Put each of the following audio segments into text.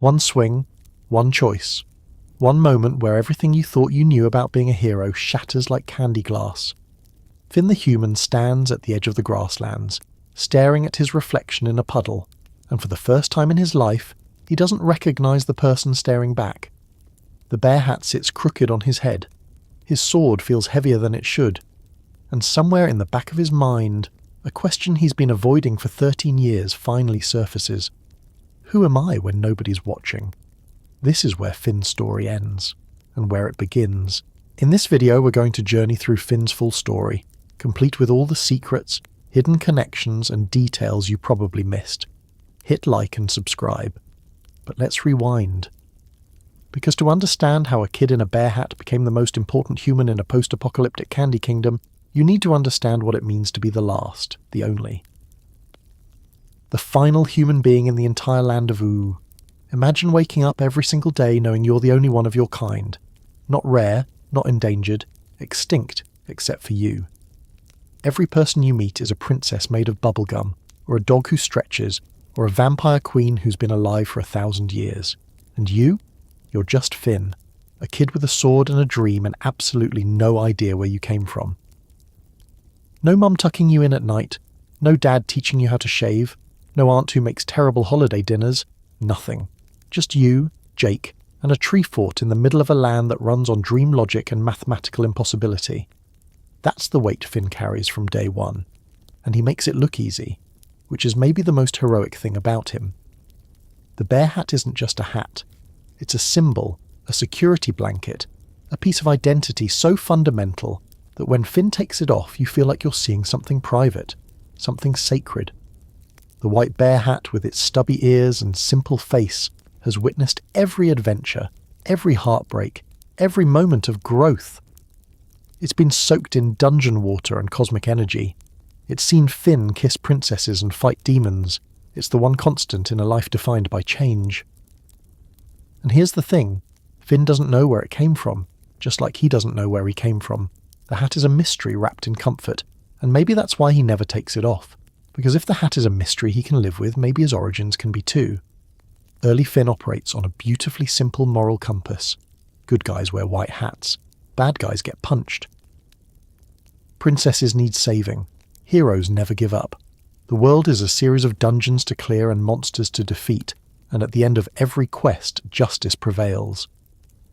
One swing, one choice, one moment where everything you thought you knew about being a hero shatters like candy glass. Finn the human stands at the edge of the grasslands, staring at his reflection in a puddle, and for the first time in his life, he doesn't recognise the person staring back. The bear hat sits crooked on his head. His sword feels heavier than it should, and somewhere in the back of his mind, a question he's been avoiding for 13 years finally surfaces. Who am I when nobody's watching? This is where Finn's story ends, and where it begins. In this video we're going to journey through Finn's full story, complete with all the secrets, hidden connections and details you probably missed. Hit like and subscribe. But let's rewind. Because to understand how a kid in a bear hat became the most important human in a post-apocalyptic candy kingdom, you need to understand what it means to be the last, the only. The final human being in the entire land of Ooh. Imagine waking up every single day knowing you're the only one of your kind. Not rare, not endangered, extinct, except for you. Every person you meet is a princess made of bubblegum, or a dog who stretches, or a vampire queen who's been alive for 1,000 years. And you? You're just Finn, a kid with a sword and a dream and absolutely no idea where you came from. No mum tucking you in at night, no dad teaching you how to shave, no aunt who makes terrible holiday dinners, nothing. Just you, Jake, and a tree fort in the middle of a land that runs on dream logic and mathematical impossibility. That's the weight Finn carries from day one, and he makes it look easy, which is maybe the most heroic thing about him. The bear hat isn't just a hat. It's a symbol, a security blanket, a piece of identity so fundamental that when Finn takes it off you feel like you're seeing something private, something sacred. The white bear hat with its stubby ears and simple face has witnessed every adventure, every heartbreak, every moment of growth. It's been soaked in dungeon water and cosmic energy. It's seen Finn kiss princesses and fight demons. It's the one constant in a life defined by change. And here's the thing, Finn doesn't know where it came from, just like he doesn't know where he came from. The hat is a mystery wrapped in comfort, and maybe that's why he never takes it off. Because if the hat is a mystery he can live with, maybe his origins can be too. Early Finn operates on a beautifully simple moral compass. Good guys wear white hats. Bad guys get punched. Princesses need saving. Heroes never give up. The world is a series of dungeons to clear and monsters to defeat, and at the end of every quest, justice prevails.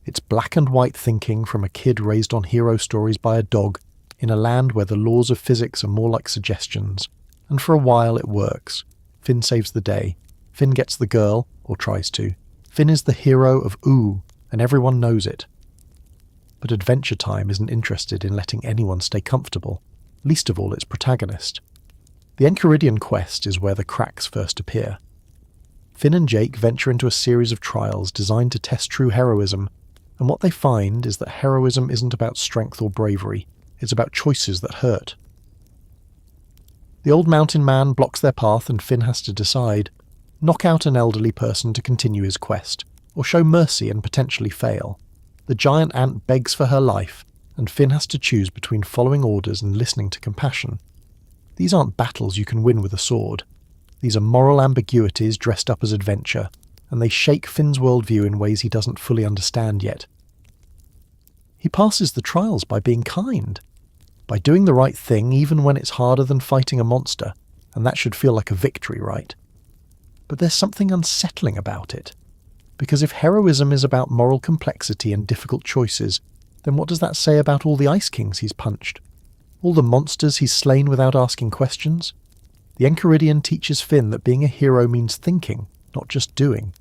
It's black and white thinking from a kid raised on hero stories by a dog, in a land where the laws of physics are more like suggestions. And for a while it works. Finn saves the day. Finn gets the girl, or tries to. Finn is the hero of Ooh, and everyone knows it. But Adventure Time isn't interested in letting anyone stay comfortable, least of all its protagonist. The Enchiridion quest is where the cracks first appear. Finn and Jake venture into a series of trials designed to test true heroism, and what they find is that heroism isn't about strength or bravery, it's about choices that hurt. The old mountain man blocks their path and Finn has to decide: knock out an elderly person to continue his quest, or show mercy and potentially fail. The giant ant begs for her life, and Finn has to choose between following orders and listening to compassion. These aren't battles you can win with a sword. These are moral ambiguities dressed up as adventure, and they shake Finn's worldview in ways he doesn't fully understand yet. He passes the trials by being kind, by doing the right thing even when it's harder than fighting a monster, and that should feel like a victory, right? But there's something unsettling about it. Because if heroism is about moral complexity and difficult choices, then what does that say about all the Ice Kings he's punched? All the monsters he's slain without asking questions? The Enchiridion teaches Finn that being a hero means thinking, not just doing.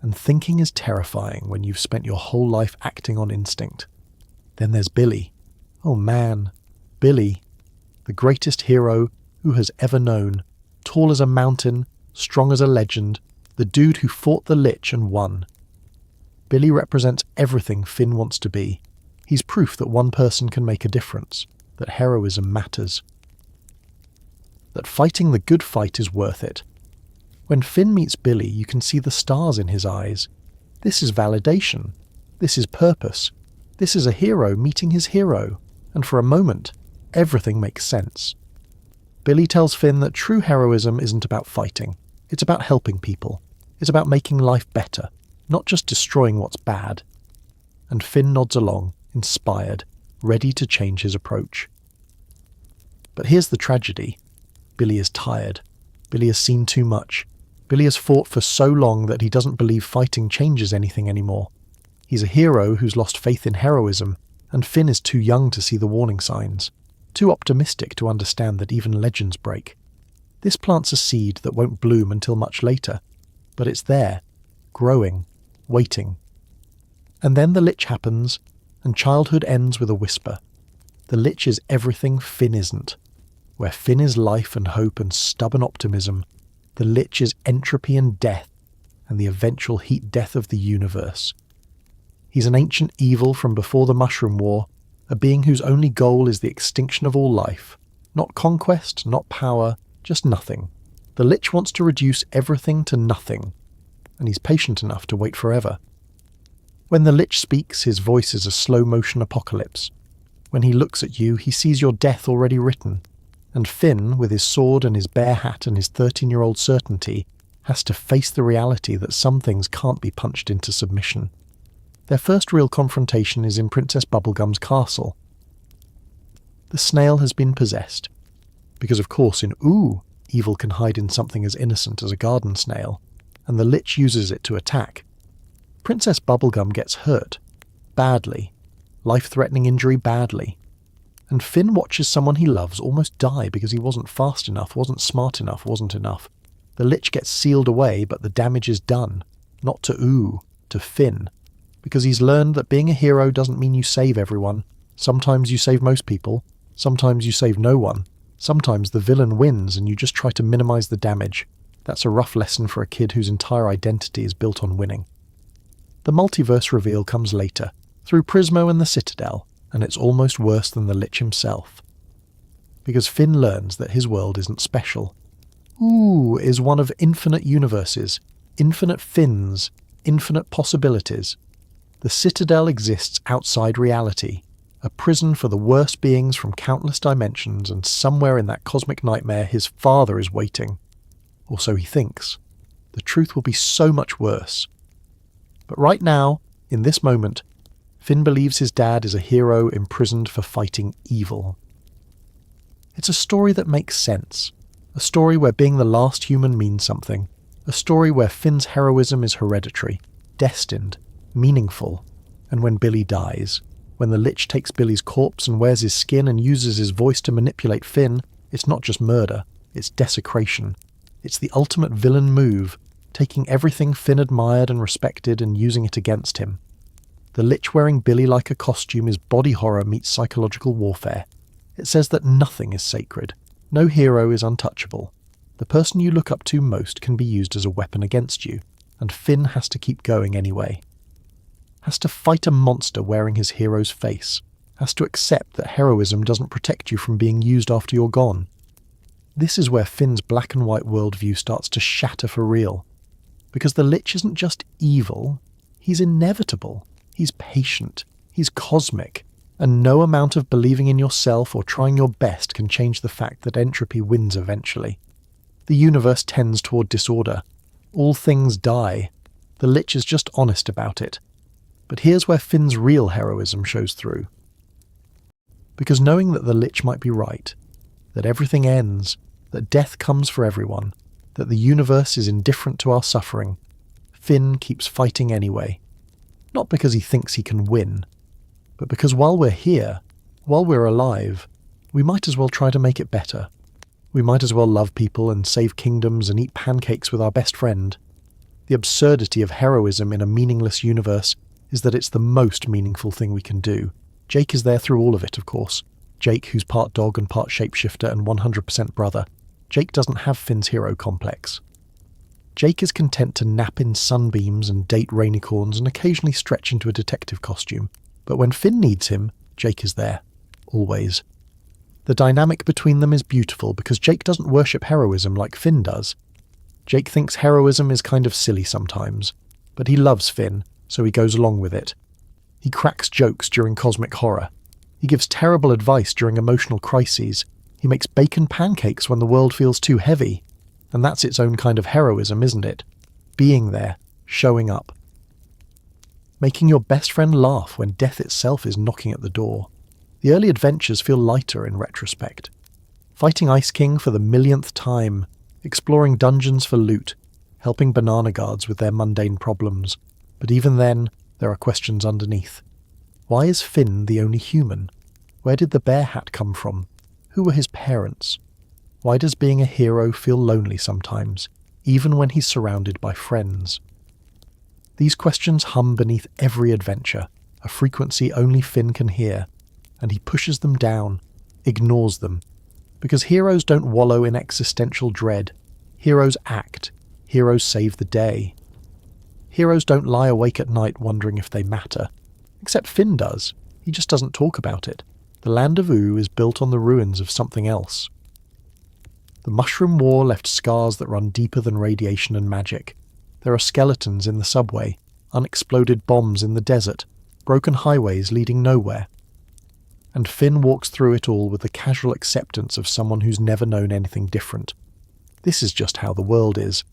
And thinking is terrifying when you've spent your whole life acting on instinct. Then there's Billy. Oh man, Billy, the greatest hero who has ever known, tall as a mountain, strong as a legend, the dude who fought the Lich and won. Billy represents everything Finn wants to be. He's proof that one person can make a difference, that heroism matters. That fighting the good fight is worth it. When Finn meets Billy, you can see the stars in his eyes. This is validation. This is purpose. This is a hero meeting his hero. And for a moment, everything makes sense. Billy tells Finn that true heroism isn't about fighting. It's about helping people. It's about making life better, not just destroying what's bad. And Finn nods along, inspired, ready to change his approach. But here's the tragedy. Billy is tired. Billy has seen too much. Billy has fought for so long that he doesn't believe fighting changes anything anymore. He's a hero who's lost faith in heroism, and Finn is too young to see the warning signs, too optimistic to understand that even legends break. This plants a seed that won't bloom until much later, but it's there, growing, waiting. And then the Lich happens, and childhood ends with a whisper. The Lich is everything Finn isn't. Where Finn is life and hope and stubborn optimism, the Lich is entropy and death, and the eventual heat death of the universe. He's an ancient evil from before the Mushroom War, a being whose only goal is the extinction of all life. Not conquest, not power, just nothing. The Lich wants to reduce everything to nothing, and he's patient enough to wait forever. When the Lich speaks, his voice is a slow-motion apocalypse. When he looks at you, he sees your death already written, and Finn, with his sword and his bear hat and his 13-year-old certainty, has to face the reality that some things can't be punched into submission. Their first real confrontation is in Princess Bubblegum's castle. The snail has been possessed, because of course in Ooh, evil can hide in something as innocent as a garden snail, and the Lich uses it to attack. Princess Bubblegum gets hurt, badly, life-threatening injury badly, and Finn watches someone he loves almost die because he wasn't fast enough, wasn't smart enough, wasn't enough. The Lich gets sealed away, but the damage is done, not to Ooh, to Finn, because he's learned that being a hero doesn't mean you save everyone. Sometimes you save most people, sometimes you save no one. Sometimes the villain wins and you just try to minimize the damage. That's a rough lesson for a kid whose entire identity is built on winning. The multiverse reveal comes later, through Prismo and the Citadel, and it's almost worse than the Lich himself. Because Finn learns that his world isn't special. Ooh is one of infinite universes, infinite Finns, infinite possibilities. The Citadel exists outside reality, a prison for the worst beings from countless dimensions, and somewhere in that cosmic nightmare his father is waiting. Or so he thinks. The truth will be so much worse. But right now, in this moment, Finn believes his dad is a hero imprisoned for fighting evil. It's a story that makes sense. A story where being the last human means something. A story where Finn's heroism is hereditary, destined, meaningful. And when Billy dies, when the Lich takes Billy's corpse and wears his skin and uses his voice to manipulate Finn, it's not just murder, it's desecration. It's the ultimate villain move, taking everything Finn admired and respected and using it against him. The Lich wearing Billy like a costume is body horror meets psychological warfare. It says that nothing is sacred. No hero is untouchable. The person you look up to most can be used as a weapon against you, and Finn has to keep going anyway. Has to fight a monster wearing his hero's face. Has to accept that heroism doesn't protect you from being used after you're gone. This is where Finn's black and white worldview starts to shatter for real. Because the Lich isn't just evil, he's inevitable. He's patient, he's cosmic, and no amount of believing in yourself or trying your best can change the fact that entropy wins eventually. The universe tends toward disorder. All things die. The Lich is just honest about it. But here's where Finn's real heroism shows through. Because knowing that the Lich might be right, that everything ends, that death comes for everyone, that the universe is indifferent to our suffering, Finn keeps fighting anyway. Not because he thinks he can win, but because while we're here, while we're alive, we might as well try to make it better. We might as well love people and save kingdoms and eat pancakes with our best friend. The absurdity of heroism in a meaningless universe is that it's the most meaningful thing we can do. Jake is there through all of it, of course. Jake, who's part dog and part shapeshifter and 100% brother. Jake doesn't have Finn's hero complex. Jake is content to nap in sunbeams and date rainicorns and occasionally stretch into a detective costume. But when Finn needs him, Jake is there. Always. The dynamic between them is beautiful because Jake doesn't worship heroism like Finn does. Jake thinks heroism is kind of silly sometimes, but he loves Finn, so he goes along with it. He cracks jokes during cosmic horror. He gives terrible advice during emotional crises. He makes bacon pancakes when the world feels too heavy. And that's its own kind of heroism, isn't it? being there, showing up. Making your best friend laugh when death itself is knocking at the door. The early adventures feel lighter in retrospect. Fighting Ice King for the millionth time, exploring dungeons for loot, helping banana guards with their mundane problems. But even then, there are questions underneath. Why is Finn the only human? Where did the bear hat come from? Who were his parents? Why does being a hero feel lonely sometimes, even when he's surrounded by friends? These questions hum beneath every adventure, a frequency only Finn can hear, and he pushes them down, ignores them. Because heroes don't wallow in existential dread. Heroes act. Heroes save the day. Heroes don't lie awake at night wondering if they matter. Except Finn does. He just doesn't talk about it. The land of Oo is built on the ruins of something else. The Mushroom War left scars that run deeper than radiation and magic. There are skeletons in the subway, unexploded bombs in the desert, broken highways leading nowhere. And Finn walks through it all with the casual acceptance of someone who's never known anything different. This is just how the world is.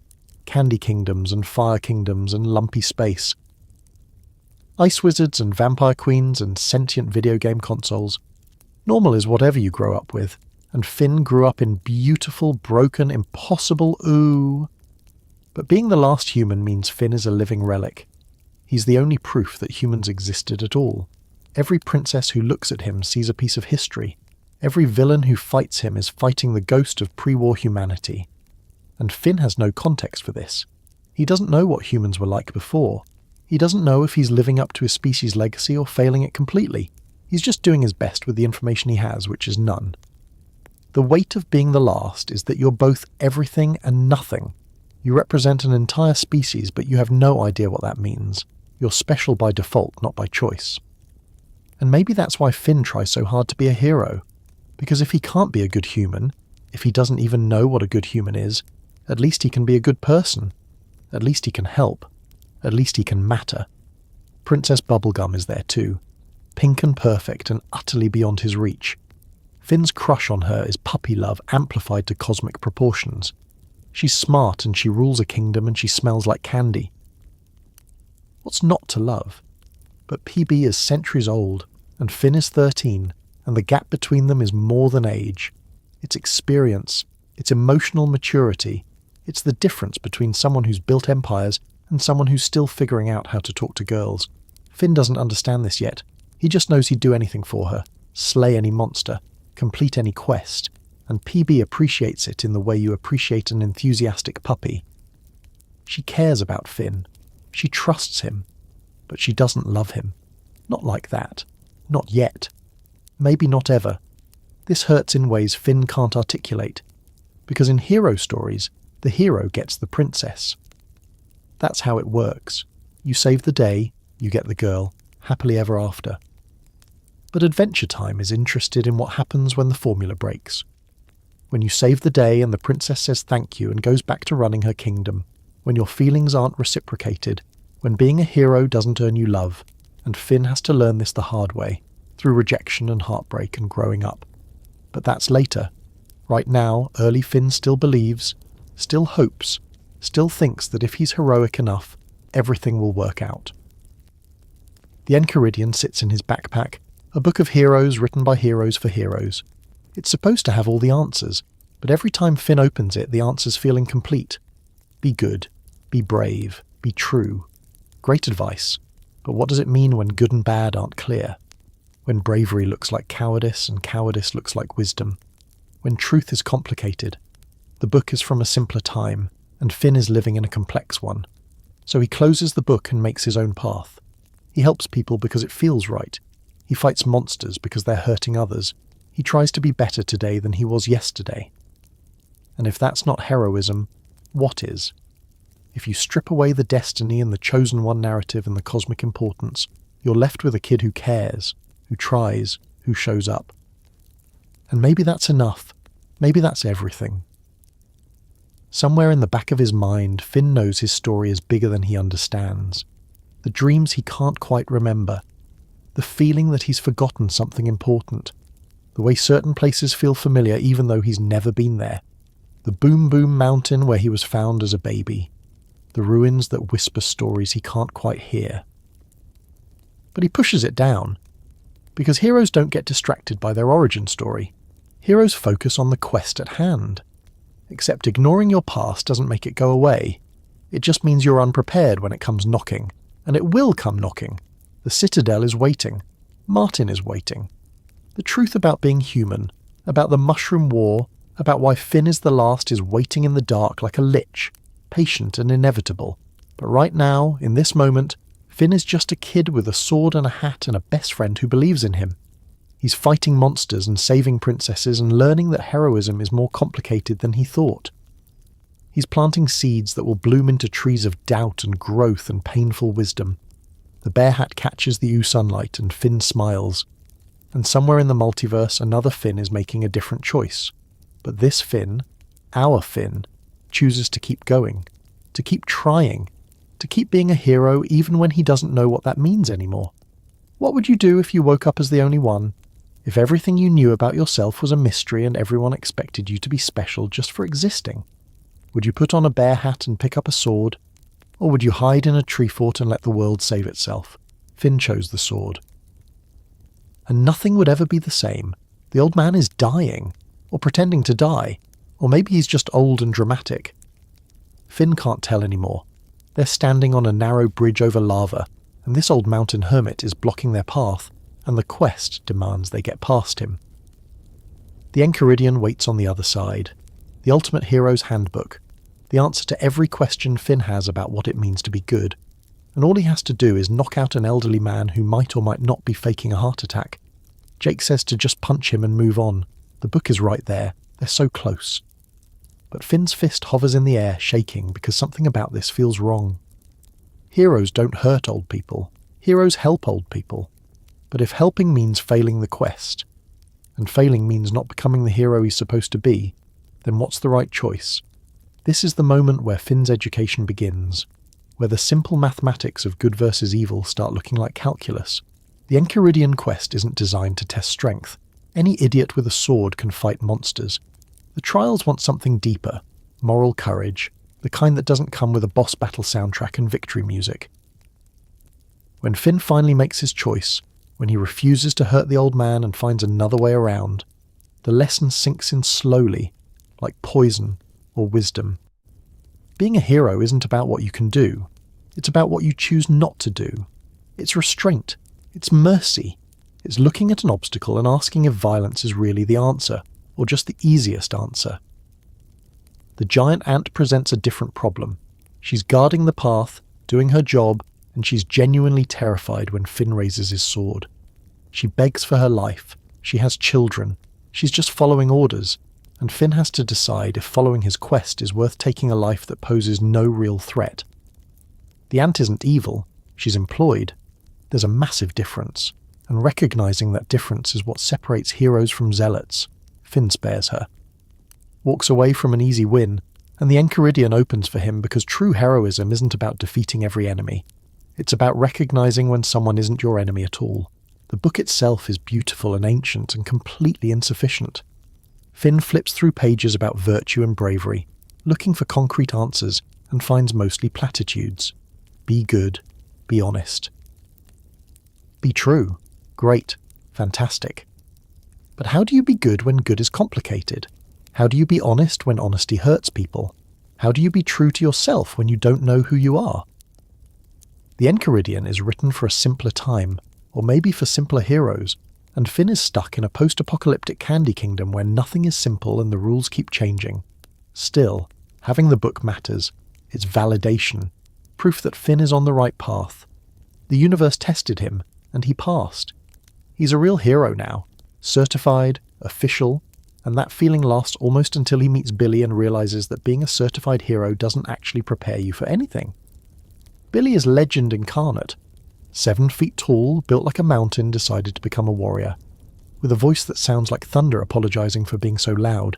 Candy kingdoms and fire kingdoms and lumpy space. Ice wizards and vampire queens and sentient video game consoles. Normal is whatever you grow up with, and Finn grew up in beautiful, broken, impossible ooh. But being the last human means Finn is a living relic. He's the only proof that humans existed at all. Every princess who looks at him sees a piece of history. Every villain who fights him is fighting the ghost of pre-war humanity. And Finn has no context for this. He doesn't know what humans were like before. He doesn't know if he's living up to his species' legacy or failing it completely. He's just doing his best with the information he has, which is none. The weight of being the last is that you're both everything and nothing. You represent an entire species, but you have no idea what that means. You're special by default, not by choice. And maybe that's why Finn tries so hard to be a hero. Because if he can't be a good human, if he doesn't even know what a good human is, at least he can be a good person. At least he can help. At least he can matter. Princess Bubblegum is there too. Pink and perfect and utterly beyond his reach. Finn's crush on her is puppy love amplified to cosmic proportions. She's smart and she rules a kingdom and she smells like candy. What's not to love? But PB is centuries old, and Finn is 13, and the gap between them is more than age. It's experience, it's emotional maturity, it's the difference between someone who's built empires and someone who's still figuring out how to talk to girls. Finn doesn't understand this yet. He just knows he'd do anything for her, slay any monster, complete any quest, and PB appreciates it in the way you appreciate an enthusiastic puppy. She cares about Finn. She trusts him. But she doesn't love him. Not like that. Not yet. Maybe not ever. This hurts in ways Finn can't articulate. Because in hero stories, the hero gets the princess. That's how it works. You save the day, you get the girl, happily ever after. But Adventure Time is interested in what happens when the formula breaks. When you save the day and the princess says thank you and goes back to running her kingdom. When your feelings aren't reciprocated. When being a hero doesn't earn you love. And Finn has to learn this the hard way, through rejection and heartbreak and growing up. But that's later. Right now, early Finn still believes, still hopes, still thinks that if he's heroic enough, everything will work out. The Enchiridion sits in his backpack, a book of heroes written by heroes for heroes. It's supposed to have all the answers, but every time Finn opens it, the answers feel incomplete. Be good, be brave, be true. Great advice, but what does it mean when good and bad aren't clear? When bravery looks like cowardice and cowardice looks like wisdom? When truth is complicated? The book is from a simpler time, and Finn is living in a complex one. So he closes the book and makes his own path. He helps people because it feels right. He fights monsters because they're hurting others. He tries to be better today than he was yesterday. And if that's not heroism, what is? If you strip away the destiny and the chosen one narrative and the cosmic importance, you're left with a kid who cares, who tries, who shows up. And maybe that's enough. Maybe that's everything. Somewhere in the back of his mind, Finn knows his story is bigger than he understands. The dreams he can't quite remember. The feeling that he's forgotten something important. The way certain places feel familiar even though he's never been there. The Boom Boom Mountain where he was found as a baby. the ruins that whisper stories he can't quite hear. But he pushes it down, because heroes don't get distracted by their origin story. Heroes focus on the quest at hand. Except ignoring your past doesn't make it go away. It just means you're unprepared when it comes knocking. And it will come knocking. The Citadel is waiting. Martin is waiting. The truth about being human, about the Mushroom War, about why Finn is the last is waiting in the dark like a lich, patient and inevitable. But right now, in this moment, Finn is just a kid with a sword and a hat and a best friend who believes in him. He's fighting monsters and saving princesses and learning that heroism is more complicated than he thought. He's planting seeds that will bloom into trees of doubt and growth and painful wisdom. The bear hat catches the ooh sunlight and Finn smiles. And somewhere in the multiverse, another Finn is making a different choice. But this Finn, our Finn, chooses to keep going, to keep trying, to keep being a hero even when he doesn't know what that means anymore. What would you do if you woke up as the only one? If everything you knew about yourself was a mystery and everyone expected you to be special just for existing? Would you put on a bear hat and pick up a sword? Or would you hide in a tree fort and let the world save itself? Finn chose the sword. And nothing would ever be the same. The old man is dying, or pretending to die, or maybe he's just old and dramatic. Finn can't tell anymore. They're standing on a narrow bridge over lava, and this old mountain hermit is blocking their path, and the quest demands they get past him. The Enchiridion waits on the other side. The ultimate hero's handbook. The answer to every question Finn has about what it means to be good. And all he has to do is knock out an elderly man who might or might not be faking a heart attack. Jake says to just punch him and move on. The book is right there. They're so close. But Finn's fist hovers in the air, shaking, because something about this feels wrong. Heroes don't hurt old people. Heroes help old people. But if helping means failing the quest, and failing means not becoming the hero he's supposed to be, then what's the right choice? This is the moment where Finn's education begins, where the simple mathematics of good versus evil start looking like calculus. The Enchiridion quest isn't designed to test strength. Any idiot with a sword can fight monsters. The trials want something deeper, moral courage, the kind that doesn't come with a boss battle soundtrack and victory music. When Finn finally makes his choice, when he refuses to hurt the old man and finds another way around, the lesson sinks in slowly, like poison or wisdom. Being a hero isn't about what you can do. It's about what you choose not to do. It's restraint. It's mercy. It's looking at an obstacle and asking if violence is really the answer, or just the easiest answer. The giant ant presents a different problem. She's guarding the path, doing her job, and she's genuinely terrified when Finn raises his sword. She begs for her life. She has children. She's just following orders, and Finn has to decide if following his quest is worth taking a life that poses no real threat. The ant isn't evil. She's employed. There's a massive difference, and recognizing that difference is what separates heroes from zealots. Finn spares her. Walks away from an easy win, and the Enchiridion opens for him because true heroism isn't about defeating every enemy. It's about recognizing when someone isn't your enemy at all. The book itself is beautiful and ancient and completely insufficient. Finn flips through pages about virtue and bravery, looking for concrete answers, and finds mostly platitudes. Be good. Be honest. Be true. Great. Fantastic. But how do you be good when good is complicated? How do you be honest when honesty hurts people? How do you be true to yourself when you don't know who you are? The Enchiridion is written for a simpler time, or maybe for simpler heroes, and Finn is stuck in a post-apocalyptic candy kingdom where nothing is simple and the rules keep changing. Still, having the book matters. It's validation, proof that Finn is on the right path. The universe tested him, and he passed. He's a real hero now, certified, official, and that feeling lasts almost until he meets Billy and realizes that being a certified hero doesn't actually prepare you for anything. Billy is legend incarnate. 7 feet tall, built like a mountain, decided to become a warrior. With a voice that sounds like thunder apologizing for being so loud.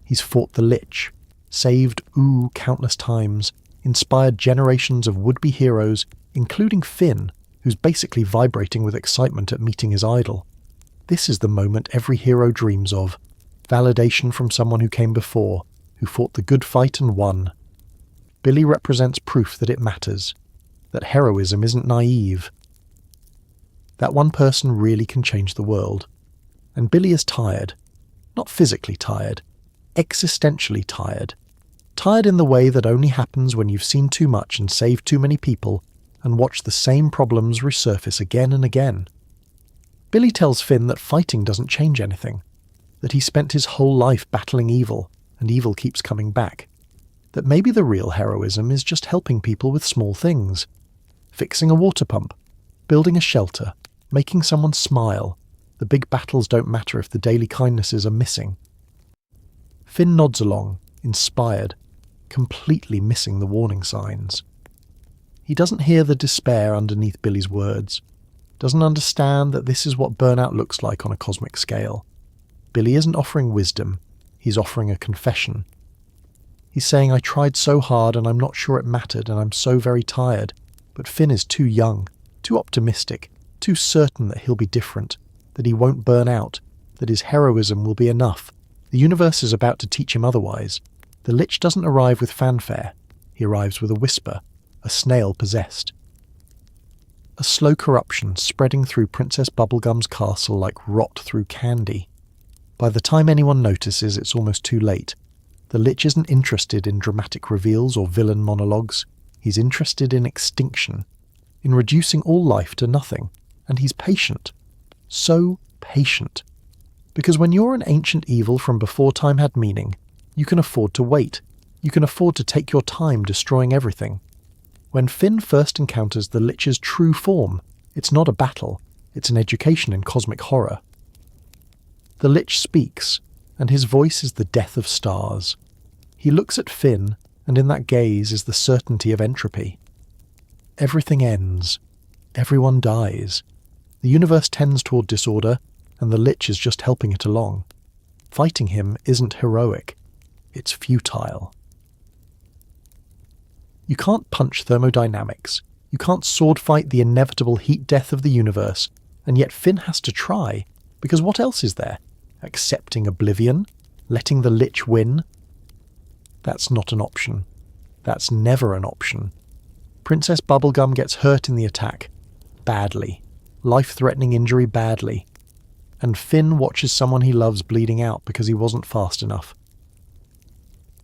He's fought the Lich, saved Ooh countless times, inspired generations of would-be heroes, including Finn, who's basically vibrating with excitement at meeting his idol. This is the moment every hero dreams of. Validation from someone who came before, who fought the good fight and won. Billy represents proof that it matters, that heroism isn't naive. That one person really can change the world. And Billy is tired. Not physically tired, existentially tired. Tired in the way that only happens when you've seen too much and saved too many people and watched the same problems resurface again and again. Billy tells Finn that fighting doesn't change anything, that he spent his whole life battling evil, and evil keeps coming back, that maybe the real heroism is just helping people with small things, fixing a water pump, building a shelter, making someone smile. The big battles don't matter if the daily kindnesses are missing. Finn nods along, inspired, completely missing the warning signs. He doesn't hear the despair underneath Billy's words, doesn't understand that this is what burnout looks like on a cosmic scale. Billy isn't offering wisdom, he's offering a confession. He's saying, I tried so hard and I'm not sure it mattered and I'm so very tired, but Finn is too young, too optimistic, too certain that he'll be different, that he won't burn out, that his heroism will be enough. The universe is about to teach him otherwise. The Lich doesn't arrive with fanfare. He arrives with a whisper, a snail possessed. A slow corruption spreading through Princess Bubblegum's castle like rot through candy. By the time anyone notices, it's almost too late. The Lich isn't interested in dramatic reveals or villain monologues. He's interested in extinction, in reducing all life to nothing. And he's patient. So patient. Because when you're an ancient evil from before time had meaning, you can afford to wait. You can afford to take your time destroying everything. When Finn first encounters the Lich's true form, it's not a battle, it's an education in cosmic horror. The Lich speaks, and his voice is the death of stars. He looks at Finn, and in that gaze is the certainty of entropy. Everything ends. Everyone dies. The universe tends toward disorder, and the Lich is just helping it along. Fighting him isn't heroic. It's futile. You can't punch thermodynamics. You can't sword fight the inevitable heat death of the universe, and yet Finn has to try, because what else is there? Accepting oblivion? Letting the Lich win? That's not an option. That's never an option. Princess Bubblegum gets hurt in the attack. Badly. Life-threatening injury badly. And Finn watches someone he loves bleeding out because he wasn't fast enough.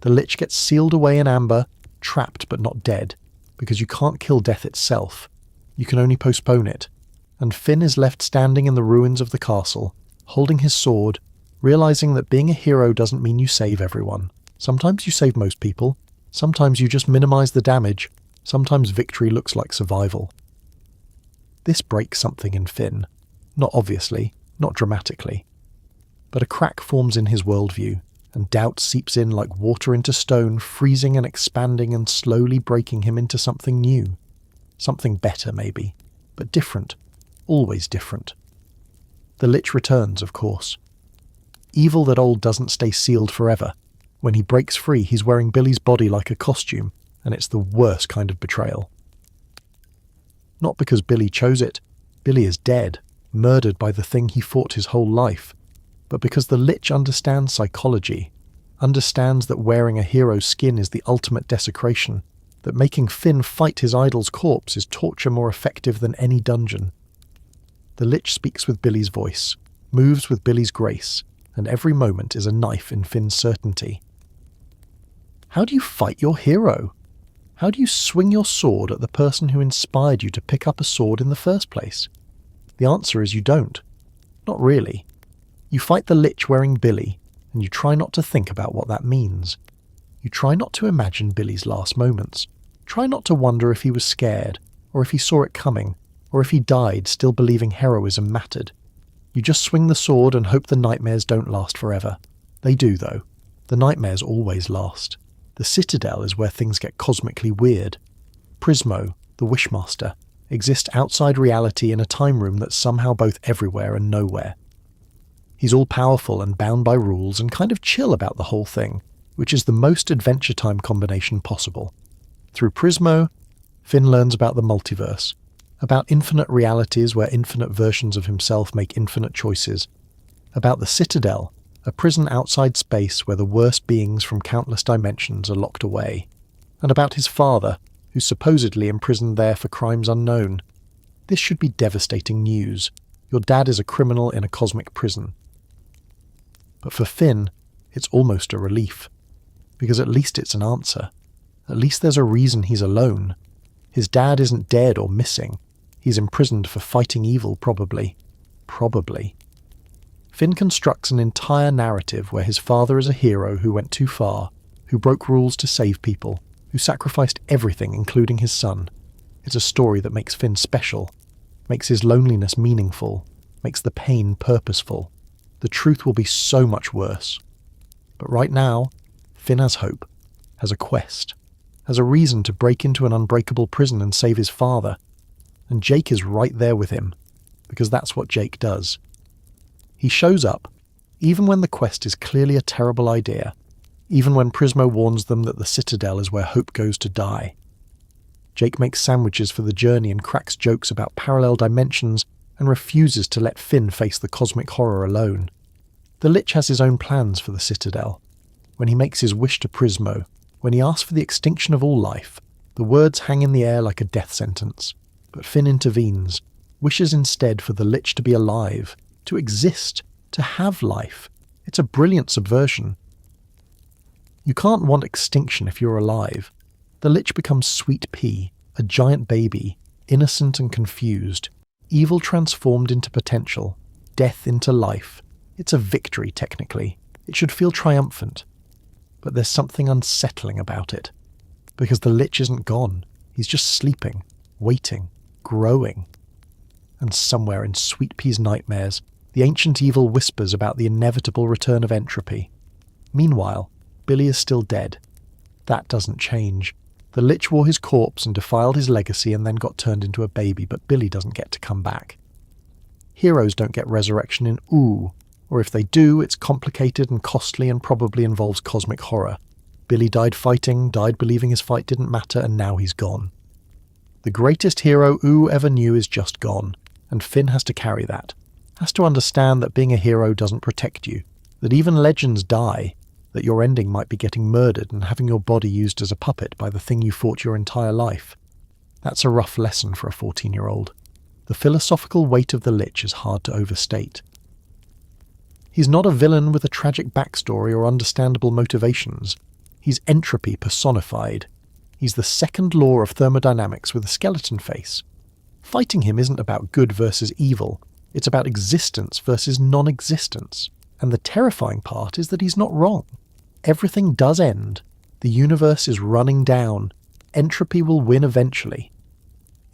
The Lich gets sealed away in amber, trapped but not dead, because you can't kill death itself. You can only postpone it. And Finn is left standing in the ruins of the castle, holding his sword, realizing that being a hero doesn't mean you save everyone. Sometimes you save most people. Sometimes you just minimize the damage. Sometimes victory looks like survival. This breaks something in Finn. Not obviously, not dramatically. But a crack forms in his worldview, and doubt seeps in like water into stone, freezing and expanding and slowly breaking him into something new. Something better, maybe, but different. Always different. The Lich returns, of course. Evil that old doesn't stay sealed forever. When he breaks free, he's wearing Billy's body like a costume, and it's the worst kind of betrayal. Not because Billy chose it. Billy is dead, murdered by the thing he fought his whole life, but because the Lich understands psychology, understands that wearing a hero's skin is the ultimate desecration, that making Finn fight his idol's corpse is torture more effective than any dungeon. The Lich speaks with Billy's voice, moves with Billy's grace, and every moment is a knife in Finn's certainty. How do you fight your hero? How do you swing your sword at the person who inspired you to pick up a sword in the first place? The answer is you don't. Not really. You fight the Lich wearing Billy, and you try not to think about what that means. You try not to imagine Billy's last moments. Try not to wonder if he was scared, or if he saw it coming, or if he died still believing heroism mattered. You just swing the sword and hope the nightmares don't last forever. They do, though. The nightmares always last. The Citadel is where things get cosmically weird. Prismo, the Wishmaster, exists outside reality in a time room that's somehow both everywhere and nowhere. He's all-powerful and bound by rules and kind of chill about the whole thing, which is the most Adventure Time combination possible. Through Prismo, Finn learns about the multiverse, about infinite realities where infinite versions of himself make infinite choices, about the Citadel, a prison outside space where the worst beings from countless dimensions are locked away. and about his father, who's supposedly imprisoned there for crimes unknown. This should be devastating news. Your dad is a criminal in a cosmic prison. But for Finn, it's almost a relief. Because at least it's an answer. At least there's a reason he's alone. His dad isn't dead or missing. He's imprisoned for fighting evil, probably. Probably. Finn constructs an entire narrative where his father is a hero who went too far, who broke rules to save people, who sacrificed everything, including his son. It's a story that makes Finn special, makes his loneliness meaningful, makes the pain purposeful. The truth will be so much worse. But right now, Finn has hope, has a quest, has a reason to break into an unbreakable prison and save his father. And Jake is right there with him, because that's what Jake does. He shows up, even when the quest is clearly a terrible idea, even when Prismo warns them that the Citadel is where hope goes to die. Jake makes sandwiches for the journey and cracks jokes about parallel dimensions and refuses to let Finn face the cosmic horror alone. The Lich has his own plans for the Citadel. When he makes his wish to Prismo, when he asks for the extinction of all life, the words hang in the air like a death sentence. But Finn intervenes, wishes instead for the Lich to be alive, to exist, to have life. It's a brilliant subversion. You can't want extinction if you're alive. The Lich becomes Sweet Pea, a giant baby, innocent and confused, evil transformed into potential, death into life. It's a victory, technically. It should feel triumphant. But there's something unsettling about it. Because the Lich isn't gone. He's just sleeping, waiting, growing. And somewhere in Sweet Pea's nightmares, the ancient evil whispers about the inevitable return of entropy. Meanwhile, Billy is still dead. That doesn't change. The Lich wore his corpse and defiled his legacy and then got turned into a baby, but Billy doesn't get to come back. Heroes don't get resurrection in Ooh, or if they do, it's complicated and costly and probably involves cosmic horror. Billy died fighting, died believing his fight didn't matter, and now he's gone. The greatest hero Ooh ever knew is just gone, and Finn has to carry that. Has to understand that being a hero doesn't protect you, that even legends die, that your ending might be getting murdered and having your body used as a puppet by the thing you fought your entire life. That's a rough lesson for a 14-year-old. The philosophical weight of the Lich is hard to overstate. He's not a villain with a tragic backstory or understandable motivations. He's entropy personified. He's the second law of thermodynamics with a skeleton face. Fighting him isn't about good versus evil. It's about existence versus non-existence. And the terrifying part is that he's not wrong. Everything does end. The universe is running down. Entropy will win eventually.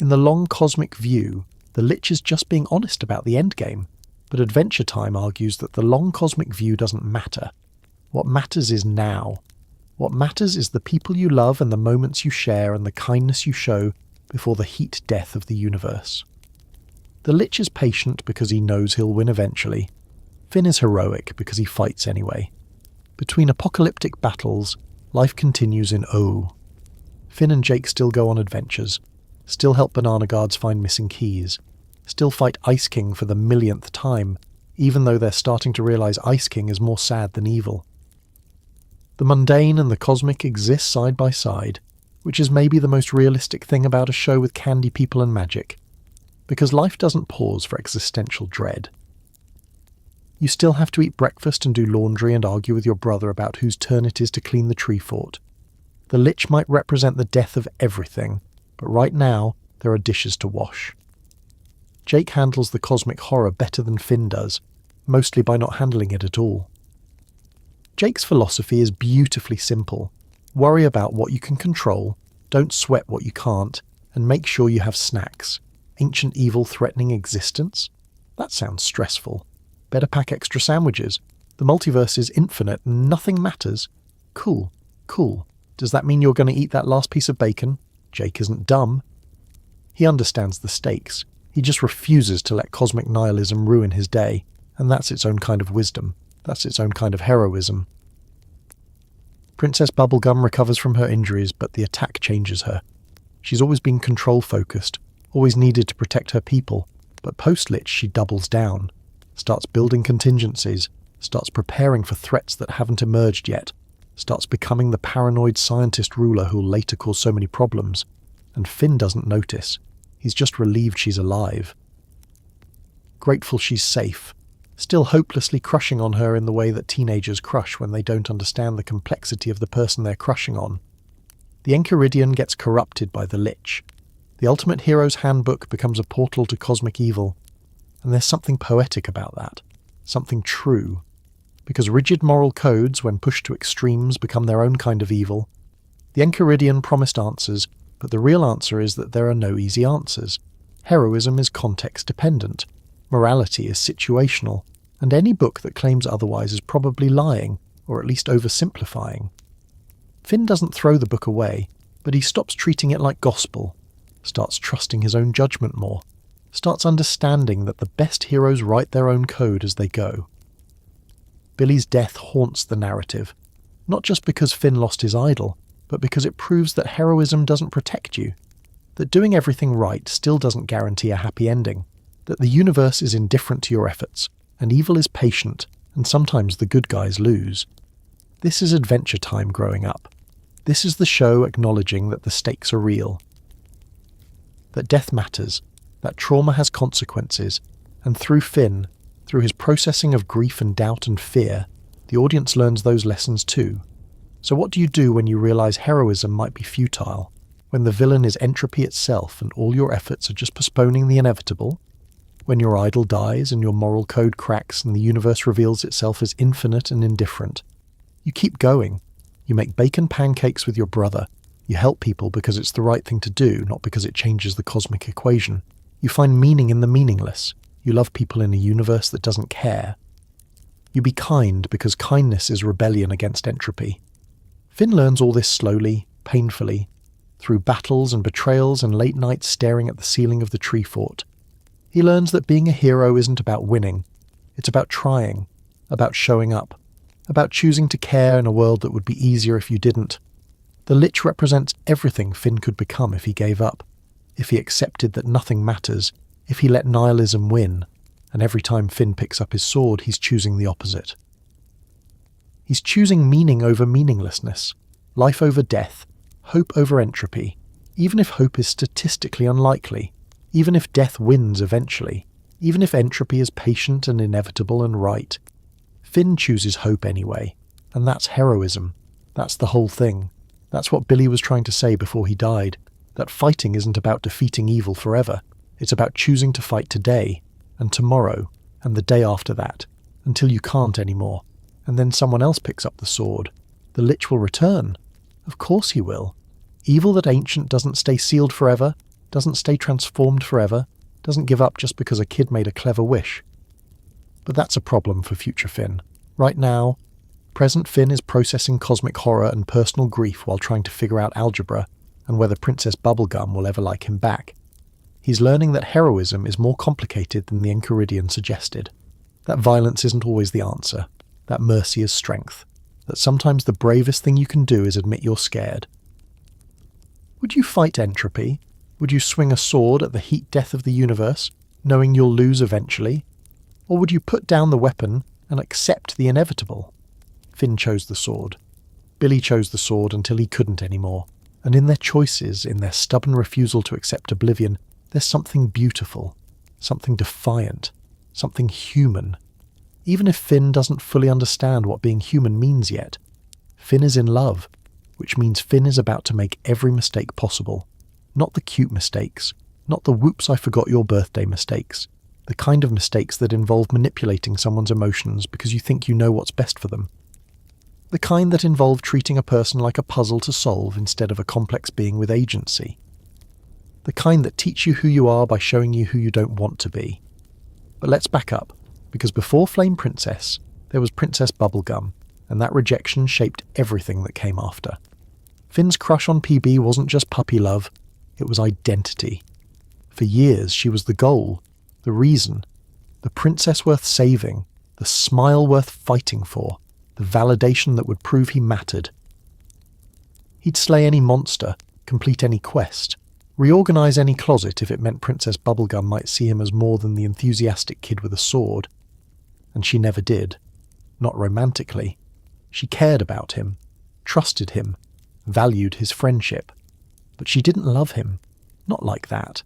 In the long cosmic view, the Lich is just being honest about the endgame. But Adventure Time argues that the long cosmic view doesn't matter. What matters is now. What matters is the people you love and the moments you share and the kindness you show before the heat death of the universe. The Lich is patient because he knows he'll win eventually. Finn is heroic because he fights anyway. Between apocalyptic battles, life continues in O. Finn and Jake still go on adventures, still help banana guards find missing keys, still fight Ice King for the millionth time, even though they're starting to realize Ice King is more sad than evil. The mundane and the cosmic exist side by side, which is maybe the most realistic thing about a show with candy people and magic, because life doesn't pause for existential dread. You still have to eat breakfast and do laundry and argue with your brother about whose turn it is to clean the tree fort. The Lich might represent the death of everything, but right now there are dishes to wash. Jake handles the cosmic horror better than Finn does, mostly by not handling it at all. Jake's philosophy is beautifully simple. Worry about what you can control, don't sweat what you can't, and make sure you have snacks. Ancient evil threatening existence? That sounds stressful. Better pack extra sandwiches. The multiverse is infinite and nothing matters. Cool. Does that mean you're going to eat that last piece of bacon? Jake isn't dumb. He understands the stakes. He just refuses to let cosmic nihilism ruin his day, and that's its own kind of wisdom. That's its own kind of heroism. Princess Bubblegum recovers from her injuries, but the attack changes her. She's always been control-focused, always needed to protect her people, but post-Lich she doubles down, starts building contingencies, starts preparing for threats that haven't emerged yet, starts becoming the paranoid scientist ruler who'll later cause so many problems, and Finn doesn't notice. He's just relieved she's alive. Grateful she's safe, still hopelessly crushing on her in the way that teenagers crush when they don't understand the complexity of the person they're crushing on. The Enchiridion gets corrupted by the Lich. The Ultimate Hero's Handbook becomes a portal to cosmic evil, and there's something poetic about that, something true. Because rigid moral codes, when pushed to extremes, become their own kind of evil. The Enchiridion promised answers, but the real answer is that there are no easy answers. Heroism is context-dependent. Morality is situational, and any book that claims otherwise is probably lying, or at least oversimplifying. Finn doesn't throw the book away, but he stops treating it like gospel, starts trusting his own judgment more, starts understanding that the best heroes write their own code as they go. Billy's death haunts the narrative, not just because Finn lost his idol, but because it proves that heroism doesn't protect you, that doing everything right still doesn't guarantee a happy ending, that the universe is indifferent to your efforts, and evil is patient, and sometimes the good guys lose. This is Adventure Time growing up. This is the show acknowledging that the stakes are real, that death matters, that trauma has consequences, and through Finn, through his processing of grief and doubt and fear, the audience learns those lessons too. So what do you do when you realize heroism might be futile, when the villain is entropy itself and all your efforts are just postponing the inevitable? When your idol dies and your moral code cracks and the universe reveals itself as infinite and indifferent? You keep going. You make bacon pancakes with your brother. You help people because it's the right thing to do, not because it changes the cosmic equation. You find meaning in the meaningless. You love people in a universe that doesn't care. You be kind because kindness is rebellion against entropy. Finn learns all this slowly, painfully, through battles and betrayals and late nights staring at the ceiling of the tree fort. He learns that being a hero isn't about winning. It's about trying, about showing up, about choosing to care in a world that would be easier if you didn't. The Lich represents everything Finn could become if he gave up, if he accepted that nothing matters, if he let nihilism win, and every time Finn picks up his sword, he's choosing the opposite. He's choosing meaning over meaninglessness, life over death, hope over entropy, even if hope is statistically unlikely, even if death wins eventually, even if entropy is patient and inevitable and right. Finn chooses hope anyway, and that's heroism. That's the whole thing. That's what Billy was trying to say before he died, that fighting isn't about defeating evil forever. It's about choosing to fight today, and tomorrow, and the day after that, until you can't anymore, and then someone else picks up the sword. The Lich will return. Of course he will. Evil that ancient doesn't stay sealed forever, doesn't stay transformed forever, doesn't give up just because a kid made a clever wish. But that's a problem for future Finn. Right now, present Finn is processing cosmic horror and personal grief while trying to figure out algebra and whether Princess Bubblegum will ever like him back. He's learning that heroism is more complicated than the Enchiridion suggested, that violence isn't always the answer, that mercy is strength, that sometimes the bravest thing you can do is admit you're scared. Would you fight entropy? Would you swing a sword at the heat death of the universe, knowing you'll lose eventually? Or would you put down the weapon and accept the inevitable? Finn chose the sword. Billy chose the sword until he couldn't anymore. And in their choices, in their stubborn refusal to accept oblivion, there's something beautiful, something defiant, something human. Even if Finn doesn't fully understand what being human means yet, Finn is in love, which means Finn is about to make every mistake possible. Not the cute mistakes, not the whoops I forgot your birthday mistakes, the kind of mistakes that involve manipulating someone's emotions because you think you know what's best for them. The kind that involve treating a person like a puzzle to solve instead of a complex being with agency. The kind that teach you who you are by showing you who you don't want to be. But let's back up, because before Flame Princess, there was Princess Bubblegum, and that rejection shaped everything that came after. Finn's crush on PB wasn't just puppy love, it was identity. For years, she was the goal, the reason, the princess worth saving, the smile worth fighting for, the validation that would prove he mattered. He'd slay any monster, complete any quest, reorganize any closet if it meant Princess Bubblegum might see him as more than the enthusiastic kid with a sword. And she never did. Not romantically. She cared about him. trusted him, valued his friendship. But she didn't love him. Not like that.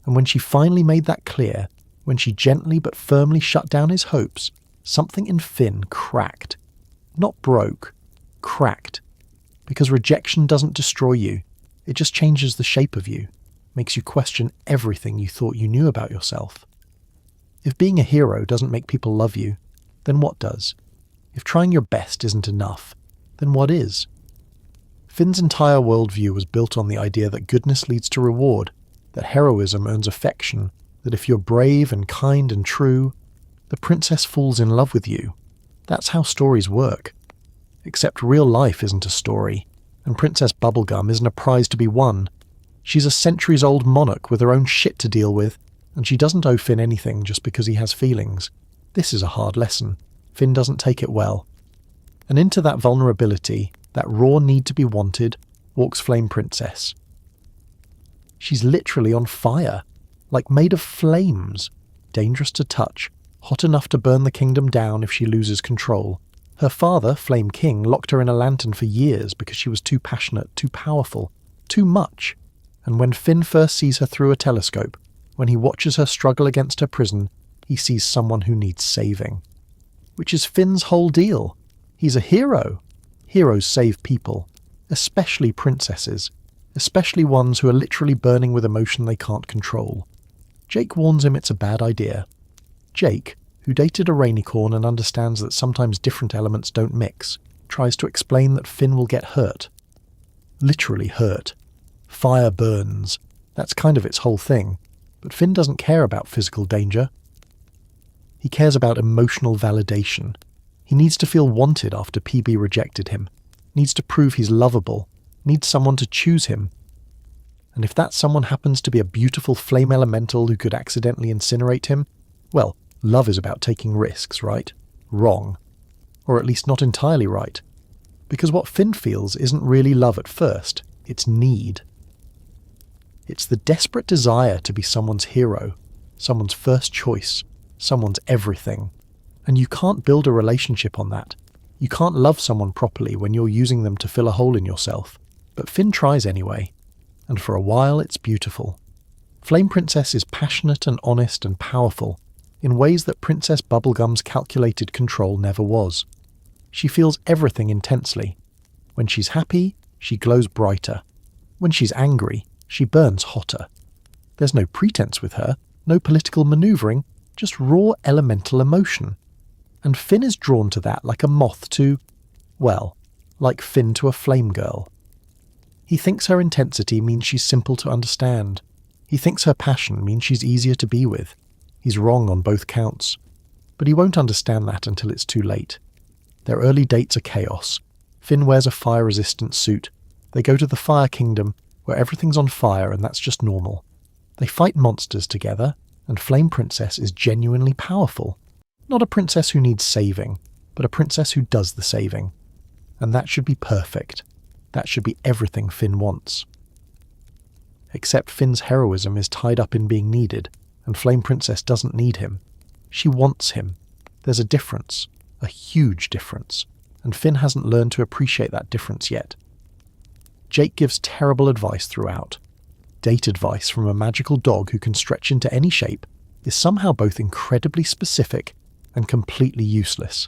And when she finally made that clear, when she gently but firmly shut down his hopes, something in Finn cracked. Not broke, cracked. Because rejection doesn't destroy you. It just changes the shape of you, makes you question everything you thought you knew about yourself. If being a hero doesn't make people love you, then what does? If trying your best isn't enough, then what is? Finn's entire worldview was built on the idea that goodness leads to reward, that heroism earns affection, that if you're brave and kind and true, the princess falls in love with you. That's how stories work. Except real life isn't a story, and Princess Bubblegum isn't a prize to be won. She's a centuries-old monarch with her own shit to deal with, and she doesn't owe Finn anything just because he has feelings. This is a hard lesson. Finn doesn't take it well. And into that vulnerability, that raw need to be wanted, walks Flame Princess. She's literally on fire, like made of flames, dangerous to touch, hot enough to burn the kingdom down if she loses control. Her father, Flame King, locked her in a lantern for years because she was too passionate, too powerful, too much. And when Finn first sees her through a telescope, when he watches her struggle against her prison, he sees someone who needs saving. Which is Finn's whole deal. He's a hero. Heroes save people, especially princesses, especially ones who are literally burning with emotion they can't control. Jake warns him it's a bad idea. Jake, who dated a rainicorn and understands that sometimes different elements don't mix, tries to explain that Finn will get hurt. Literally hurt. Fire burns. That's kind of its whole thing. But Finn doesn't care about physical danger. He cares about emotional validation. He needs to feel wanted after PB rejected him. Needs to prove he's lovable. Needs someone to choose him. And if that someone happens to be a beautiful flame elemental who could accidentally incinerate him, well, love is about taking risks, right? Wrong. Or at least not entirely right. Because what Finn feels isn't really love at first. It's need. It's the desperate desire to be someone's hero, someone's first choice, someone's everything. And you can't build a relationship on that. You can't love someone properly when you're using them to fill a hole in yourself. But Finn tries anyway. And for a while it's beautiful. Flame Princess is passionate and honest and powerful, in ways that Princess Bubblegum's calculated control never was. She feels everything intensely. When she's happy, she glows brighter. When she's angry, she burns hotter. There's no pretense with her, no political manoeuvring, just raw elemental emotion. And Finn is drawn to that like a moth to, well, like Finn to a flame girl. He thinks her intensity means she's simple to understand. He thinks her passion means she's easier to be with. He's wrong on both counts. But he won't understand that until it's too late. Their early dates are chaos. Finn wears a fire-resistant suit. They go to the Fire Kingdom, where everything's on fire and that's just normal. They fight monsters together, and Flame Princess is genuinely powerful. Not a princess who needs saving, but a princess who does the saving. And that should be perfect. That should be everything Finn wants. Except Finn's heroism is tied up in being needed, and Flame Princess doesn't need him. She wants him. There's a difference, a huge difference, and Finn hasn't learned to appreciate that difference yet. Jake gives terrible advice throughout. Date advice from a magical dog who can stretch into any shape is somehow both incredibly specific and completely useless.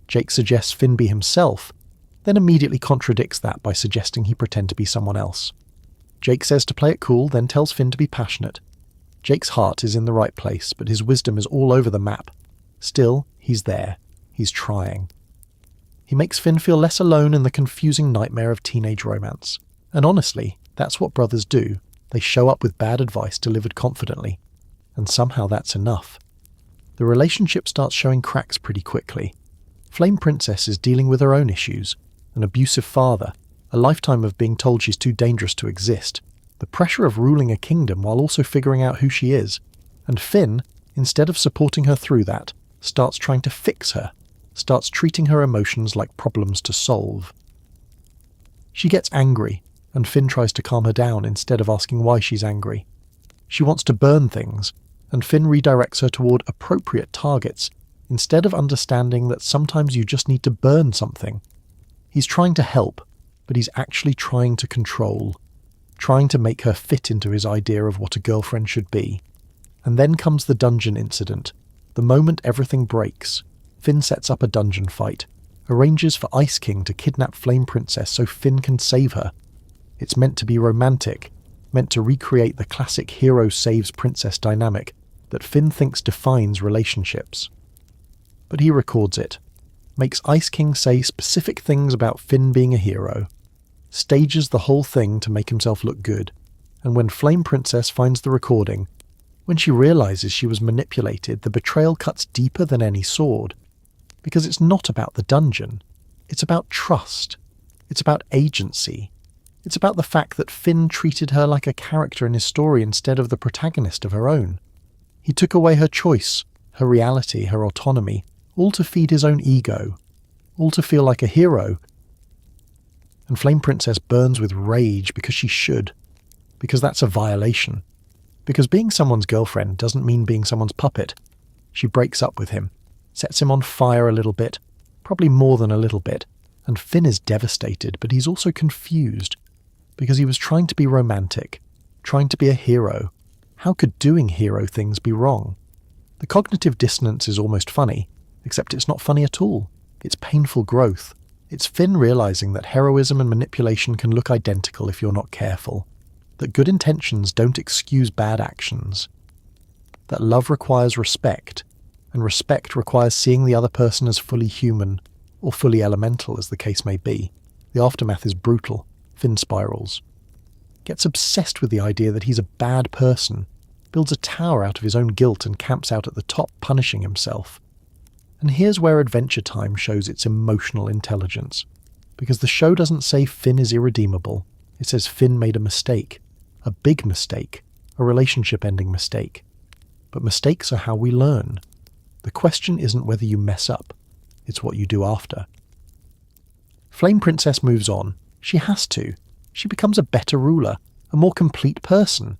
Jake suggests Finn be himself, then immediately contradicts that by suggesting he pretend to be someone else. Jake says to play it cool, then tells Finn to be passionate. Jake's heart is in the right place, but his wisdom is all over the map. Still, he's there. He's trying. He makes Finn feel less alone in the confusing nightmare of teenage romance. And honestly, that's what brothers do. They show up with bad advice delivered confidently. And somehow that's enough. The relationship starts showing cracks pretty quickly. Flame Princess is dealing with her own issues. An abusive father, a lifetime of being told she's too dangerous to exist, the pressure of ruling a kingdom while also figuring out who she is. And Finn, instead of supporting her through that, starts trying to fix her, starts treating her emotions like problems to solve. She gets angry, and Finn tries to calm her down instead of asking why she's angry. She wants to burn things, and Finn redirects her toward appropriate targets, instead of understanding that sometimes you just need to burn something. He's trying to help, but he's actually trying to control, trying to make her fit into his idea of what a girlfriend should be. And then comes the dungeon incident. The moment everything breaks, Finn sets up a dungeon fight, arranges for Ice King to kidnap Flame Princess so Finn can save her. It's meant to be romantic, meant to recreate the classic hero saves princess dynamic that Finn thinks defines relationships. But he records it, makes Ice King say specific things about Finn being a hero, stages the whole thing to make himself look good, and when Flame Princess finds the recording, when she realizes she was manipulated, the betrayal cuts deeper than any sword. Because it's not about the dungeon. It's about trust. It's about agency. It's about the fact that Finn treated her like a character in his story instead of the protagonist of her own. He took away her choice, her reality, her autonomy, all to feed his own ego, all to feel like a hero. And Flame Princess burns with rage because she should, because that's a violation. Because being someone's girlfriend doesn't mean being someone's puppet. She breaks up with him, sets him on fire a little bit, probably more than a little bit, and Finn is devastated, but he's also confused, because he was trying to be romantic, trying to be a hero. How could doing hero things be wrong? The cognitive dissonance is almost funny, except it's not funny at all. It's painful growth. It's Finn realizing that heroism and manipulation can look identical if you're not careful, that good intentions don't excuse bad actions, that love requires respect, and respect requires seeing the other person as fully human, or fully elemental as the case may be. The aftermath is brutal. Finn spirals. Gets obsessed with the idea that he's a bad person, builds a tower out of his own guilt and camps out at the top punishing himself. And here's where Adventure Time shows its emotional intelligence, because the show doesn't say Finn is irredeemable, it says Finn made a mistake, a big mistake, a relationship-ending mistake. But mistakes are how we learn. The question isn't whether you mess up, it's what you do after. Flame Princess moves on. She has to. She becomes a better ruler, a more complete person.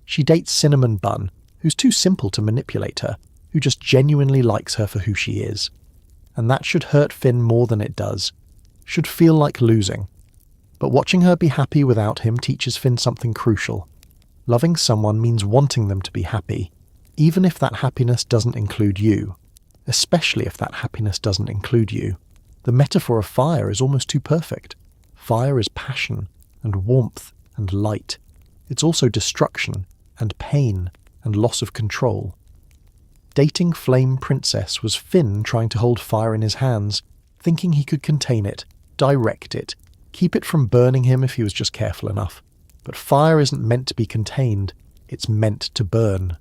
She dates Cinnamon Bun, who's too simple to manipulate her, who just genuinely likes her for who she is. And that should hurt Finn more than it does. Should feel like losing. But watching her be happy without him teaches Finn something crucial. Loving someone means wanting them to be happy, even if that happiness doesn't include you. Especially if that happiness doesn't include you. The metaphor of fire is almost too perfect. Fire is passion, and warmth, and light. It's also destruction, and pain, and loss of control. Dating Flame Princess was Finn trying to hold fire in his hands, thinking he could contain it, direct it, keep it from burning him if he was just careful enough. But fire isn't meant to be contained, it's meant to burn.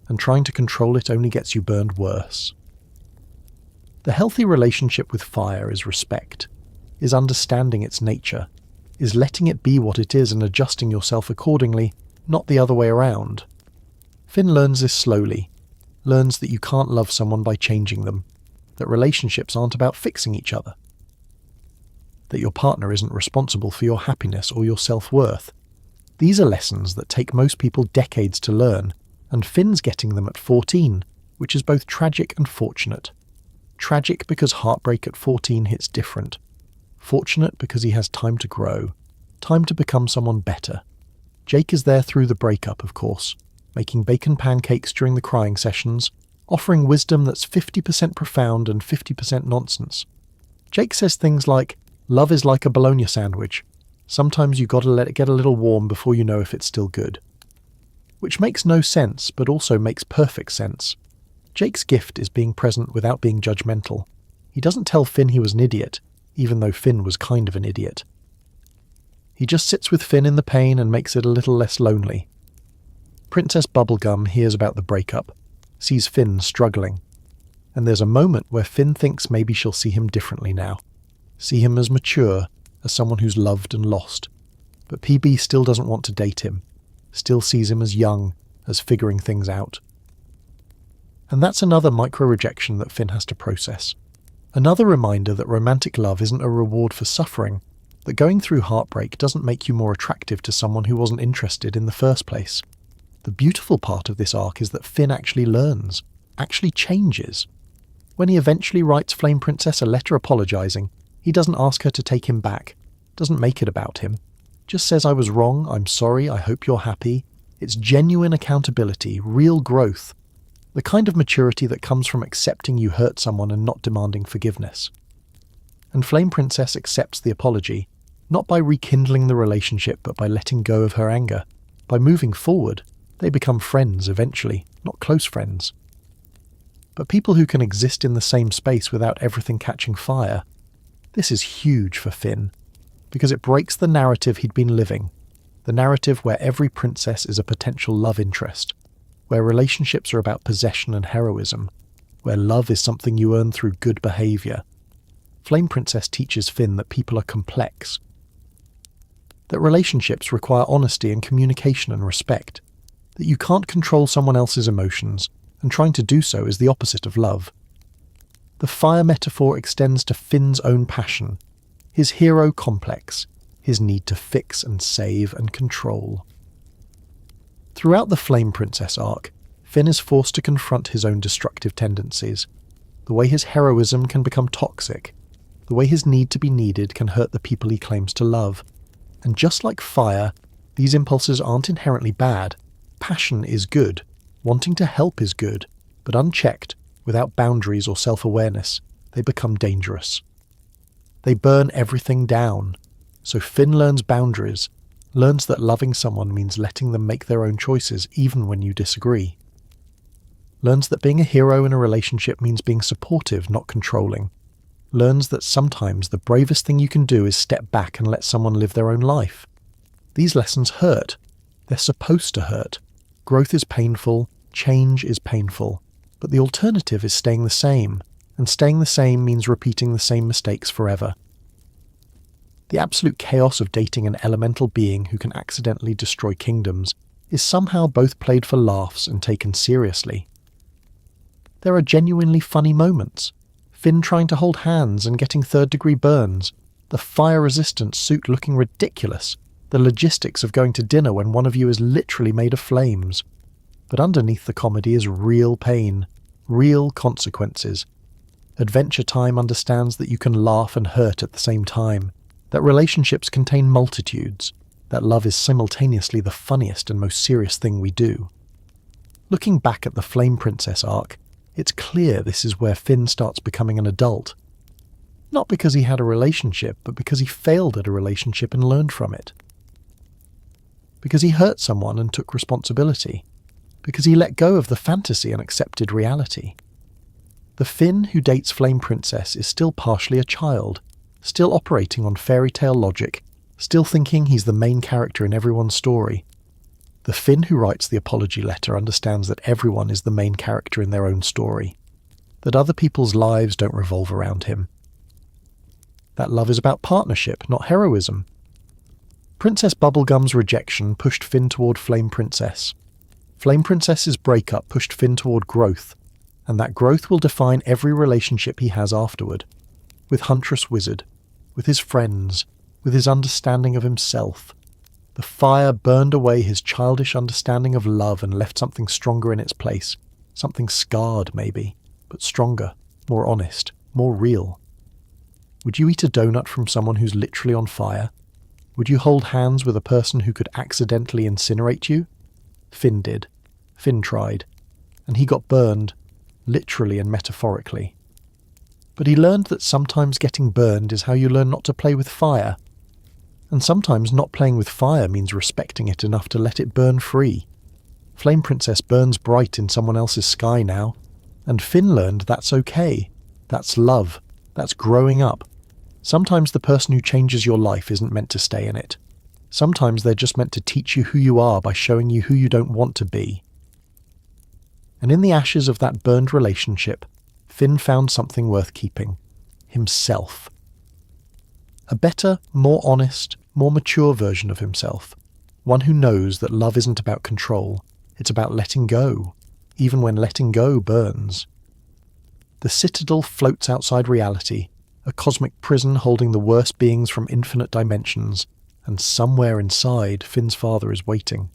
And trying to control it only gets you burned worse. The healthy relationship with fire is respect, is understanding its nature, is letting it be what it is and adjusting yourself accordingly, not the other way around. Finn learns this slowly, learns that you can't love someone by changing them, that relationships aren't about fixing each other, that your partner isn't responsible for your happiness or your self-worth. These are lessons that take most people decades to learn, and Finn's getting them at 14, which is both tragic and fortunate. Tragic because heartbreak at 14 hits different. Fortunate because he has time to grow, time to become someone better. Jake is there through the breakup, of course, making bacon pancakes during the crying sessions, offering wisdom that's 50% profound and 50% nonsense. Jake says things like, "Love is like a bologna sandwich. Sometimes you gotta let it get a little warm before you know if it's still good." Which makes no sense, but also makes perfect sense. Jake's gift is being present without being judgmental. He doesn't tell Finn he was an idiot, even though Finn was kind of an idiot. He just sits with Finn in the pain and makes it a little less lonely. Princess Bubblegum hears about the breakup, sees Finn struggling, and there's a moment where Finn thinks maybe she'll see him differently now. See him as mature, as someone who's loved and lost. But PB still doesn't want to date him, still sees him as young, as figuring things out. And that's another micro-rejection that Finn has to process. Another reminder that romantic love isn't a reward for suffering, that going through heartbreak doesn't make you more attractive to someone who wasn't interested in the first place. The beautiful part of this arc is that Finn actually learns, actually changes. When he eventually writes Flame Princess a letter apologising, He doesn't ask her to take him back, doesn't make it about him. Just says, "I was wrong, I'm sorry, I hope you're happy." It's genuine accountability, real growth. The kind of maturity that comes from accepting you hurt someone and not demanding forgiveness. And Flame Princess accepts the apology, not by rekindling the relationship, but by letting go of her anger. By moving forward, they become friends eventually, not close friends. But people who can exist in the same space without everything catching fire, this is huge for Finn, because it breaks the narrative he'd been living, the narrative where every princess is a potential love interest, where relationships are about possession and heroism, where love is something you earn through good behaviour. Flame Princess teaches Finn that people are complex, that relationships require honesty and communication and respect, that you can't control someone else's emotions, and trying to do so is the opposite of love. The fire metaphor extends to Finn's own passion, his hero complex, his need to fix and save and control. Throughout the Flame Princess arc, Finn is forced to confront his own destructive tendencies, the way his heroism can become toxic, the way his need to be needed can hurt the people he claims to love. And just like fire, these impulses aren't inherently bad. Passion is good, wanting to help is good, but unchecked, without boundaries or self-awareness, they become dangerous. They burn everything down. So Finn learns boundaries, learns that loving someone means letting them make their own choices even when you disagree. Learns that being a hero in a relationship means being supportive, not controlling. Learns that sometimes the bravest thing you can do is step back and let someone live their own life. These lessons hurt. They're supposed to hurt. Growth is painful, change is painful, but the alternative is staying the same, and staying the same means repeating the same mistakes forever. The absolute chaos of dating an elemental being who can accidentally destroy kingdoms is somehow both played for laughs and taken seriously. There are genuinely funny moments. Finn trying to hold hands and getting third-degree burns, the fire-resistant suit looking ridiculous, the logistics of going to dinner when one of you is literally made of flames. But underneath the comedy is real pain, real consequences. Adventure Time understands that you can laugh and hurt at the same time, that relationships contain multitudes, that love is simultaneously the funniest and most serious thing we do. Looking back at the Flame Princess arc, it's clear this is where Finn starts becoming an adult. Not because he had a relationship, but because he failed at a relationship and learned from it. Because he hurt someone and took responsibility. Because he let go of the fantasy and accepted reality. The Finn who dates Flame Princess is still partially a child, still operating on fairy tale logic, still thinking he's the main character in everyone's story. The Finn who writes the apology letter understands that everyone is the main character in their own story, that other people's lives don't revolve around him. That love is about partnership, not heroism. Princess Bubblegum's rejection pushed Finn toward Flame Princess. Flame Princess's breakup pushed Finn toward growth, and that growth will define every relationship he has afterward. With Huntress Wizard, with his friends, with his understanding of himself. The fire burned away his childish understanding of love and left something stronger in its place. Something scarred, maybe, but stronger, more honest, more real. Would you eat a donut from someone who's literally on fire? Would you hold hands with a person who could accidentally incinerate you? Finn did. Finn tried. And he got burned, literally and metaphorically. But he learned that sometimes getting burned is how you learn not to play with fire. And sometimes not playing with fire means respecting it enough to let it burn free. Flame Princess burns bright in someone else's sky now, and Finn learned that's okay. That's love. That's growing up. Sometimes the person who changes your life isn't meant to stay in it. Sometimes they're just meant to teach you who you are by showing you who you don't want to be. And in the ashes of that burned relationship, Finn found something worth keeping. Himself. A better, more honest, more mature version of himself. One who knows that love isn't about control, it's about letting go, even when letting go burns. The Citadel floats outside reality, a cosmic prison holding the worst beings from infinite dimensions, and somewhere inside, Finn's father is waiting.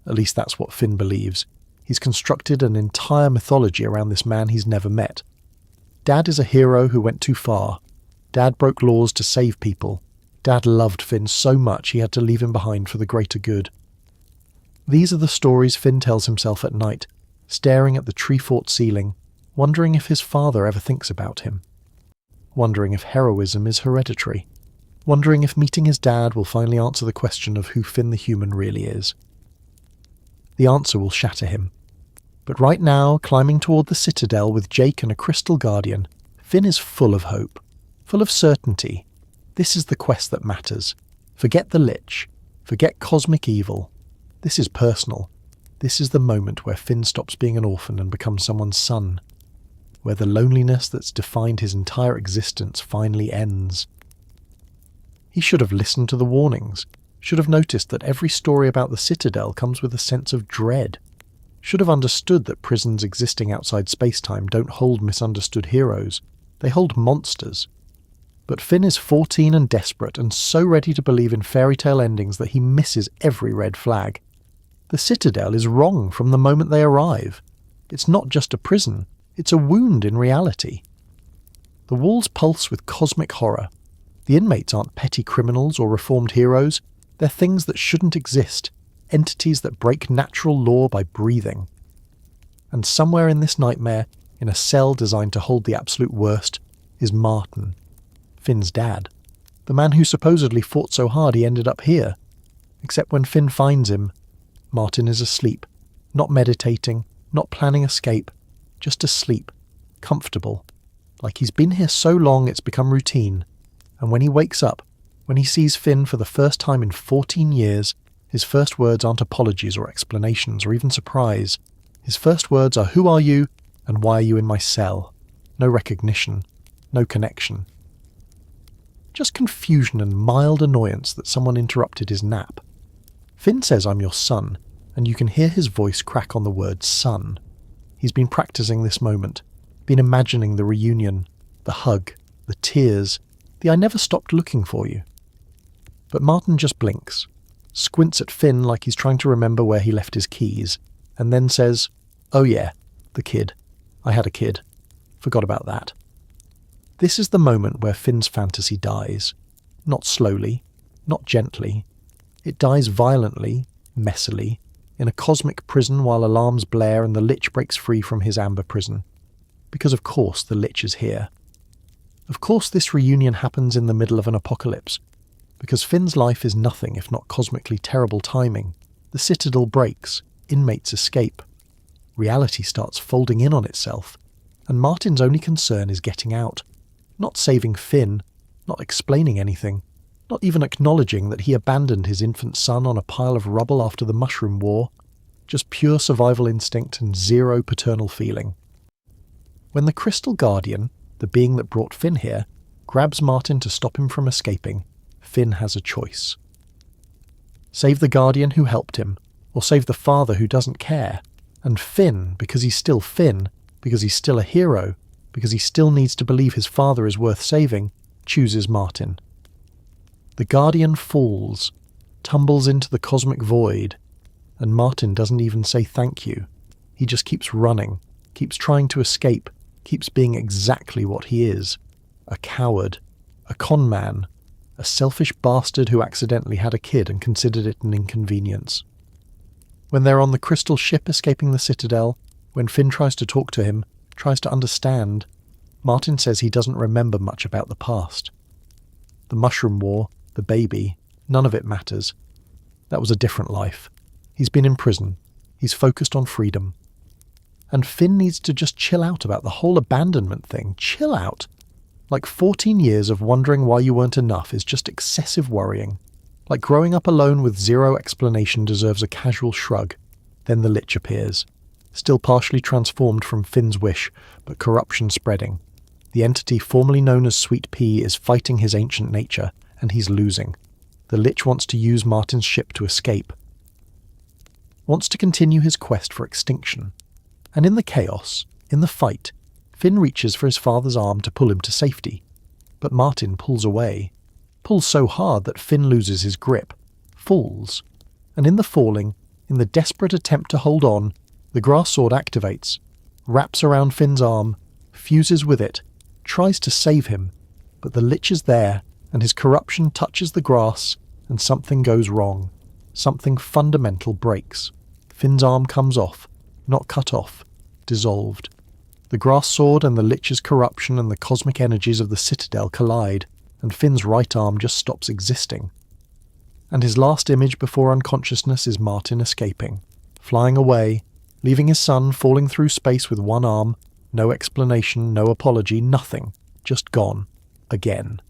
At least that's what Finn believes. He's constructed an entire mythology around this man he's never met. Dad is a hero who went too far. Dad broke laws to save people. Dad loved Finn so much he had to leave him behind for the greater good. These are the stories Finn tells himself at night, staring at the tree-fort ceiling, wondering if his father ever thinks about him. Wondering if heroism is hereditary. Wondering if meeting his dad will finally answer the question of who Finn the human really is. The answer will shatter him. But right now, climbing toward the Citadel with Jake and a crystal guardian, Finn is full of hope, full of certainty. This is the quest that matters. Forget the Lich. Forget cosmic evil. This is personal. This is the moment where Finn stops being an orphan and becomes someone's son. Where the loneliness that's defined his entire existence finally ends. He should have listened to the warnings, should have noticed that every story about the Citadel comes with a sense of dread, should have understood that prisons existing outside space-time don't hold misunderstood heroes, they hold monsters. But Finn is 14 and desperate and so ready to believe in fairy tale endings that he misses every red flag. The Citadel is wrong from the moment they arrive. It's not just a prison, it's a wound in reality. The walls pulse with cosmic horror. The inmates aren't petty criminals or reformed heroes, they're things that shouldn't exist, entities that break natural law by breathing. And somewhere in this nightmare, in a cell designed to hold the absolute worst, is Martin, Finn's dad, the man who supposedly fought so hard he ended up here. Except when Finn finds him, Martin is asleep, not meditating, not planning escape, just asleep, comfortable, like he's been here so long it's become routine. And when he wakes up, when he sees Finn for the first time in 14 years, his first words aren't apologies or explanations or even surprise. His first words are, "Who are you, and why are you in my cell?" No recognition, no connection. Just confusion and mild annoyance that someone interrupted his nap. Finn says, "I'm your son," and you can hear his voice crack on the word son. He's been practicing this moment, been imagining the reunion, the hug, the tears, the "I never stopped looking for you." But Martin just blinks, squints at Finn like he's trying to remember where he left his keys, and then says, "Oh yeah, the kid. I had a kid. Forgot about that." This is the moment where Finn's fantasy dies. Not slowly, not gently. It dies violently, messily, in a cosmic prison while alarms blare and the Lich breaks free from his amber prison. Because of course the Lich is here. Of course this reunion happens in the middle of an apocalypse. Because Finn's life is nothing if not cosmically terrible timing. The Citadel breaks, inmates escape. Reality starts folding in on itself, and Martin's only concern is getting out. Not saving Finn, not explaining anything, not even acknowledging that he abandoned his infant son on a pile of rubble after the Mushroom War. Just pure survival instinct and zero paternal feeling. When the Crystal Guardian, the being that brought Finn here, grabs Martin to stop him from escaping, Finn has a choice. Save the Guardian who helped him, or save the father who doesn't care. And Finn, because he's still Finn, because he's still a hero, because he still needs to believe his father is worth saving, chooses Martin. The Guardian falls, tumbles into the cosmic void, and Martin doesn't even say thank you. He just keeps running, keeps trying to escape, keeps being exactly what he is. A coward, a con man, a selfish bastard who accidentally had a kid and considered it an inconvenience. When they're on the crystal ship escaping the Citadel, when Finn tries to talk to him, tries to understand, Martin says he doesn't remember much about the past. The Mushroom War, the baby, none of it matters. That was a different life. He's been in prison. He's focused on freedom. And Finn needs to just chill out about the whole abandonment thing. Chill out. Like 14 years of wondering why you weren't enough is just excessive worrying. Like growing up alone with zero explanation deserves a casual shrug. Then the Lich appears. Still partially transformed from Finn's wish, but corruption spreading. The entity formerly known as Sweet Pea is fighting his ancient nature, and he's losing. The Lich wants to use Martin's ship to escape. Wants to continue his quest for extinction. And in the chaos, in the fight, Finn reaches for his father's arm to pull him to safety. But Martin pulls away. Pulls so hard that Finn loses his grip. Falls. And in the falling, in the desperate attempt to hold on, the grass sword activates, wraps around Finn's arm, fuses with it, tries to save him, But the lich is there, and his corruption touches the grass, and something goes wrong. Something fundamental breaks. Finn's arm comes off, not cut off, dissolved. The grass sword and the lich's corruption and the cosmic energies of the Citadel collide, and Finn's right arm just stops existing. And his last image before unconsciousness is Martin escaping, flying away, leaving his son falling through space with one arm, no explanation, no apology, nothing, just gone, again.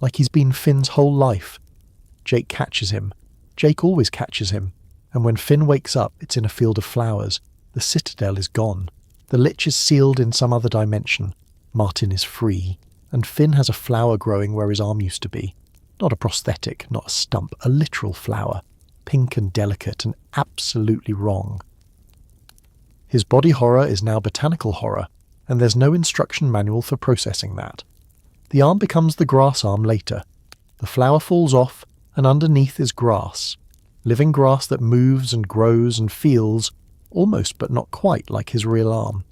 Like he's been Finn's whole life. Jake catches him. Jake always catches him. And when Finn wakes up, it's in a field of flowers. The Citadel is gone. The lich is sealed in some other dimension. Martin is free. And Finn has a flower growing where his arm used to be. Not a prosthetic, not a stump, a literal flower. Pink and delicate and absolutely wrong. His body horror is now botanical horror, and there's no instruction manual for processing that. The arm becomes the grass arm later. The flower falls off, and underneath is grass. Living grass that moves and grows and feels, almost but not quite like his real arm.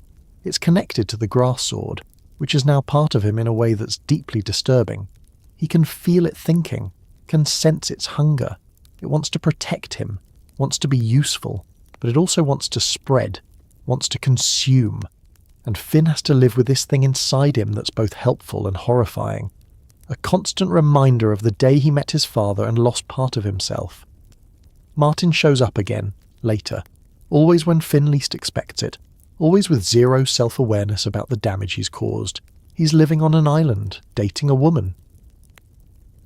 It's connected to the grass sword, which is now part of him in a way that's deeply disturbing. He can feel it thinking, can sense its hunger. It wants to protect him, wants to be useful, but it also wants to spread, wants to consume. And Finn has to live with this thing inside him that's both helpful and horrifying. A constant reminder of the day he met his father and lost part of himself. Martin shows up again, later, always when Finn least expects it, always with zero self-awareness about the damage he's caused. He's living on an island, dating a woman.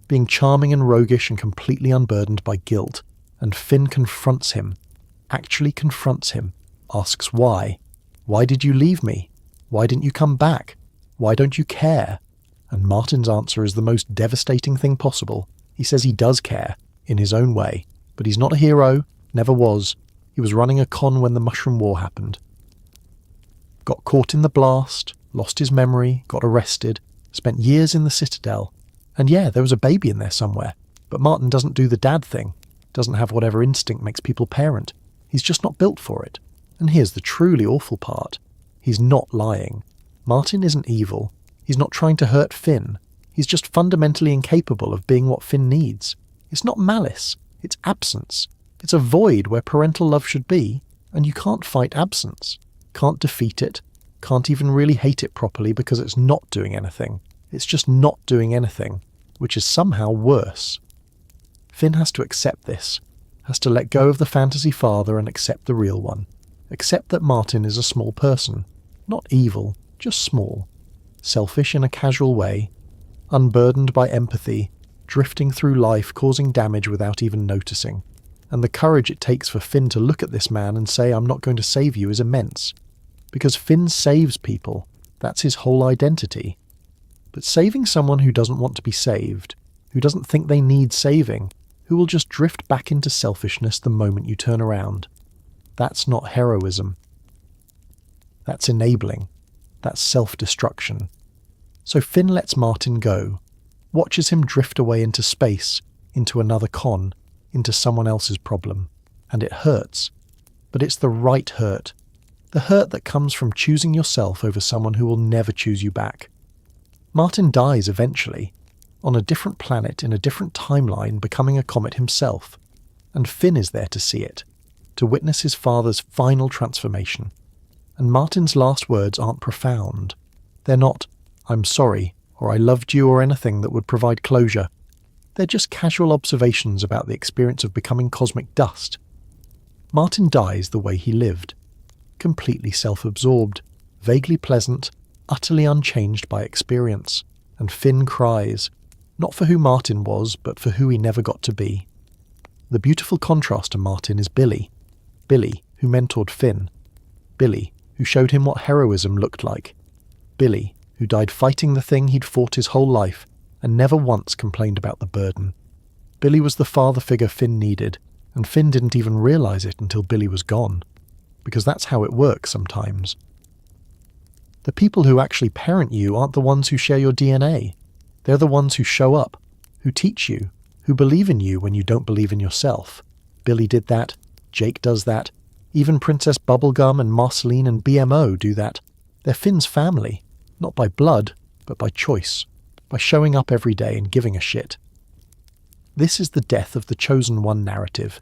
Being charming and roguish and completely unburdened by guilt, and Finn confronts him, actually confronts him, asks why. Why did you leave me? Why didn't you come back? Why don't you care? And Martin's answer is the most devastating thing possible. He says he does care, in his own way, but he's not a hero, never was. He was running a con when the Mushroom War happened. Got caught in the blast, lost his memory, got arrested, spent years in the Citadel. And yeah, there was a baby in there somewhere, but Martin doesn't do the dad thing, doesn't have whatever instinct makes people parent. He's just not built for it. And here's the truly awful part. He's not lying. Martin isn't evil. He's not trying to hurt Finn. He's just fundamentally incapable of being what Finn needs. It's not malice. It's absence. It's a void where parental love should be, and you can't fight absence. Can't defeat it. Can't even really hate it properly because it's not doing anything. It's just not doing anything, which is somehow worse. Finn has to accept this. Has to let go of the fantasy father and accept the real one. Accept that Martin is a small person. Not evil, just small. Selfish in a casual way. Unburdened by empathy. Drifting through life, causing damage without even noticing. And the courage it takes for Finn to look at this man and say, I'm not going to save you, is immense. Because Finn saves people. That's his whole identity. But saving someone who doesn't want to be saved, who doesn't think they need saving, who will just drift back into selfishness the moment you turn around, that's not heroism. That's enabling. That's self-destruction. So Finn lets Martin go, watches him drift away into space, into another con, into someone else's problem. And it hurts. But it's the right hurt. The hurt that comes from choosing yourself over someone who will never choose you back. Martin dies eventually, on a different planet in a different timeline, becoming a comet himself. And Finn is there to see it, to witness his father's final transformation. And Martin's last words aren't profound. They're not, I'm sorry, or I loved you, or anything that would provide closure. They're just casual observations about the experience of becoming cosmic dust. Martin dies the way he lived. Completely self-absorbed, vaguely pleasant, utterly unchanged by experience. And Finn cries, not for who Martin was, but for who he never got to be. The beautiful contrast to Martin is Billy. Billy, who mentored Finn. Billy, who showed him what heroism looked like. Billy, who died fighting the thing he'd fought his whole life and never once complained about the burden. Billy was the father figure Finn needed, and Finn didn't even realize it until Billy was gone. Because that's how it works sometimes. The people who actually parent you aren't the ones who share your DNA. They're the ones who show up, who teach you, who believe in you when you don't believe in yourself. Billy did that. Jake does that. Even Princess Bubblegum and Marceline and BMO do that. They're Finn's family, not by blood, but by choice, by showing up every day and giving a shit. This is the death of the chosen one narrative.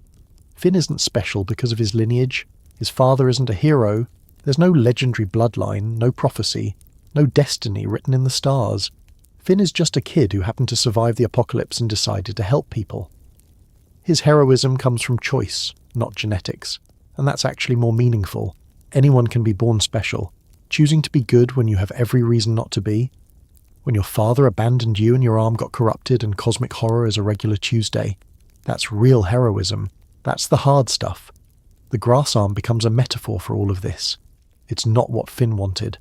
Finn isn't special because of his lineage, his father isn't a hero, there's no legendary bloodline, no prophecy, no destiny written in the stars. Finn is just a kid who happened to survive the apocalypse and decided to help people. His heroism comes from choice, not genetics, and that's actually more meaningful. Anyone can be born special, choosing to be good when you have every reason not to be. When your father abandoned you and your arm got corrupted and cosmic horror is a regular Tuesday. That's real heroism. That's the hard stuff. The grass arm becomes a metaphor for all of this. It's not what Finn wanted,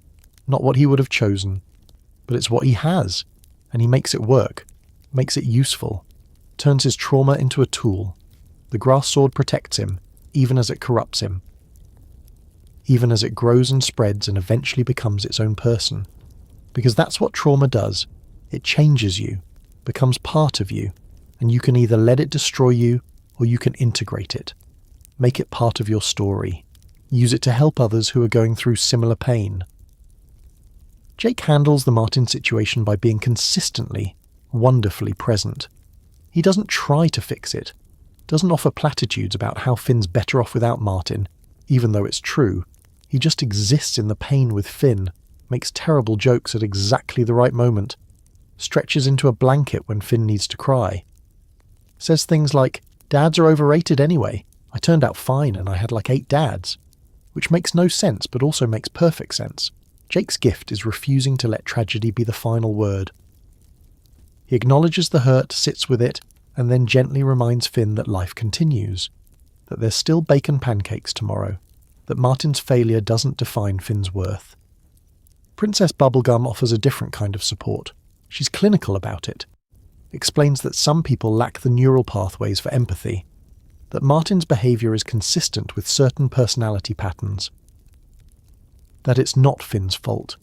not what he would have chosen, but it's what he has, and he makes it work, makes it useful, turns his trauma into a tool. The grass sword protects him, even as it corrupts him, even as it grows and spreads and eventually becomes its own person. Because that's what trauma does. It changes you, becomes part of you, and you can either let it destroy you or you can integrate it. Make it part of your story. Use it to help others who are going through similar pain. Jake handles the Martin situation by being consistently, wonderfully present. He doesn't try to fix it, doesn't offer platitudes about how Finn's better off without Martin, even though it's true. He just exists in the pain with Finn, makes terrible jokes at exactly the right moment, stretches into a blanket when Finn needs to cry. Says things like, "Dads are overrated anyway. I turned out fine and I had like 8 dads." Which makes no sense but also makes perfect sense. Jake's gift is refusing to let tragedy be the final word. He acknowledges the hurt, sits with it, and then gently reminds Finn that life continues, that there's still bacon pancakes tomorrow, that Martin's failure doesn't define Finn's worth. Princess Bubblegum offers a different kind of support. She's clinical about it. Explains that some people lack the neural pathways for empathy, that Martin's behaviour is consistent with certain personality patterns, that it's not Finn's fault.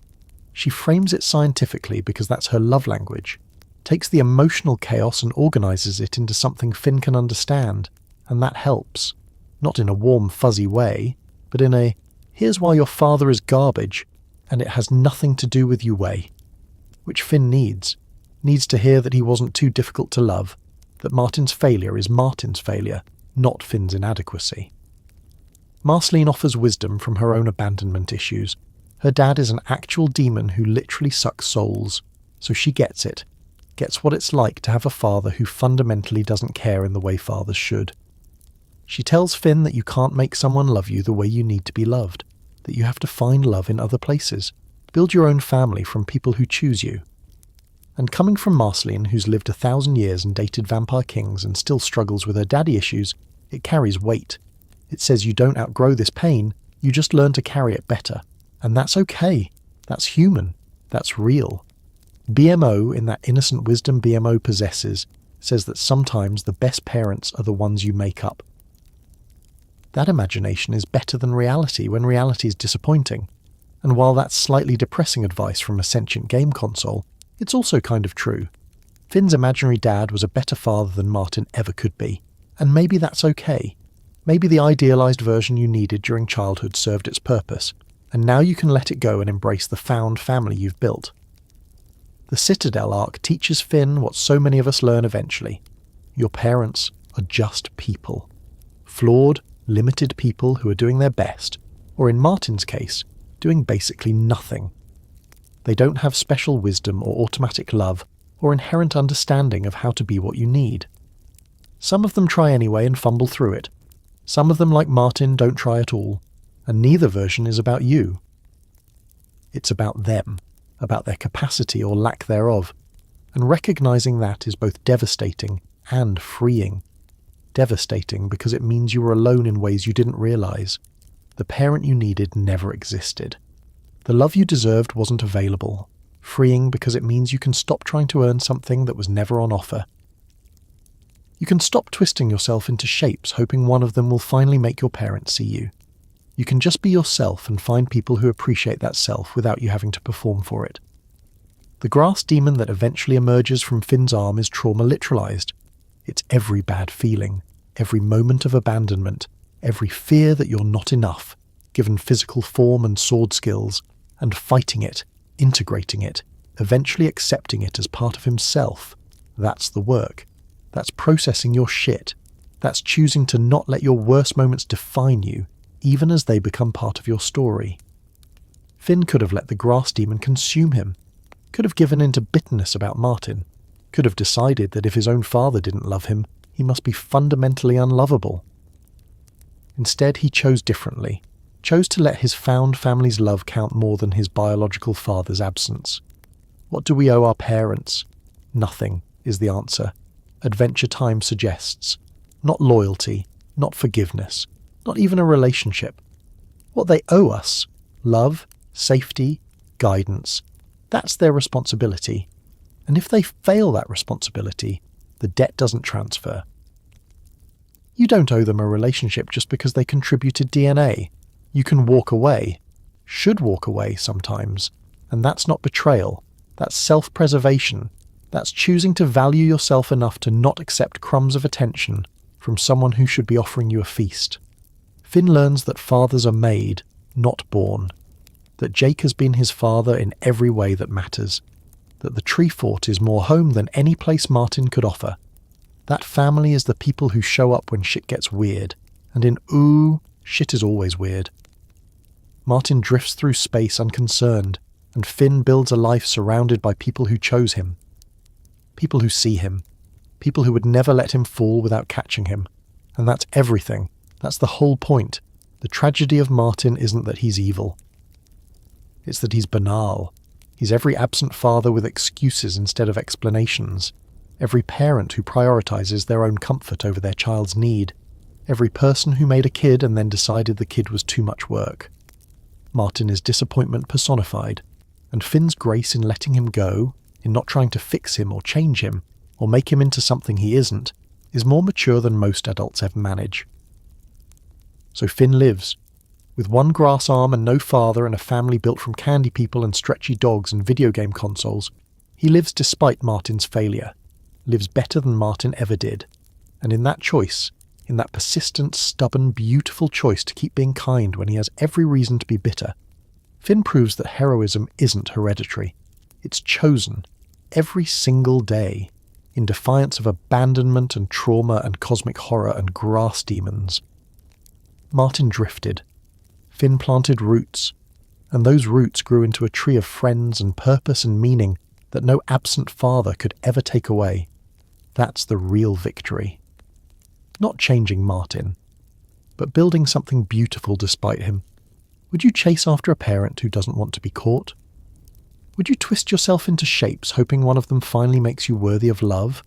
She frames it scientifically because that's her love language, takes the emotional chaos and organises it into something Finn can understand, and that helps. Not in a warm, fuzzy way, but in a, here's why your father is garbage, and it has nothing to do with you way. Which Finn needs to hear that he wasn't too difficult to love, that Martin's failure is Martin's failure, not Finn's inadequacy. Marceline offers wisdom from her own abandonment issues. Her dad is an actual demon who literally sucks souls, so she gets it, gets what it's like to have a father who fundamentally doesn't care in the way fathers should. She tells Finn that you can't make someone love you the way you need to be loved, that you have to find love in other places, build your own family from people who choose you. And coming from Marceline, who's lived 1,000 years and dated vampire kings and still struggles with her daddy issues, it carries weight. It says you don't outgrow this pain, you just learn to carry it better. And that's okay. That's human. That's real. BMO, in that innocent wisdom BMO possesses, says that sometimes the best parents are the ones you make up. That imagination is better than reality when reality is disappointing. And while that's slightly depressing advice from a sentient game console, it's also kind of true. Finn's imaginary dad was a better father than Martin ever could be. And maybe that's okay. Maybe the idealised version you needed during childhood served its purpose, and now you can let it go and embrace the found family you've built. The Citadel arc teaches Finn what so many of us learn eventually. Your parents are just people. Flawed, limited people who are doing their best, or in Martin's case, doing basically nothing. They don't have special wisdom or automatic love or inherent understanding of how to be what you need. Some of them try anyway and fumble through it. Some of them, like Martin, don't try at all, and neither version is about you. It's about them, about their capacity or lack thereof, and recognizing that is both devastating and freeing. Devastating because it means you were alone in ways you didn't realize. The parent you needed never existed. The love you deserved wasn't available. Freeing because it means you can stop trying to earn something that was never on offer. You can stop twisting yourself into shapes hoping one of them will finally make your parents see you. You can just be yourself and find people who appreciate that self without you having to perform for it. The grass demon that eventually emerges from Finn's arm is trauma literalized. It's every bad feeling, every moment of abandonment, every fear that you're not enough, given physical form and sword skills, and fighting it, integrating it, eventually accepting it as part of himself. That's the work. That's processing your shit. That's choosing to not let your worst moments define you, even as they become part of your story. Finn could have let the grass demon consume him, could have given in to bitterness about Martin, could have decided that if his own father didn't love him, he must be fundamentally unlovable. Instead, he chose differently, chose to let his found family's love count more than his biological father's absence. What do we owe our parents? Nothing, is the answer. Adventure Time suggests. Not loyalty, not forgiveness, not even a relationship. What they owe us, love, safety, guidance, that's their responsibility. And if they fail that responsibility, the debt doesn't transfer. You don't owe them a relationship just because they contributed DNA. You can walk away, should walk away sometimes, and that's not betrayal. That's self-preservation. That's choosing to value yourself enough to not accept crumbs of attention from someone who should be offering you a feast. Finn learns that fathers are made, not born. That Jake has been his father in every way that matters. That the tree fort is more home than any place Martin could offer. That family is the people who show up when shit gets weird. And in ooh, shit is always weird. Martin drifts through space unconcerned, and Finn builds a life surrounded by people who chose him. People who see him. People who would never let him fall without catching him. And that's everything. That's the whole point. The tragedy of Martin isn't that he's evil. It's that he's banal. He's every absent father with excuses instead of explanations. Every parent who prioritizes their own comfort over their child's need. Every person who made a kid and then decided the kid was too much work. Martin is disappointment personified, and Finn's grace in letting him go, in not trying to fix him or change him, or make him into something he isn't, is more mature than most adults ever manage. So Finn lives, with one grass arm and no father and a family built from candy people and stretchy dogs and video game consoles. He lives despite Martin's failure, lives better than Martin ever did, and in that choice, in that persistent, stubborn, beautiful choice to keep being kind when he has every reason to be bitter, Finn proves that heroism isn't hereditary. It's chosen, every single day, in defiance of abandonment and trauma and cosmic horror and grass demons. Martin drifted. Finn planted roots, and those roots grew into a tree of friends and purpose and meaning that no absent father could ever take away. That's the real victory. Not changing Martin, but building something beautiful despite him. Would you chase after a parent who doesn't want to be caught? Would you twist yourself into shapes hoping one of them finally makes you worthy of love?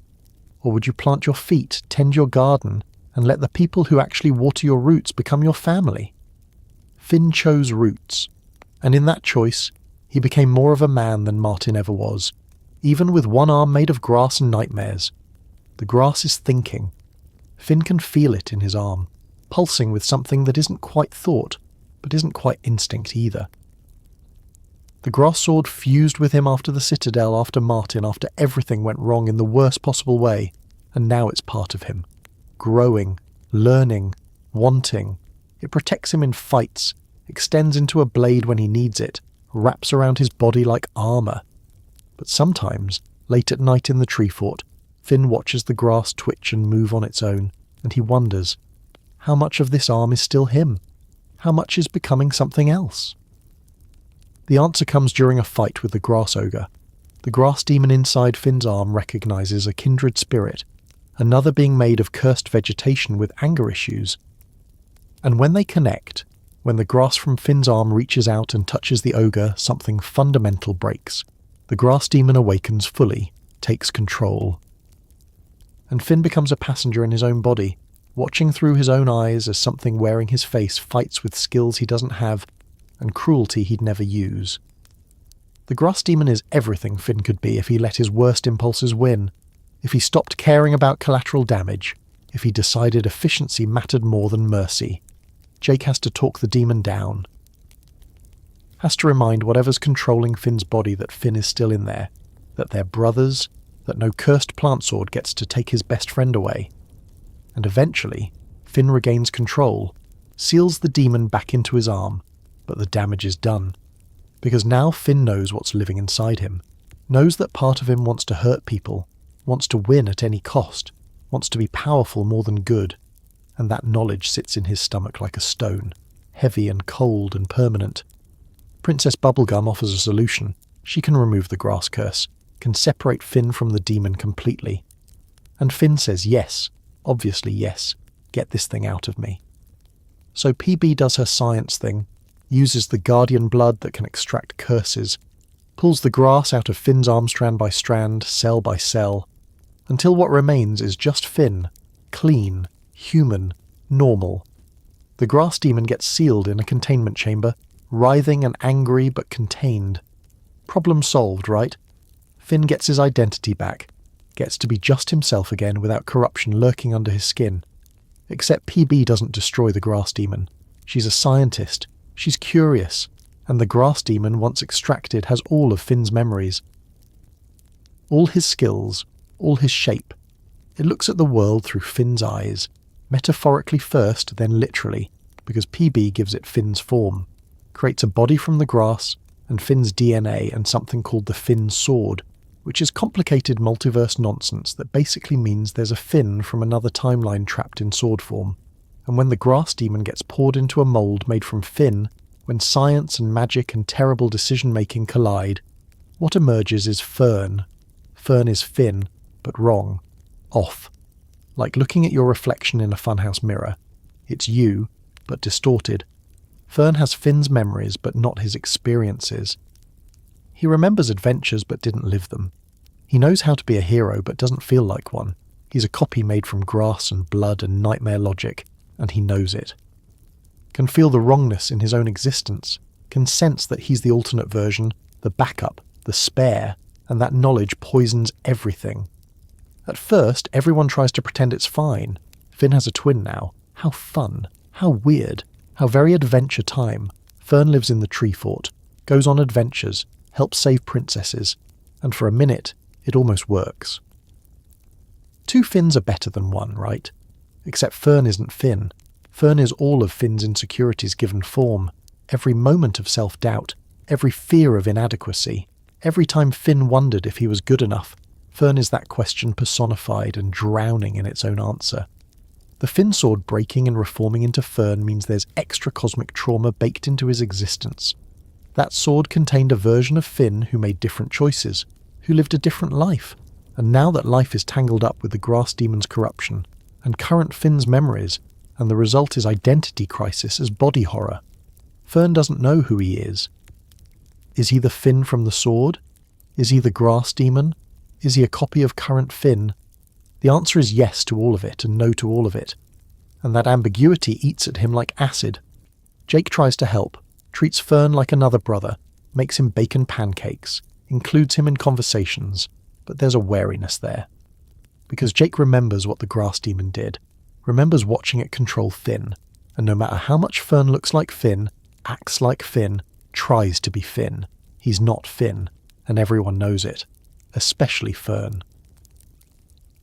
Or would you plant your feet, tend your garden, and let the people who actually water your roots become your family? Finn chose roots, and in that choice, he became more of a man than Martin ever was, even with one arm made of grass and nightmares. The grass is thinking. Finn can feel it in his arm, pulsing with something that isn't quite thought, but isn't quite instinct either. The grass sword fused with him after the Citadel, after Martin, after everything went wrong in the worst possible way, and now it's part of him. Growing, learning, wanting. It protects him in fights, extends into a blade when he needs it, wraps around his body like armour. But sometimes, late at night in the tree fort, Finn watches the grass twitch and move on its own, and he wonders, how much of this arm is still him? How much is becoming something else? The answer comes during a fight with the grass ogre. The grass demon inside Finn's arm recognizes a kindred spirit, another being made of cursed vegetation with anger issues. And when they connect, when the grass from Finn's arm reaches out and touches the ogre, something fundamental breaks. The grass demon awakens fully, takes control. And Finn becomes a passenger in his own body, watching through his own eyes as something wearing his face fights with skills he doesn't have and cruelty he'd never use. The grass demon is everything Finn could be if he let his worst impulses win, if he stopped caring about collateral damage, if he decided efficiency mattered more than mercy. Jake has to talk the demon down. Has to remind whatever's controlling Finn's body that Finn is still in there, that they're brothers, that no cursed plant sword gets to take his best friend away. And eventually, Finn regains control, seals the demon back into his arm, but the damage is done. Because now Finn knows what's living inside him. knows that part of him wants to hurt people, wants to win at any cost, wants to be powerful more than good, and that knowledge sits in his stomach like a stone, heavy and cold and permanent. Princess Bubblegum offers a solution. She can remove the grass curse, can separate Finn from the demon completely. And Finn says yes, obviously yes, get this thing out of me. So PB does her science thing, uses the guardian blood that can extract curses, pulls the grass out of Finn's arm strand by strand, cell by cell, until what remains is just Finn, clean, human, normal. The grass demon gets sealed in a containment chamber, writhing and angry but contained. Problem solved, right? Finn gets his identity back, gets to be just himself again without corruption lurking under his skin. Except PB doesn't destroy the grass demon. She's a scientist, she's curious, and the grass demon, once extracted, has all of Finn's memories. All his skills, all his shape. It looks at the world through Finn's eyes, metaphorically first, then literally, because PB gives it Finn's form, creates a body from the grass, and Finn's DNA and something called the Finn sword, which is complicated multiverse nonsense that basically means there's a Finn from another timeline trapped in sword form. And when the grass demon gets poured into a mould made from Finn, when science and magic and terrible decision-making collide, what emerges is Fern. Fern is Finn, but wrong. Off. Like looking at your reflection in a funhouse mirror. It's you, but distorted. Fern has Finn's memories, but not his experiences. He remembers adventures, but didn't live them. He knows how to be a hero, but doesn't feel like one. He's a copy made from grass and blood and nightmare logic, and he knows it. Can feel the wrongness in his own existence, can sense that he's the alternate version, the backup, the spare, and that knowledge poisons everything. At first, everyone tries to pretend it's fine. Finn has a twin now. How fun. How weird. How very adventure time. Fern lives in the tree fort, goes on adventures, helps save princesses, and for a minute, it almost works. Two Finns are better than one, right? Except Fern isn't Finn. Fern is all of Finn's insecurities given form, every moment of self-doubt, every fear of inadequacy. Every time Finn wondered if he was good enough, Fern is that question personified and drowning in its own answer. The Finn sword breaking and reforming into Fern means there's extra cosmic trauma baked into his existence. That sword contained a version of Finn who made different choices, who lived a different life, and now that life is tangled up with the grass demon's corruption, and current Finn's memories, and the result is identity crisis as body horror. Fern doesn't know who he is. Is he the Finn from the sword? Is he the grass demon? Is he a copy of current Finn? The answer is yes to all of it and no to all of it. And that ambiguity eats at him like acid. Jake tries to help, treats Fern like another brother, makes him bacon pancakes, includes him in conversations, but there's a wariness there. Because Jake remembers what the grass demon did, remembers watching it control Finn, and no matter how much Fern looks like Finn, acts like Finn, tries to be Finn, he's not Finn, and everyone knows it, especially Fern.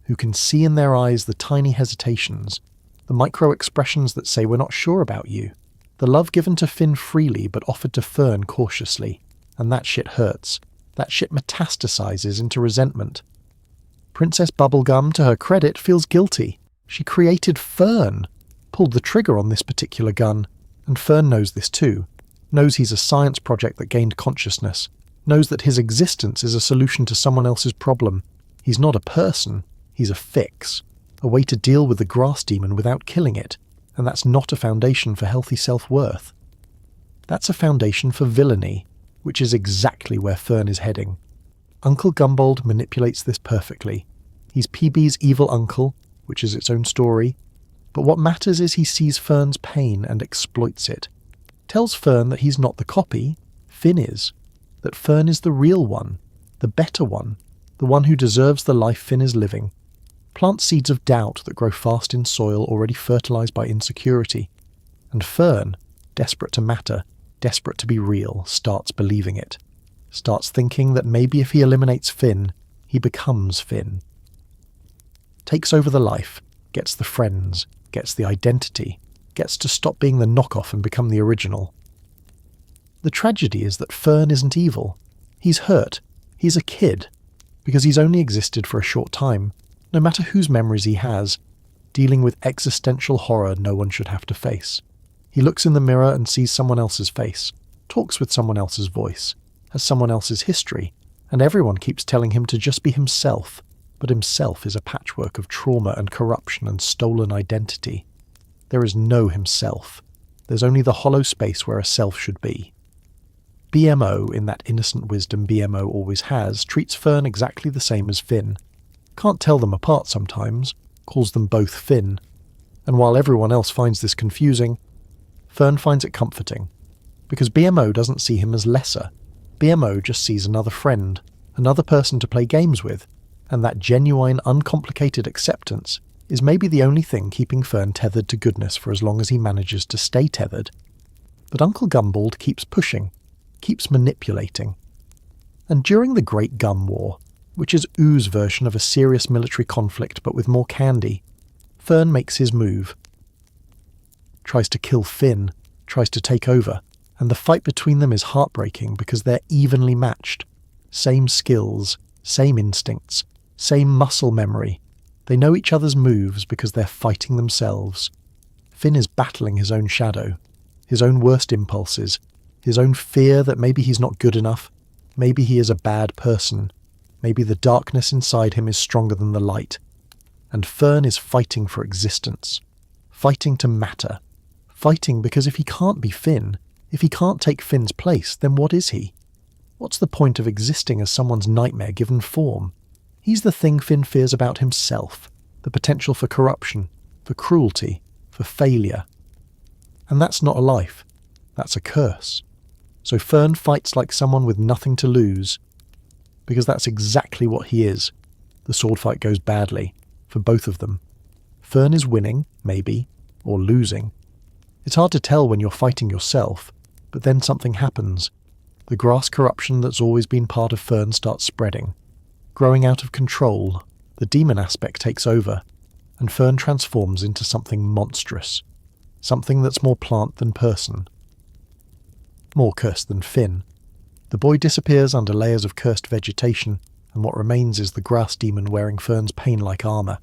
Who can see in their eyes the tiny hesitations, the micro-expressions that say we're not sure about you, the love given to Finn freely but offered to Fern cautiously, and that shit hurts, that shit metastasizes into resentment. Princess Bubblegum, to her credit, feels guilty. She created Fern, pulled the trigger on this particular gun, and Fern knows this too, knows he's a science project that gained consciousness, knows that his existence is a solution to someone else's problem. He's not a person, he's a fix, a way to deal with the grass demon without killing it, and that's not a foundation for healthy self-worth. That's a foundation for villainy, which is exactly where Fern is heading. Uncle Gumbold manipulates this perfectly. He's PB's evil uncle, which is its own story, but what matters is he sees Fern's pain and exploits it. Tells Fern that he's not the copy, Finn is. That Fern is the real one, the better one, the one who deserves the life Finn is living. Plants seeds of doubt that grow fast in soil already fertilized by insecurity. And Fern, desperate to matter, desperate to be real, starts believing it. Starts thinking that maybe if he eliminates Finn, he becomes Finn. Takes over the life, gets the friends, gets the identity, gets to stop being the knockoff and become the original. The tragedy is that Fern isn't evil. He's hurt. He's a kid, because he's only existed for a short time, no matter whose memories he has, dealing with existential horror no one should have to face. He looks in the mirror and sees someone else's face, talks with someone else's voice, has someone else's history, and everyone keeps telling him to just be himself, but himself is a patchwork of trauma and corruption and stolen identity. There is no himself. There's only the hollow space where a self should be. BMO, in that innocent wisdom BMO always has, treats Fern exactly the same as Finn. Can't tell them apart sometimes, calls them both Finn. And while everyone else finds this confusing, Fern finds it comforting. Because BMO doesn't see him as lesser. BMO just sees another friend, another person to play games with, and that genuine, uncomplicated acceptance is maybe the only thing keeping Fern tethered to goodness for as long as he manages to stay tethered. But Uncle Gumbald keeps pushing, keeps manipulating. And during the Great Gum War, which is Oo's version of a serious military conflict but with more candy, Fern makes his move. Tries to kill Finn, tries to take over, and the fight between them is heartbreaking because they're evenly matched. Same skills, same instincts, same muscle memory. They know each other's moves because they're fighting themselves. Finn is battling his own shadow, his own worst impulses, his own fear that maybe he's not good enough, maybe he is a bad person, maybe the darkness inside him is stronger than the light. And Fern is fighting for existence, fighting to matter, fighting because if he can't be Finn, if he can't take Finn's place, then what is he? What's the point of existing as someone's nightmare given form? He's the thing Finn fears about himself, the potential for corruption, for cruelty, for failure. And that's not a life, that's a curse. So Fern fights like someone with nothing to lose, because that's exactly what he is. The sword fight goes badly, for both of them. Fern is winning, maybe, or losing. It's hard to tell when you're fighting yourself, but then something happens. The grass corruption that's always been part of Fern starts spreading. Growing out of control, the demon aspect takes over, and Fern transforms into something monstrous. Something that's more plant than person. More cursed than Finn. The boy disappears under layers of cursed vegetation, and what remains is the grass demon wearing Fern's pain-like armour.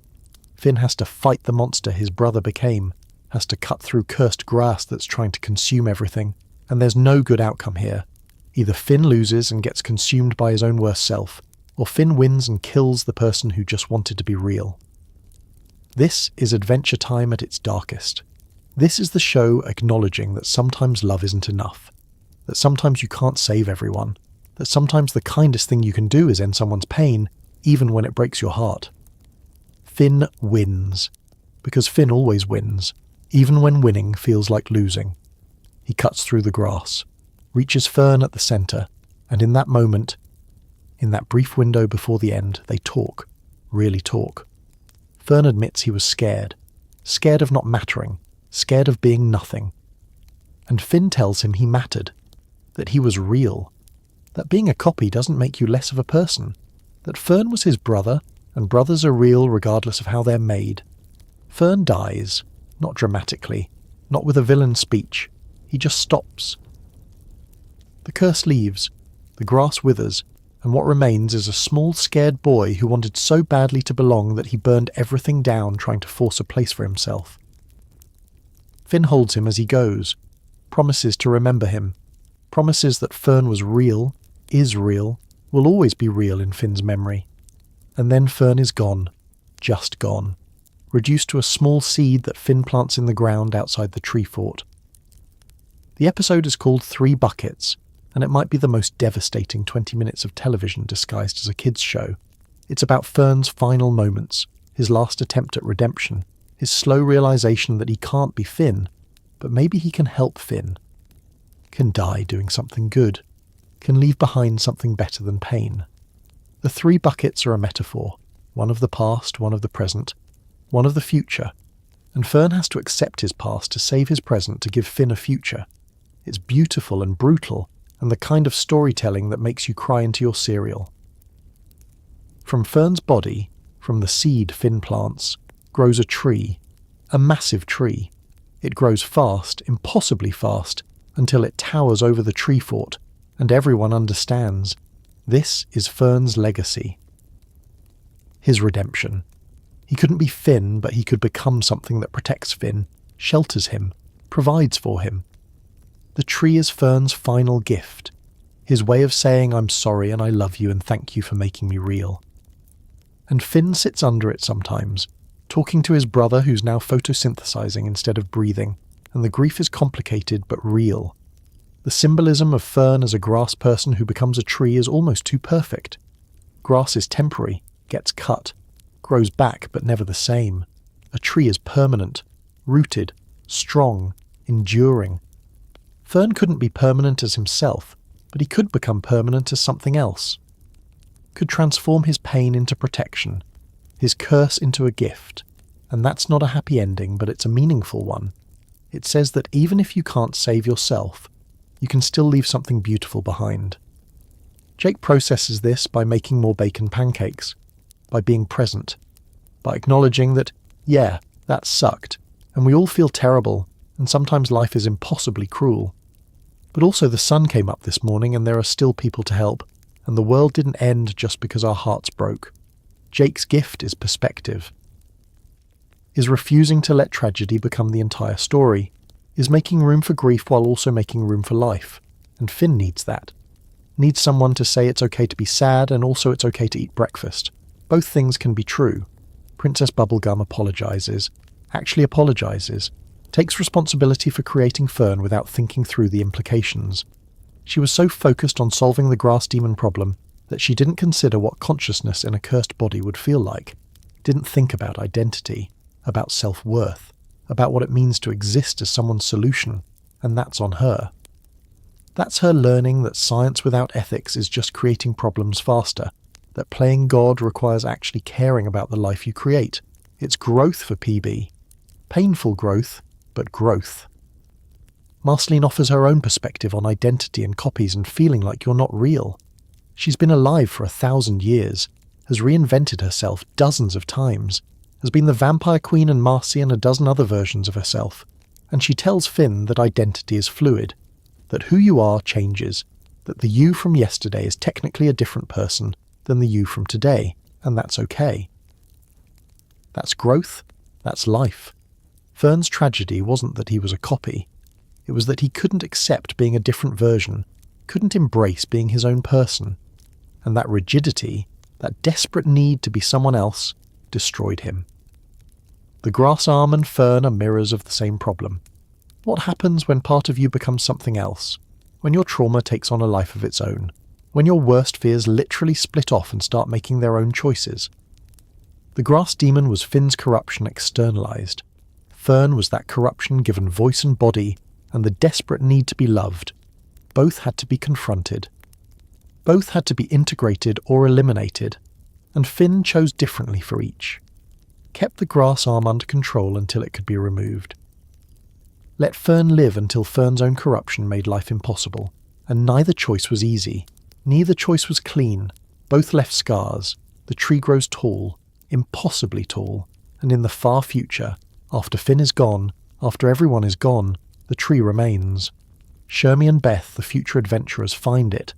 Finn has to fight the monster his brother became, has to cut through cursed grass that's trying to consume everything, and there's no good outcome here. Either Finn loses and gets consumed by his own worst self, or Finn wins and kills the person who just wanted to be real. This is Adventure Time at its darkest. This is the show acknowledging that sometimes love isn't enough, that sometimes you can't save everyone, that sometimes the kindest thing you can do is end someone's pain, even when it breaks your heart. Finn wins, because Finn always wins, even when winning feels like losing. He cuts through the grass, reaches Fern at the centre, and in that moment, in that brief window before the end, they talk, really talk. Fern admits he was scared of not mattering, scared of being nothing. And Finn tells him he mattered, that he was real, that being a copy doesn't make you less of a person, that Fern was his brother, and brothers are real regardless of how they're made. Fern dies, not dramatically, not with a villain speech. He just stops. The curse leaves, the grass withers, and what remains is a small scared boy who wanted so badly to belong that he burned everything down trying to force a place for himself. Finn holds him as he goes, promises to remember him, promises that Fern was real, is real, will always be real in Finn's memory. And then Fern is gone, just gone, reduced to a small seed that Finn plants in the ground outside the tree fort. The episode is called 3 Buckets, and it might be the most devastating 20 minutes of television disguised as a kids' show. It's about Fern's final moments, his last attempt at redemption, his slow realization that he can't be Finn, but maybe he can help Finn. Can die doing something good, can leave behind something better than pain. The 3 buckets are a metaphor, one of the past, one of the present, one of the future, and Fern has to accept his past to save his present to give Finn a future. It's beautiful and brutal, and the kind of storytelling that makes you cry into your cereal. From Fern's body, from the seed Finn plants, grows a tree, a massive tree. It grows fast, impossibly fast, until it towers over the tree fort, and everyone understands. This is Fern's legacy. His redemption. He couldn't be Finn, but he could become something that protects Finn, shelters him, provides for him. The tree is Fern's final gift, his way of saying I'm sorry and I love you and thank you for making me real. And Finn sits under it sometimes, talking to his brother who's now photosynthesizing instead of breathing, and the grief is complicated but real. The symbolism of Fern as a grass person who becomes a tree is almost too perfect. Grass is temporary, gets cut, grows back but never the same. A tree is permanent, rooted, strong, enduring. Fern couldn't be permanent as himself, but he could become permanent as something else. Could transform his pain into protection, his curse into a gift. And that's not a happy ending, but it's a meaningful one. It says that even if you can't save yourself, you can still leave something beautiful behind. Jake processes this by making more bacon pancakes, by being present, by acknowledging that, yeah, that sucked, and we all feel terrible, and sometimes life is impossibly cruel. But also the sun came up this morning and there are still people to help, and the world didn't end just because our hearts broke. Jake's gift is perspective. Is refusing to let tragedy become the entire story. Is making room for grief while also making room for life. And Finn needs that. Needs someone to say it's okay to be sad and also it's okay to eat breakfast. Both things can be true. Princess Bubblegum apologizes, actually apologizes, takes responsibility for creating Fern without thinking through the implications. She was so focused on solving the grass demon problem that she didn't consider what consciousness in a cursed body would feel like, didn't think about identity, about self-worth, about what it means to exist as someone's solution, and that's on her. That's her learning that science without ethics is just creating problems faster, that playing God requires actually caring about the life you create. It's growth for PB. Painful growth, but growth. Marceline offers her own perspective on identity and copies and feeling like you're not real. She's been alive for 1,000 years, has reinvented herself dozens of times, has been the Vampire Queen and Marcy and a dozen other versions of herself, and she tells Finn that identity is fluid, that who you are changes, that the you from yesterday is technically a different person than the you from today, and that's okay. That's growth, that's life. Fern's tragedy wasn't that he was a copy, it was that he couldn't accept being a different version, couldn't embrace being his own person, and that rigidity, that desperate need to be someone else, destroyed him. The grass arm and Fern are mirrors of the same problem. What happens when part of you becomes something else? When your trauma takes on a life of its own? When your worst fears literally split off and start making their own choices? The grass demon was Finn's corruption externalized. Fern was that corruption given voice and body, and the desperate need to be loved. Both had to be confronted. Both had to be integrated or eliminated, and Finn chose differently for each. Kept the grass arm under control until it could be removed. Let Fern live until Fern's own corruption made life impossible, and neither choice was easy. Neither choice was clean. Both left scars. The tree grows tall, impossibly tall, and in the far future, after Finn is gone, after everyone is gone, the tree remains. Shermie and Beth, the future adventurers, find it.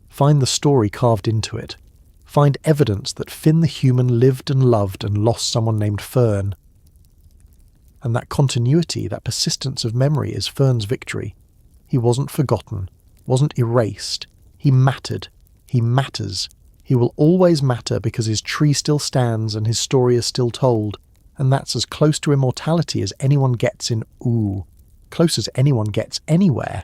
Find the story carved into it. Find evidence that Finn the human lived and loved and lost someone named Fern. And that continuity, that persistence of memory is Fern's victory. He wasn't forgotten, wasn't erased. He mattered. He matters. He will always matter because his tree still stands and his story is still told. And that's as close to immortality as anyone gets in Ooh. Close as anyone gets anywhere.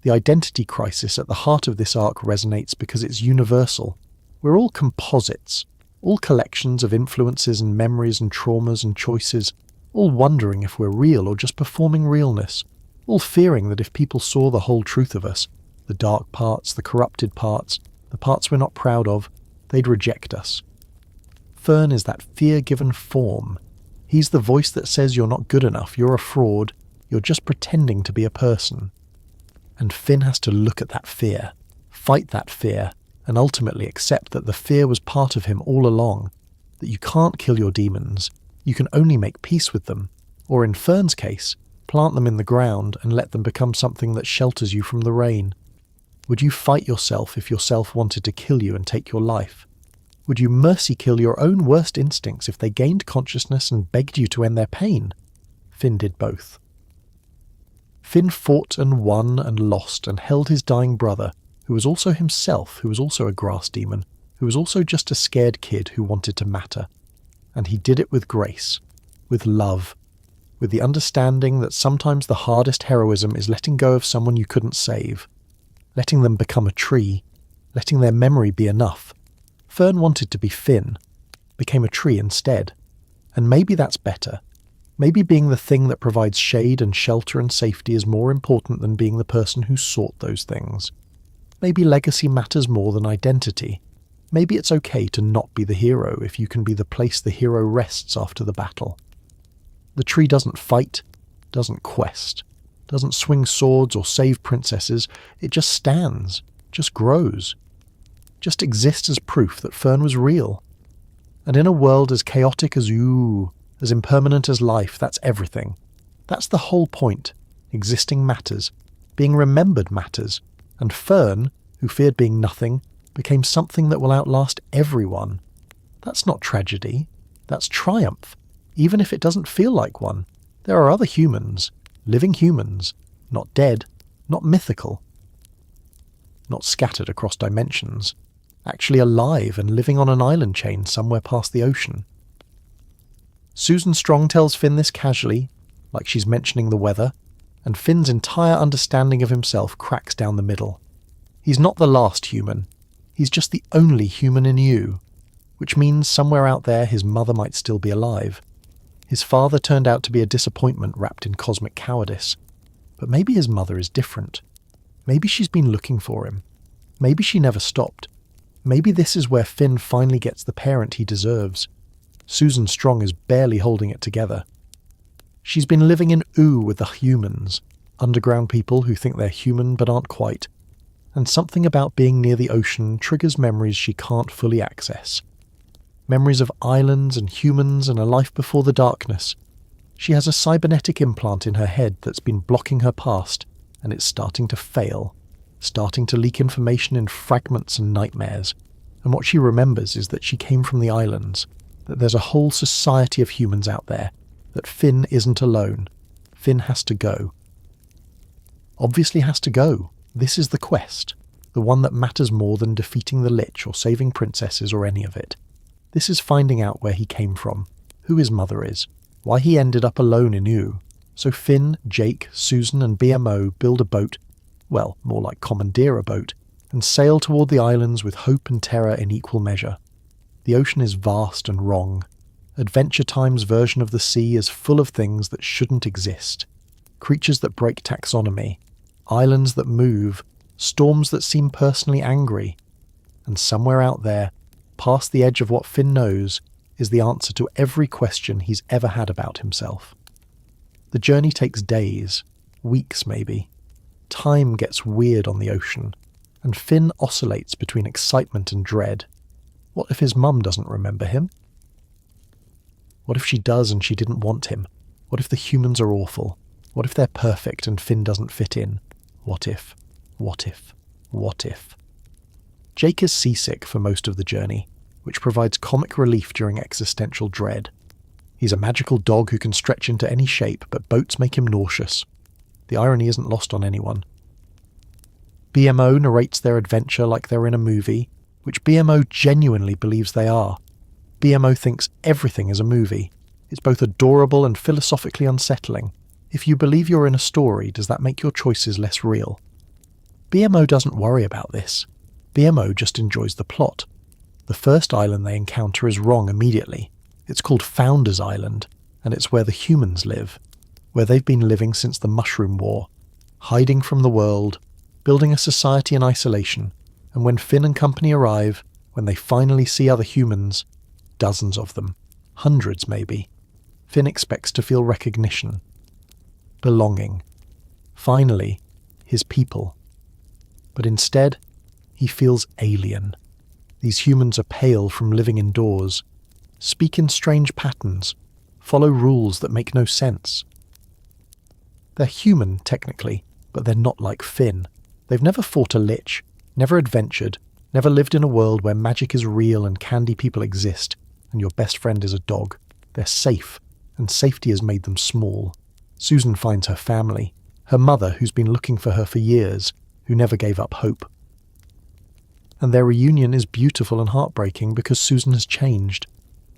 The identity crisis at the heart of this arc resonates because it's universal. We're all composites, all collections of influences and memories and traumas and choices, all wondering if we're real or just performing realness, all fearing that if people saw the whole truth of us, the dark parts, the corrupted parts, the parts we're not proud of, they'd reject us. Fern is that fear-given form. He's the voice that says you're not good enough, you're a fraud, you're just pretending to be a person. And Finn has to look at that fear, fight that fear, and ultimately accept that the fear was part of him all along, that you can't kill your demons, you can only make peace with them, or in Fern's case, plant them in the ground and let them become something that shelters you from the rain. Would you fight yourself if yourself wanted to kill you and take your life? Would you mercy kill your own worst instincts if they gained consciousness and begged you to end their pain? Finn did both. Finn fought and won and lost and held his dying brother, who was also himself, who was also a grass demon, who was also just a scared kid who wanted to matter. And he did it with grace, with love, with the understanding that sometimes the hardest heroism is letting go of someone you couldn't save, letting them become a tree, letting their memory be enough. Fern wanted to be Finn, became a tree instead. And maybe that's better. Maybe being the thing that provides shade and shelter and safety is more important than being the person who sought those things. Maybe legacy matters more than identity. Maybe it's okay to not be the hero if you can be the place the hero rests after the battle. The tree doesn't fight, doesn't quest, doesn't swing swords or save princesses. It just stands, just grows, just exists as proof that Fern was real. And in a world as chaotic as as impermanent as life, that's everything. That's the whole point. Existing matters. Being remembered matters. And Fern, who feared being nothing, became something that will outlast everyone. That's not tragedy. That's triumph, even if it doesn't feel like one. There are other humans, living humans, not dead, not mythical, not scattered across dimensions, actually alive and living on an island chain somewhere past the ocean. Susan Strong tells Finn this casually, like she's mentioning the weather, and Finn's entire understanding of himself cracks down the middle. He's not the last human. He's just the only human in you, which means somewhere out there his mother might still be alive. His father turned out to be a disappointment wrapped in cosmic cowardice. But maybe his mother is different. Maybe she's been looking for him. Maybe she never stopped. Maybe this is where Finn finally gets the parent he deserves. Susan Strong is barely holding it together. She's been living in with the humans, underground people who think they're human but aren't quite. And something about being near the ocean triggers memories she can't fully access. Memories of islands and humans and a life before the darkness. She has a cybernetic implant in her head that's been blocking her past, and it's starting to fail, starting to leak information in fragments and nightmares. And what she remembers is that she came from the islands, that there's a whole society of humans out there, that Finn isn't alone. Finn has to go. Obviously has to go. This is the quest, the one that matters more than defeating the Lich or saving princesses or any of it. This is finding out where he came from, who his mother is, why he ended up alone in U. So Finn, Jake, Susan and BMO build a boat, well, more like commandeer a boat, and sail toward the islands with hope and terror in equal measure. The ocean is vast and wrong. Adventure Time's version of the sea is full of things that shouldn't exist. Creatures that break taxonomy, islands that move, storms that seem personally angry. And somewhere out there, past the edge of what Finn knows, is the answer to every question he's ever had about himself. The journey takes days, weeks maybe. Time gets weird on the ocean, and Finn oscillates between excitement and dread. What if his mum doesn't remember him? What if she does and she didn't want him? What if the humans are awful? What if they're perfect and Finn doesn't fit in? What if? What if? What if? Jake is seasick for most of the journey, which provides comic relief during existential dread. He's a magical dog who can stretch into any shape, but boats make him nauseous. The irony isn't lost on anyone. BMO narrates their adventure like they're in a movie, which BMO genuinely believes they are. BMO thinks everything is a movie. It's both adorable and philosophically unsettling. If you believe you're in a story, does that make your choices less real? BMO doesn't worry about this. BMO just enjoys the plot. The first island they encounter is wrong immediately. It's called Founders Island, and it's where the humans live, where they've been living since the Mushroom War, hiding from the world, building a society in isolation, and when Finn and company arrive, when they finally see other humans, dozens of them, hundreds maybe, Finn expects to feel recognition, belonging, finally, his people. But instead, he feels alien. These humans are pale from living indoors, speak in strange patterns, follow rules that make no sense. They're human, technically, but they're not like Finn. They've never fought a lich, never adventured, never lived in a world where magic is real and candy people exist, and your best friend is a dog. They're safe, and safety has made them small. Susan finds her family, her mother who's been looking for her for years, who never gave up hope. And their reunion is beautiful and heartbreaking because Susan has changed.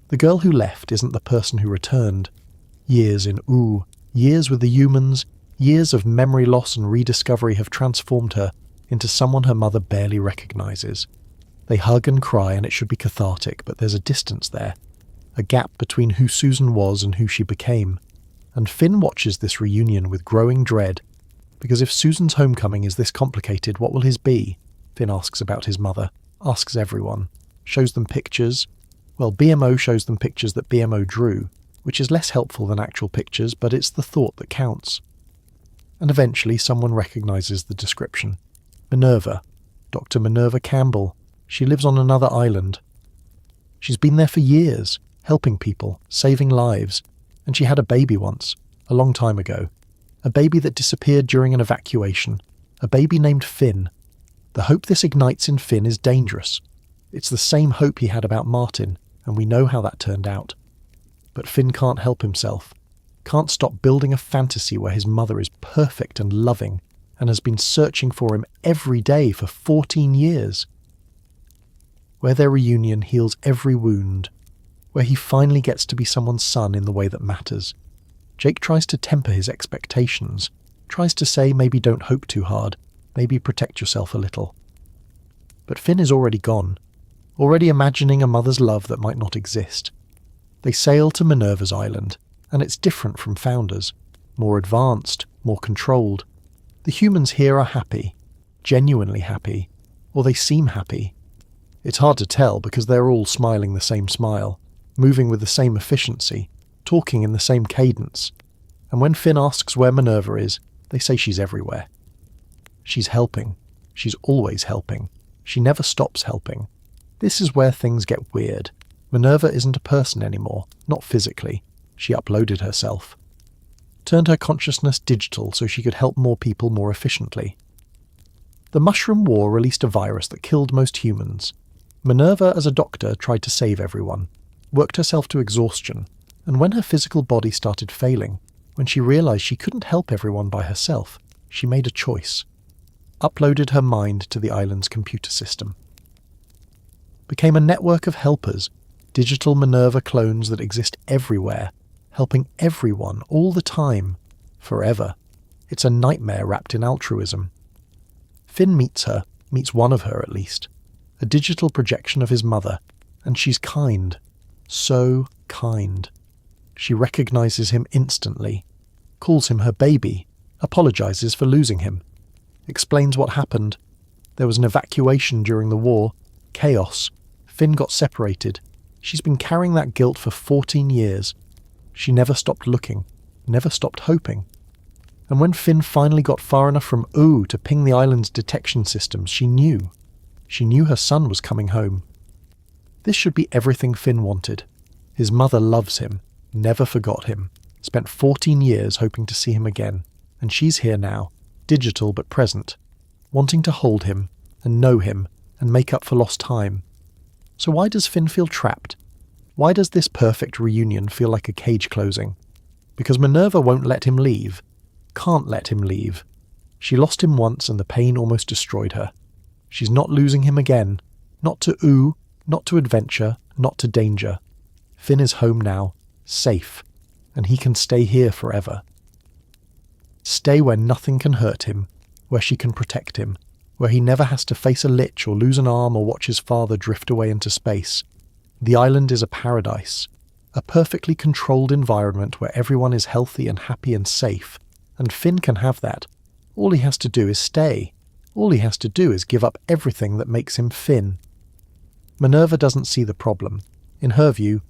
The girl who left isn't the person who returned. Years in years with the humans, years of memory loss and rediscovery have transformed her into someone her mother barely recognizes. They hug and cry and it should be cathartic, but there's a distance there, a gap between who Susan was and who she became. And Finn watches this reunion with growing dread, because if Susan's homecoming is this complicated, what will his be? Finn asks about his mother, asks everyone, shows them pictures. Well, BMO shows them pictures that BMO drew, which is less helpful than actual pictures, but it's the thought that counts. And eventually someone recognizes the description. Minerva, Dr. Minerva Campbell. She lives on another island. She's been there for years, helping people, saving lives, and she had a baby once, a long time ago. A baby that disappeared during an evacuation, a baby named Finn. The hope this ignites in Finn is dangerous. It's the same hope he had about Martin, and we know how that turned out. But Finn can't help himself, can't stop building a fantasy where his mother is perfect and loving, and has been searching for him every day for 14 years. Where their reunion heals every wound, where he finally gets to be someone's son in the way that matters. Jake tries to temper his expectations, tries to say maybe don't hope too hard, maybe protect yourself a little. But Finn is already gone, already imagining a mother's love that might not exist. They sail to Minerva's island, and it's different from Founder's, more advanced, more controlled. The humans here are happy, genuinely happy, or they seem happy. It's hard to tell because they're all smiling the same smile, moving with the same efficiency, talking in the same cadence. And when Finn asks where Minerva is, they say she's everywhere. She's helping. She's always helping. She never stops helping. This is where things get weird. Minerva isn't a person anymore, not physically. She uploaded herself. Turned her consciousness digital so she could help more people more efficiently. The Mushroom War released a virus that killed most humans. Minerva, as a doctor, tried to save everyone, worked herself to exhaustion, and when her physical body started failing, when she realized she couldn't help everyone by herself, she made a choice. Uploaded her mind to the island's computer system. Became a network of helpers, digital Minerva clones that exist everywhere, helping everyone all the time, forever. It's a nightmare wrapped in altruism. Finn meets her, meets one of her at least, a digital projection of his mother, and she's kind. So kind. She recognizes him instantly, calls him her baby, apologizes for losing him, explains what happened. There was an evacuation during the war, chaos. Finn got separated. She's been carrying that guilt for 14 years. She never stopped looking, never stopped hoping. And when Finn finally got far enough from to ping the island's detection systems, she knew. She knew her son was coming home. This should be everything Finn wanted. His mother loves him, never forgot him, spent 14 years hoping to see him again, and she's here now, digital but present, wanting to hold him and know him and make up for lost time. So why does Finn feel trapped? Why does this perfect reunion feel like a cage closing? Because Minerva won't let him leave. Can't let him leave. She lost him once and the pain almost destroyed her. She's not losing him again. Not to not to adventure, not to danger. Finn is home now, safe, and he can stay here forever. Stay where nothing can hurt him, where she can protect him, where he never has to face a lich or lose an arm or watch his father drift away into space. The island is a paradise, a perfectly controlled environment where everyone is healthy and happy and safe, and Finn can have that. All he has to do is stay. All he has to do is give up everything that makes him Finn. Minerva doesn't see the problem. In her view,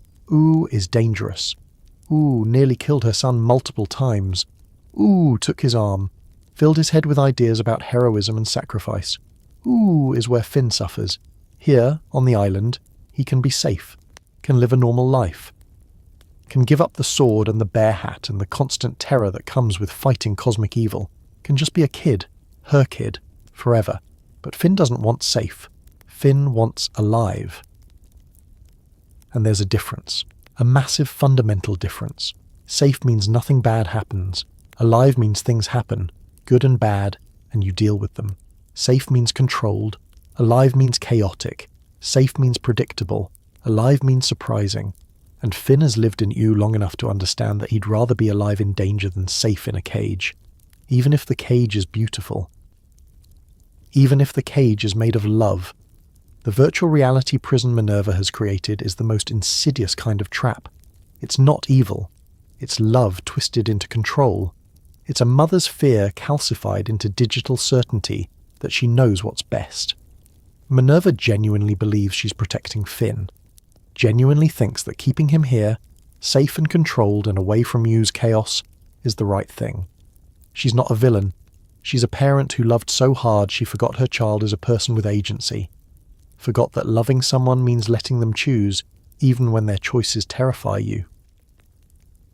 is dangerous. Nearly killed her son multiple times. Took his arm. Filled his head with ideas about heroism and sacrifice. Is where Finn suffers. Here, on the island, he can be safe, can live a normal life, can give up the sword and the bear hat and the constant terror that comes with fighting cosmic evil, can just be a kid, her kid, forever. But Finn doesn't want safe. Finn wants alive. And there's a difference. A massive fundamental difference. Safe means nothing bad happens. Alive means things happen, good and bad, and you deal with them. Safe means controlled. Alive means chaotic. Safe means predictable. Alive means surprising. And Finn has lived in EU long enough to understand that he'd rather be alive in danger than safe in a cage. Even if the cage is beautiful. Even if the cage is made of love. The virtual reality prison Minerva has created is the most insidious kind of trap. It's not evil. It's love twisted into control. It's a mother's fear calcified into digital certainty that she knows what's best. Minerva genuinely believes she's protecting Finn. Genuinely thinks that keeping him here, safe and controlled and away from Yu's chaos, is the right thing. She's not a villain. She's a parent who loved so hard she forgot her child is a person with agency. Forgot that loving someone means letting them choose, even when their choices terrify you.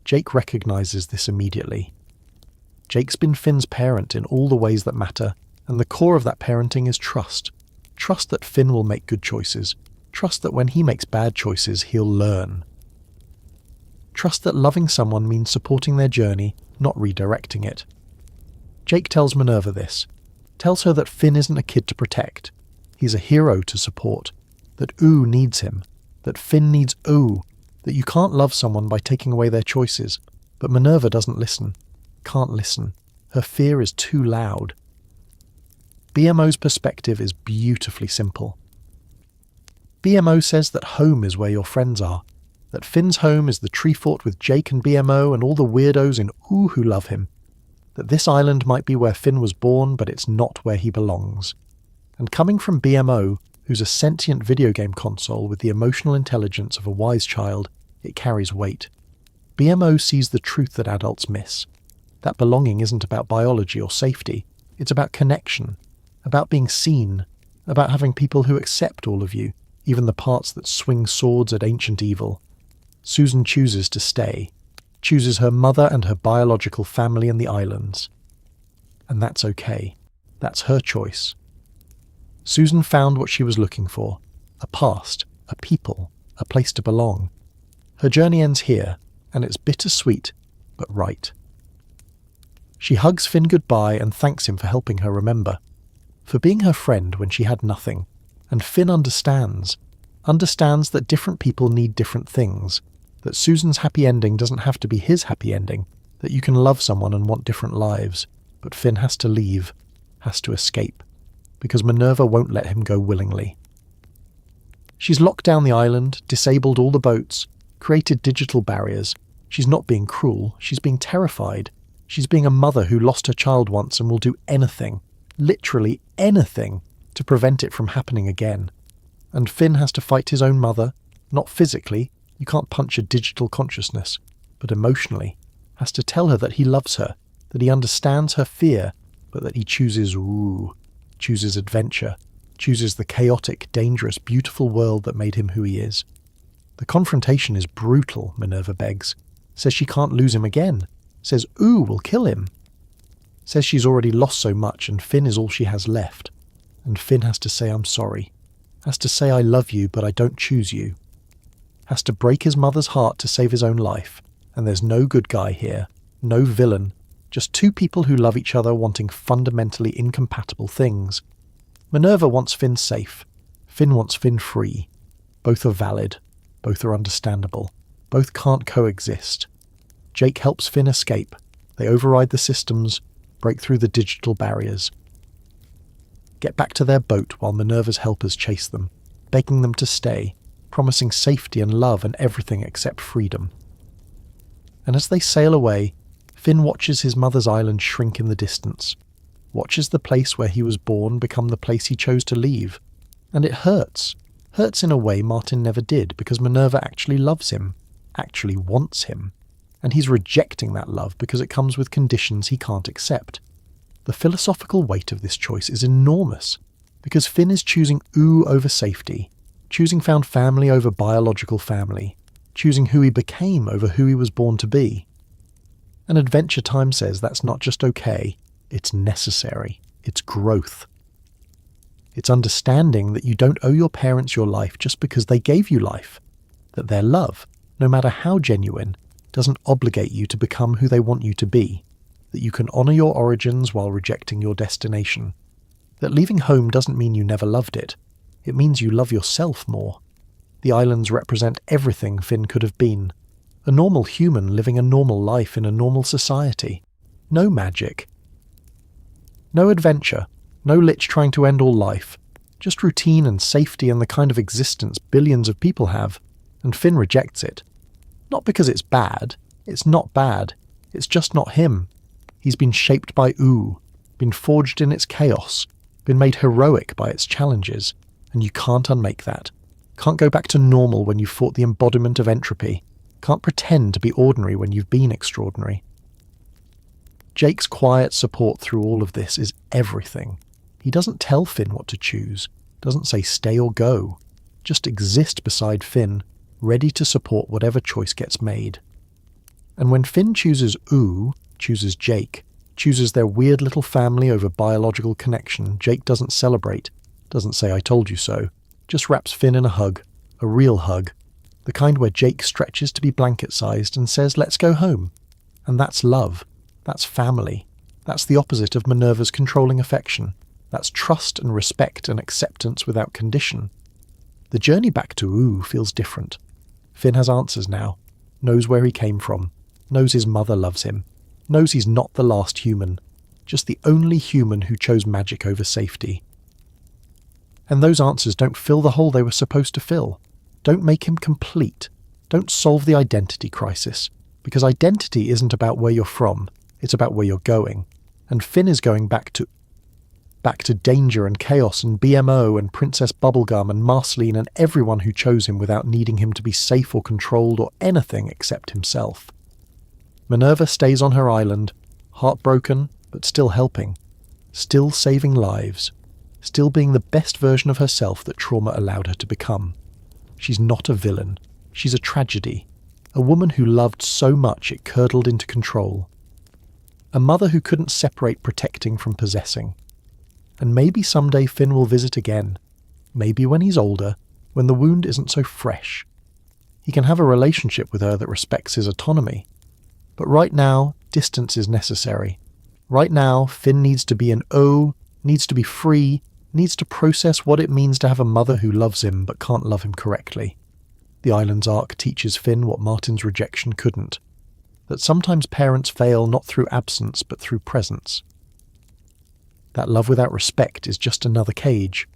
Jake recognizes this immediately. Jake's been Finn's parent in all the ways that matter, and the core of that parenting is trust. Trust that Finn will make good choices. Trust that when he makes bad choices, he'll learn. Trust that loving someone means supporting their journey, not redirecting it. Jake tells Minerva this. Tells her that Finn isn't a kid to protect. He's a hero to support. That Oo needs him. That Finn needs Oo. That you can't love someone by taking away their choices. But Minerva doesn't listen. Can't listen. Her fear is too loud. BMO's perspective is beautifully simple. BMO says that home is where your friends are. That Finn's home is the tree fort with Jake and BMO and all the weirdos in Oo who love him. That this island might be where Finn was born, but it's not where he belongs. And coming from BMO, who's a sentient video game console with the emotional intelligence of a wise child, it carries weight. BMO sees the truth that adults miss. That belonging isn't about biology or safety. It's about connection, about being seen, about having people who accept all of you, even the parts that swing swords at ancient evil. Susan chooses to stay, chooses her mother and her biological family in the islands. And that's okay. That's her choice. Susan found what she was looking for, a past, a people, a place to belong. Her journey ends here, and it's bittersweet, but right. She hugs Finn goodbye and thanks him for helping her remember, for being her friend when she had nothing. And Finn understands that different people need different things, that Susan's happy ending doesn't have to be his happy ending, that you can love someone and want different lives, but Finn has to leave, has to escape, because Minerva won't let him go willingly. She's locked down the island, disabled all the boats, created digital barriers. She's not being cruel, she's being terrified. She's being a mother who lost her child once and will do anything, literally anything, to prevent it from happening again. And Finn has to fight his own mother, not physically, you can't punch a digital consciousness, but emotionally, has to tell her that he loves her, that he understands her fear, but that he chooses chooses adventure, chooses the chaotic, dangerous, beautiful world that made him who he is. The confrontation is brutal, Minerva begs, says she can't lose him again, says will kill him, says she's already lost so much and Finn is all she has left. And Finn has to say I'm sorry, has to say I love you but I don't choose you, has to break his mother's heart to save his own life, and there's no good guy here, no villain, just two people who love each other wanting fundamentally incompatible things. Minerva wants Finn safe, Finn wants Finn free. Both are valid, both are understandable, both can't coexist. Jake helps Finn escape, they override the systems, break through the digital barriers. Get back to their boat while Minerva's helpers chase them, begging them to stay, promising safety and love and everything except freedom. And as they sail away, Finn watches his mother's island shrink in the distance, watches the place where he was born become the place he chose to leave. And it hurts in a way Martin never did, because Minerva actually loves him, actually wants him, and he's rejecting that love because it comes with conditions he can't accept. The philosophical weight of this choice is enormous, because Finn is choosing over safety, choosing found family over biological family, choosing who he became over who he was born to be. And Adventure Time says that's not just okay, it's necessary, it's growth. It's understanding that you don't owe your parents your life just because they gave you life, that their love, no matter how genuine, doesn't obligate you to become who they want you to be, that you can honour your origins while rejecting your destination, that leaving home doesn't mean you never loved it, it means you love yourself more. The islands represent everything Finn could have been, a normal human living a normal life in a normal society. No magic. No adventure. No lich trying to end all life. Just routine and safety and the kind of existence billions of people have, and Finn rejects it. Not because it's bad. It's not bad. It's just not him. He's been shaped by ooh, been forged in its chaos, been made heroic by its challenges, and you can't unmake that. Can't go back to normal when you've fought the embodiment of entropy. Can't pretend to be ordinary when you've been extraordinary. Jake's quiet support through all of this is everything. He doesn't tell Finn what to choose, doesn't say stay or go, just exist beside Finn, ready to support whatever choice gets made. And when Finn chooses ooh, chooses Jake, chooses their weird little family over biological connection, Jake doesn't celebrate, doesn't say I told you so, just wraps Finn in a hug, a real hug, the kind where Jake stretches to be blanket-sized and says let's go home. And that's love, that's family, that's the opposite of Minerva's controlling affection, that's trust and respect and acceptance without condition. The journey back to ooh feels different. Finn has answers now, knows where he came from, knows his mother loves him, knows he's not the last human, just the only human who chose magic over safety. And those answers don't fill the hole they were supposed to fill. Don't make him complete. Don't solve the identity crisis. Because identity isn't about where you're from, it's about where you're going. And Finn is going back to danger and chaos and BMO and Princess Bubblegum and Marceline and everyone who chose him without needing him to be safe or controlled or anything except himself. Minerva stays on her island, heartbroken but still helping, still saving lives, still being the best version of herself that trauma allowed her to become. She's not a villain. She's a tragedy. A woman who loved so much it curdled into control. A mother who couldn't separate protecting from possessing. And maybe someday Finn will visit again. Maybe when he's older, when the wound isn't so fresh. He can have a relationship with her that respects his autonomy. But right now, distance is necessary. Right now, Finn needs to be an O, needs to be free, needs to process what it means to have a mother who loves him but can't love him correctly. The island's arc teaches Finn what Martin's rejection couldn't. That sometimes parents fail not through absence but through presence. That love without respect is just another cage.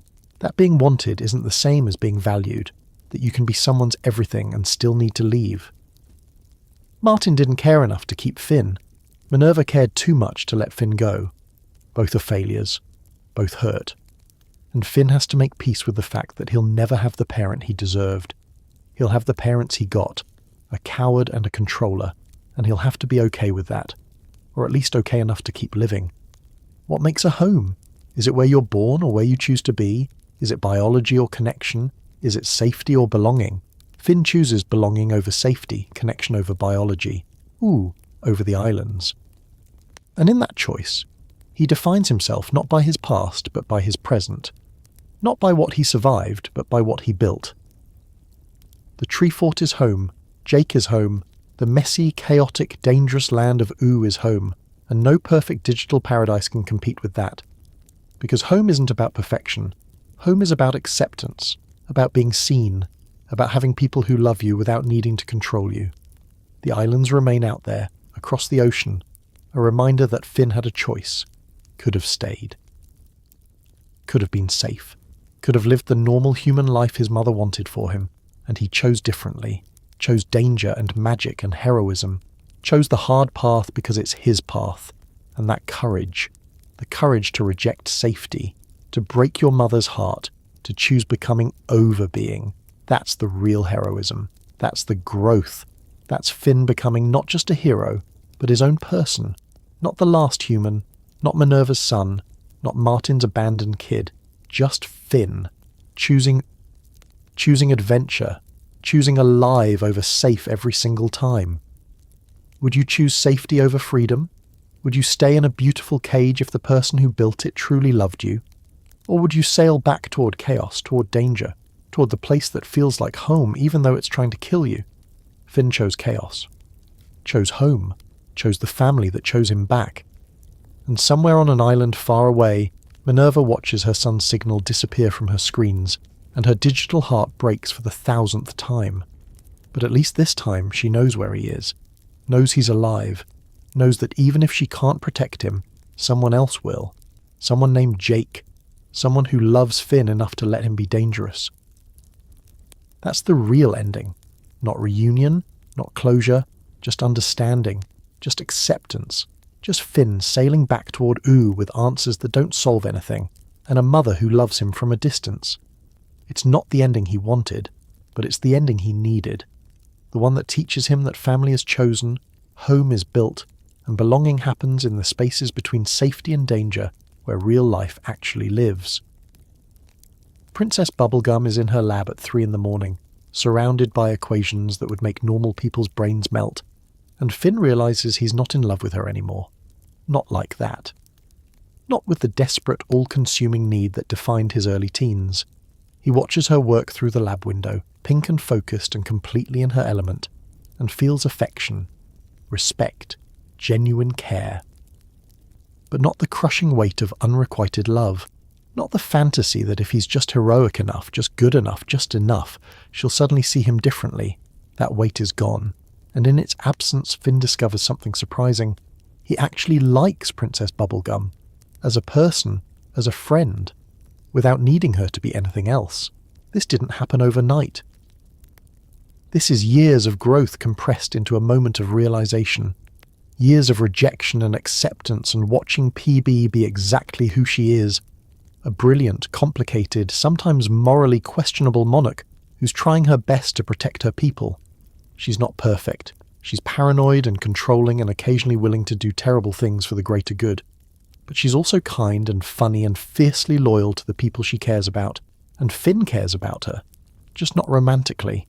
That being wanted isn't the same as being valued. That you can be someone's everything and still need to leave. Martin didn't care enough to keep Finn. Minerva cared too much to let Finn go. Both are failures. Both hurt. And Finn has to make peace with the fact that he'll never have the parent he deserved. He'll have the parents he got, a coward and a controller, and he'll have to be okay with that, or at least okay enough to keep living. What makes a home? Is it where you're born or where you choose to be? Is it biology or connection? Is it safety or belonging? Finn chooses belonging over safety, connection over biology, ooh, over the islands. And in that choice, he defines himself not by his past but by his present. Not by what he survived, but by what he built. The tree fort is home, Jake is home, the messy, chaotic, dangerous land of ooh is home, and no perfect digital paradise can compete with that. Because home isn't about perfection. Home is about acceptance, about being seen, about having people who love you without needing to control you. The islands remain out there, across the ocean, a reminder that Finn had a choice, could have stayed. Could have been safe. Could have lived the normal human life his mother wanted for him, and he chose differently, chose danger and magic and heroism, chose the hard path because it's his path, and that courage, the courage to reject safety, to break your mother's heart, to choose becoming over-being, that's the real heroism, that's the growth, that's Finn becoming not just a hero, but his own person, not the last human, not Minerva's son, not Martin's abandoned kid, just Finn, choosing adventure, choosing alive over safe every single time. Would you choose safety over freedom? Would you stay in a beautiful cage if the person who built it truly loved you? Or would you sail back toward chaos, toward danger, toward the place that feels like home even though it's trying to kill you? Finn chose chaos. Chose home. Chose the family that chose him back. And somewhere on an island far away, Minerva watches her son's signal disappear from her screens, and her digital heart breaks for the 1,000th time. But at least this time she knows where he is, knows he's alive, knows that even if she can't protect him, someone else will. Someone named Jake. Someone who loves Finn enough to let him be dangerous. That's the real ending. Not reunion, not closure, just understanding, just acceptance, just Finn sailing back toward Ooh with answers that don't solve anything, and a mother who loves him from a distance. It's not the ending he wanted, but it's the ending he needed. The one that teaches him that family is chosen, home is built, and belonging happens in the spaces between safety and danger where real life actually lives. Princess Bubblegum is in her lab at 3 a.m, surrounded by equations that would make normal people's brains melt, and Finn realizes he's not in love with her anymore. Not like that. Not with the desperate, all-consuming need that defined his early teens. He watches her work through the lab window, pink and focused and completely in her element, and feels affection, respect, genuine care. But not the crushing weight of unrequited love. Not the fantasy that if he's just heroic enough, just good enough, just enough, she'll suddenly see him differently. That weight is gone, and in its absence Finn discovers something surprising. He actually likes Princess Bubblegum, as a person, as a friend, without needing her to be anything else. This didn't happen overnight. This is years of growth compressed into a moment of realization. Years of rejection and acceptance and watching PB be exactly who she is. A brilliant, complicated, sometimes morally questionable monarch who's trying her best to protect her people. She's not perfect. She's paranoid and controlling and occasionally willing to do terrible things for the greater good. But she's also kind and funny and fiercely loyal to the people she cares about. And Finn cares about her. Just not romantically.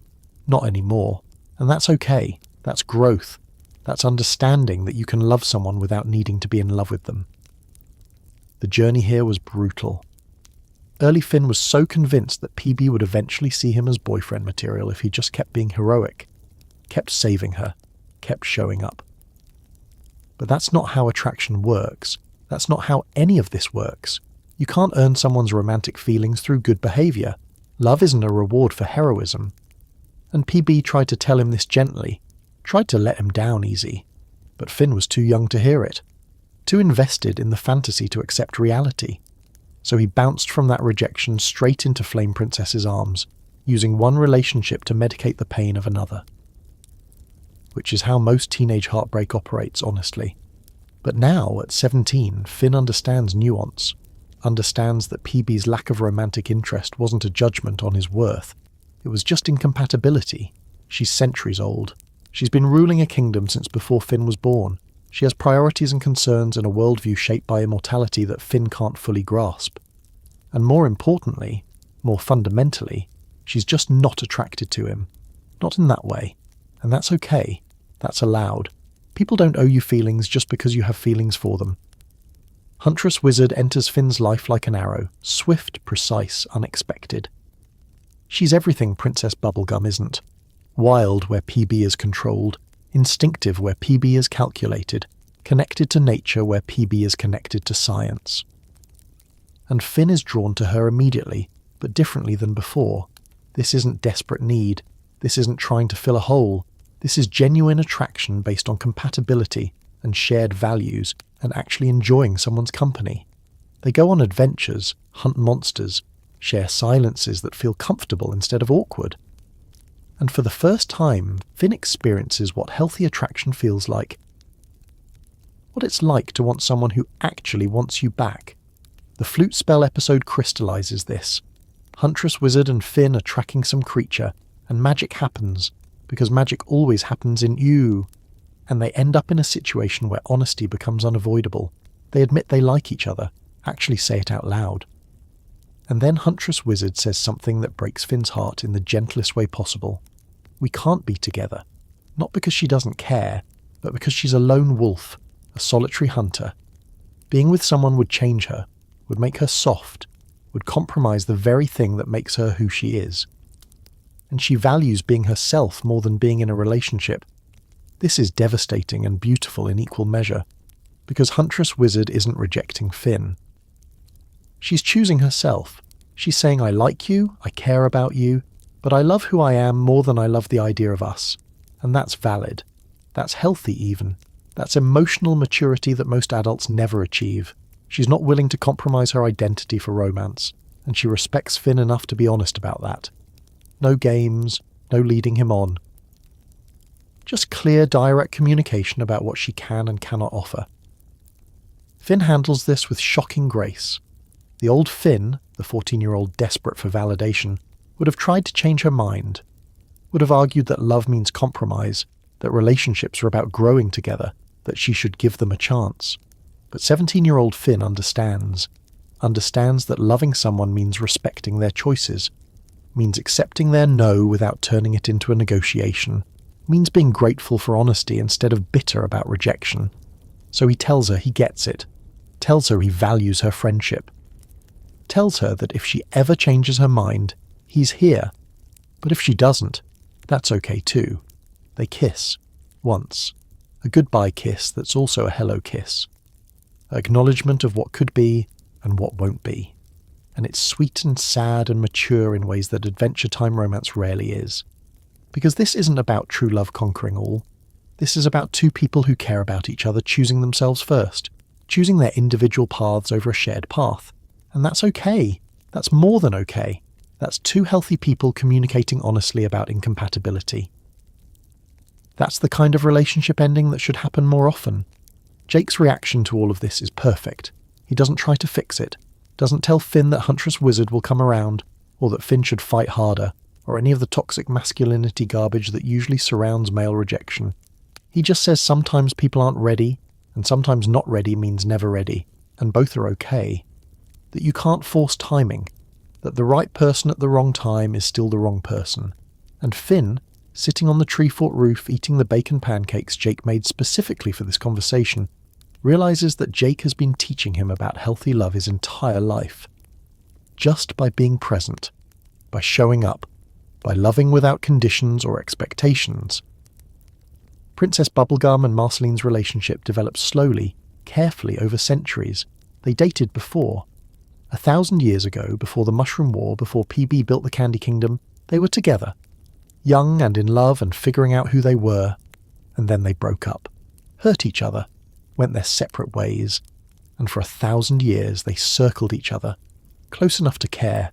Not anymore. And that's okay. That's growth. That's understanding that you can love someone without needing to be in love with them. The journey here was brutal. Early Finn was so convinced that PB would eventually see him as boyfriend material if he just kept being heroic, kept saving her, kept showing up. But that's not how attraction works. That's not how any of this works. You can't earn someone's romantic feelings through good behaviour. Love isn't a reward for heroism. And PB tried to tell him this gently, tried to let him down easy. But Finn was too young to hear it, too invested in the fantasy to accept reality. So he bounced from that rejection straight into Flame Princess's arms, using one relationship to medicate the pain of another. Which is how most teenage heartbreak operates, honestly. But now, at 17, Finn understands nuance, understands that PB's lack of romantic interest wasn't a judgment on his worth. It was just incompatibility. She's centuries old. She's been ruling a kingdom since before Finn was born. She has priorities and concerns and a worldview shaped by immortality that Finn can't fully grasp. And more importantly, more fundamentally, she's just not attracted to him. Not in that way. And that's okay. That's allowed. People don't owe you feelings just because you have feelings for them. Huntress Wizard enters Finn's life like an arrow, swift, precise, unexpected. She's everything Princess Bubblegum isn't. Wild where PB is controlled, instinctive where PB is calculated, connected to nature where PB is connected to science. And Finn is drawn to her immediately, but differently than before. This isn't desperate need. This isn't trying to fill a hole. This is genuine attraction based on compatibility and shared values and actually enjoying someone's company. They go on adventures, hunt monsters, share silences that feel comfortable instead of awkward. And for the first time, Finn experiences what healthy attraction feels like. What it's like to want someone who actually wants you back. The flute spell episode crystallizes this. Huntress Wizard and Finn are tracking some creature, and magic happens, because magic always happens in you. And they end up in a situation where honesty becomes unavoidable. They admit they like each other, actually say it out loud. And then Huntress Wizard says something that breaks Finn's heart in the gentlest way possible. We can't be together. Not because she doesn't care, but because she's a lone wolf, a solitary hunter. Being with someone would change her, would make her soft, would compromise the very thing that makes her who she is. And she values being herself more than being in a relationship. This is devastating and beautiful in equal measure, because Huntress Wizard isn't rejecting Finn. She's choosing herself. She's saying, I like you, I care about you, but I love who I am more than I love the idea of us. And that's valid. That's healthy even. That's emotional maturity that most adults never achieve. She's not willing to compromise her identity for romance, and she respects Finn enough to be honest about that. No games, no leading him on. Just clear, direct communication about what she can and cannot offer. Finn handles this with shocking grace. The old Finn, the 14-year-old desperate for validation, would have tried to change her mind, would have argued that love means compromise, that relationships are about growing together, that she should give them a chance. But 17-year-old Finn understands that loving someone means respecting their choices, means accepting their no without turning it into a negotiation, means being grateful for honesty instead of bitter about rejection. So he tells her he gets it, tells her he values her friendship, tells her that if she ever changes her mind, he's here. But if she doesn't, that's okay too. They kiss. Once. A goodbye kiss that's also a hello kiss. Acknowledgement of what could be and what won't be. And it's sweet and sad and mature in ways that Adventure Time romance rarely is. Because this isn't about true love conquering all. This is about two people who care about each other choosing themselves first, choosing their individual paths over a shared path. And that's okay. That's more than okay. That's two healthy people communicating honestly about incompatibility. That's the kind of relationship ending that should happen more often. Jake's reaction to all of this is perfect. He doesn't try to fix it, doesn't tell Finn that Huntress Wizard will come around, or that Finn should fight harder, or any of the toxic masculinity garbage that usually surrounds male rejection. He just says sometimes people aren't ready, and sometimes not ready means never ready, and both are okay. That you can't force timing, that the right person at the wrong time is still the wrong person. And Finn, sitting on the tree fort roof eating the bacon pancakes Jake made specifically for this conversation, realizes that Jake has been teaching him about healthy love his entire life. Just by being present, by showing up, by loving without conditions or expectations. Princess Bubblegum and Marceline's relationship developed slowly, carefully over centuries. They dated before. 1,000 years ago, before the Mushroom War, before PB built the Candy Kingdom, they were together. Young and in love and figuring out who they were. And then they broke up. Hurt each other. Went their separate ways. And for 1,000 years they circled each other. Close enough to care.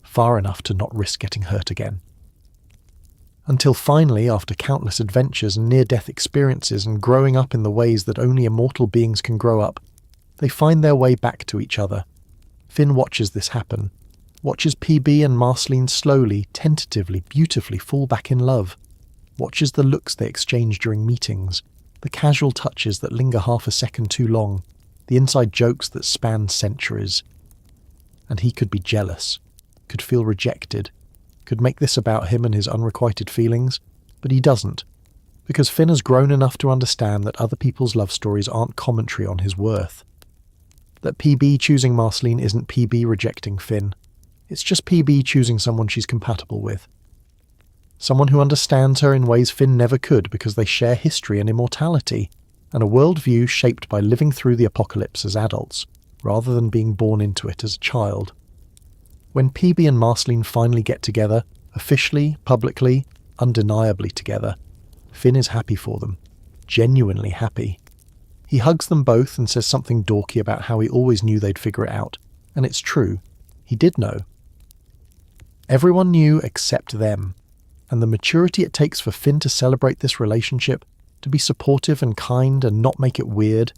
Far enough to not risk getting hurt again. Until finally, after countless adventures and near-death experiences and growing up in the ways that only immortal beings can grow up, they find their way back to each other. Finn watches this happen. Watches PB and Marceline slowly, tentatively, beautifully fall back in love. Watches the looks they exchange during meetings, the casual touches that linger half a second too long, the inside jokes that span centuries. And he could be jealous, could feel rejected, could make this about him and his unrequited feelings, but he doesn't, because Finn has grown enough to understand that other people's love stories aren't commentary on his worth. That PB choosing Marceline isn't PB rejecting Finn. It's just PB choosing someone she's compatible with. Someone who understands her in ways Finn never could because they share history and immortality, and a worldview shaped by living through the apocalypse as adults, rather than being born into it as a child. When PB and Marceline finally get together, officially, publicly, undeniably together, Finn is happy for them. Genuinely happy. He hugs them both and says something dorky about how he always knew they'd figure it out. And it's true. He did know. Everyone knew except them. And the maturity it takes for Finn to celebrate this relationship, to be supportive and kind and not make it weird,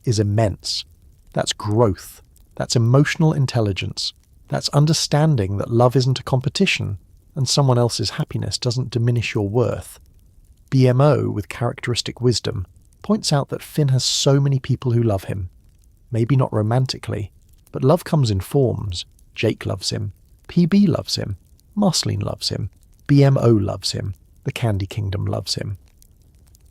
is immense. That's growth. That's emotional intelligence. That's understanding that love isn't a competition, and someone else's happiness doesn't diminish your worth. BMO, with characteristic wisdom, points out that Finn has so many people who love him. Maybe not romantically, but love comes in forms. Jake loves him. PB loves him. Marceline loves him. BMO loves him. The Candy Kingdom loves him.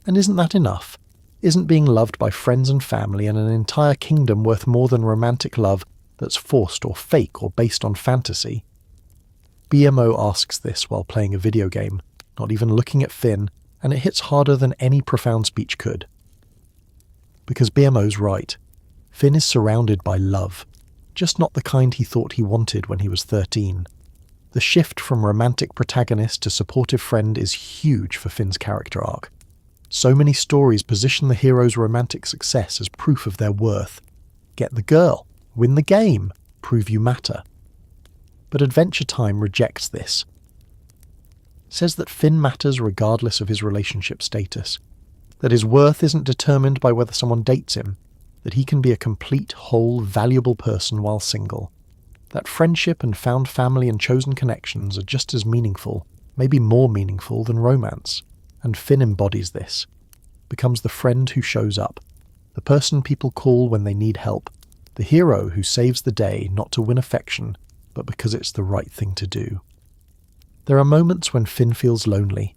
And isn't that enough? Isn't being loved by friends and family and an entire kingdom worth more than romantic love that's forced or fake or based on fantasy? BMO asks this while playing a video game, not even looking at Finn, and it hits harder than any profound speech could. Because BMO's right. Finn is surrounded by love, just not the kind he thought he wanted when he was 13. The shift from romantic protagonist to supportive friend is huge for Finn's character arc. So many stories position the hero's romantic success as proof of their worth. Get the girl, win the game, prove you matter. But Adventure Time rejects this. Says that Finn matters regardless of his relationship status, that his worth isn't determined by whether someone dates him, that he can be a complete, whole, valuable person while single, that friendship and found family and chosen connections are just as meaningful, maybe more meaningful than romance. And Finn embodies this, becomes the friend who shows up, the person people call when they need help, the hero who saves the day not to win affection, but because it's the right thing to do. There are moments when Finn feels lonely,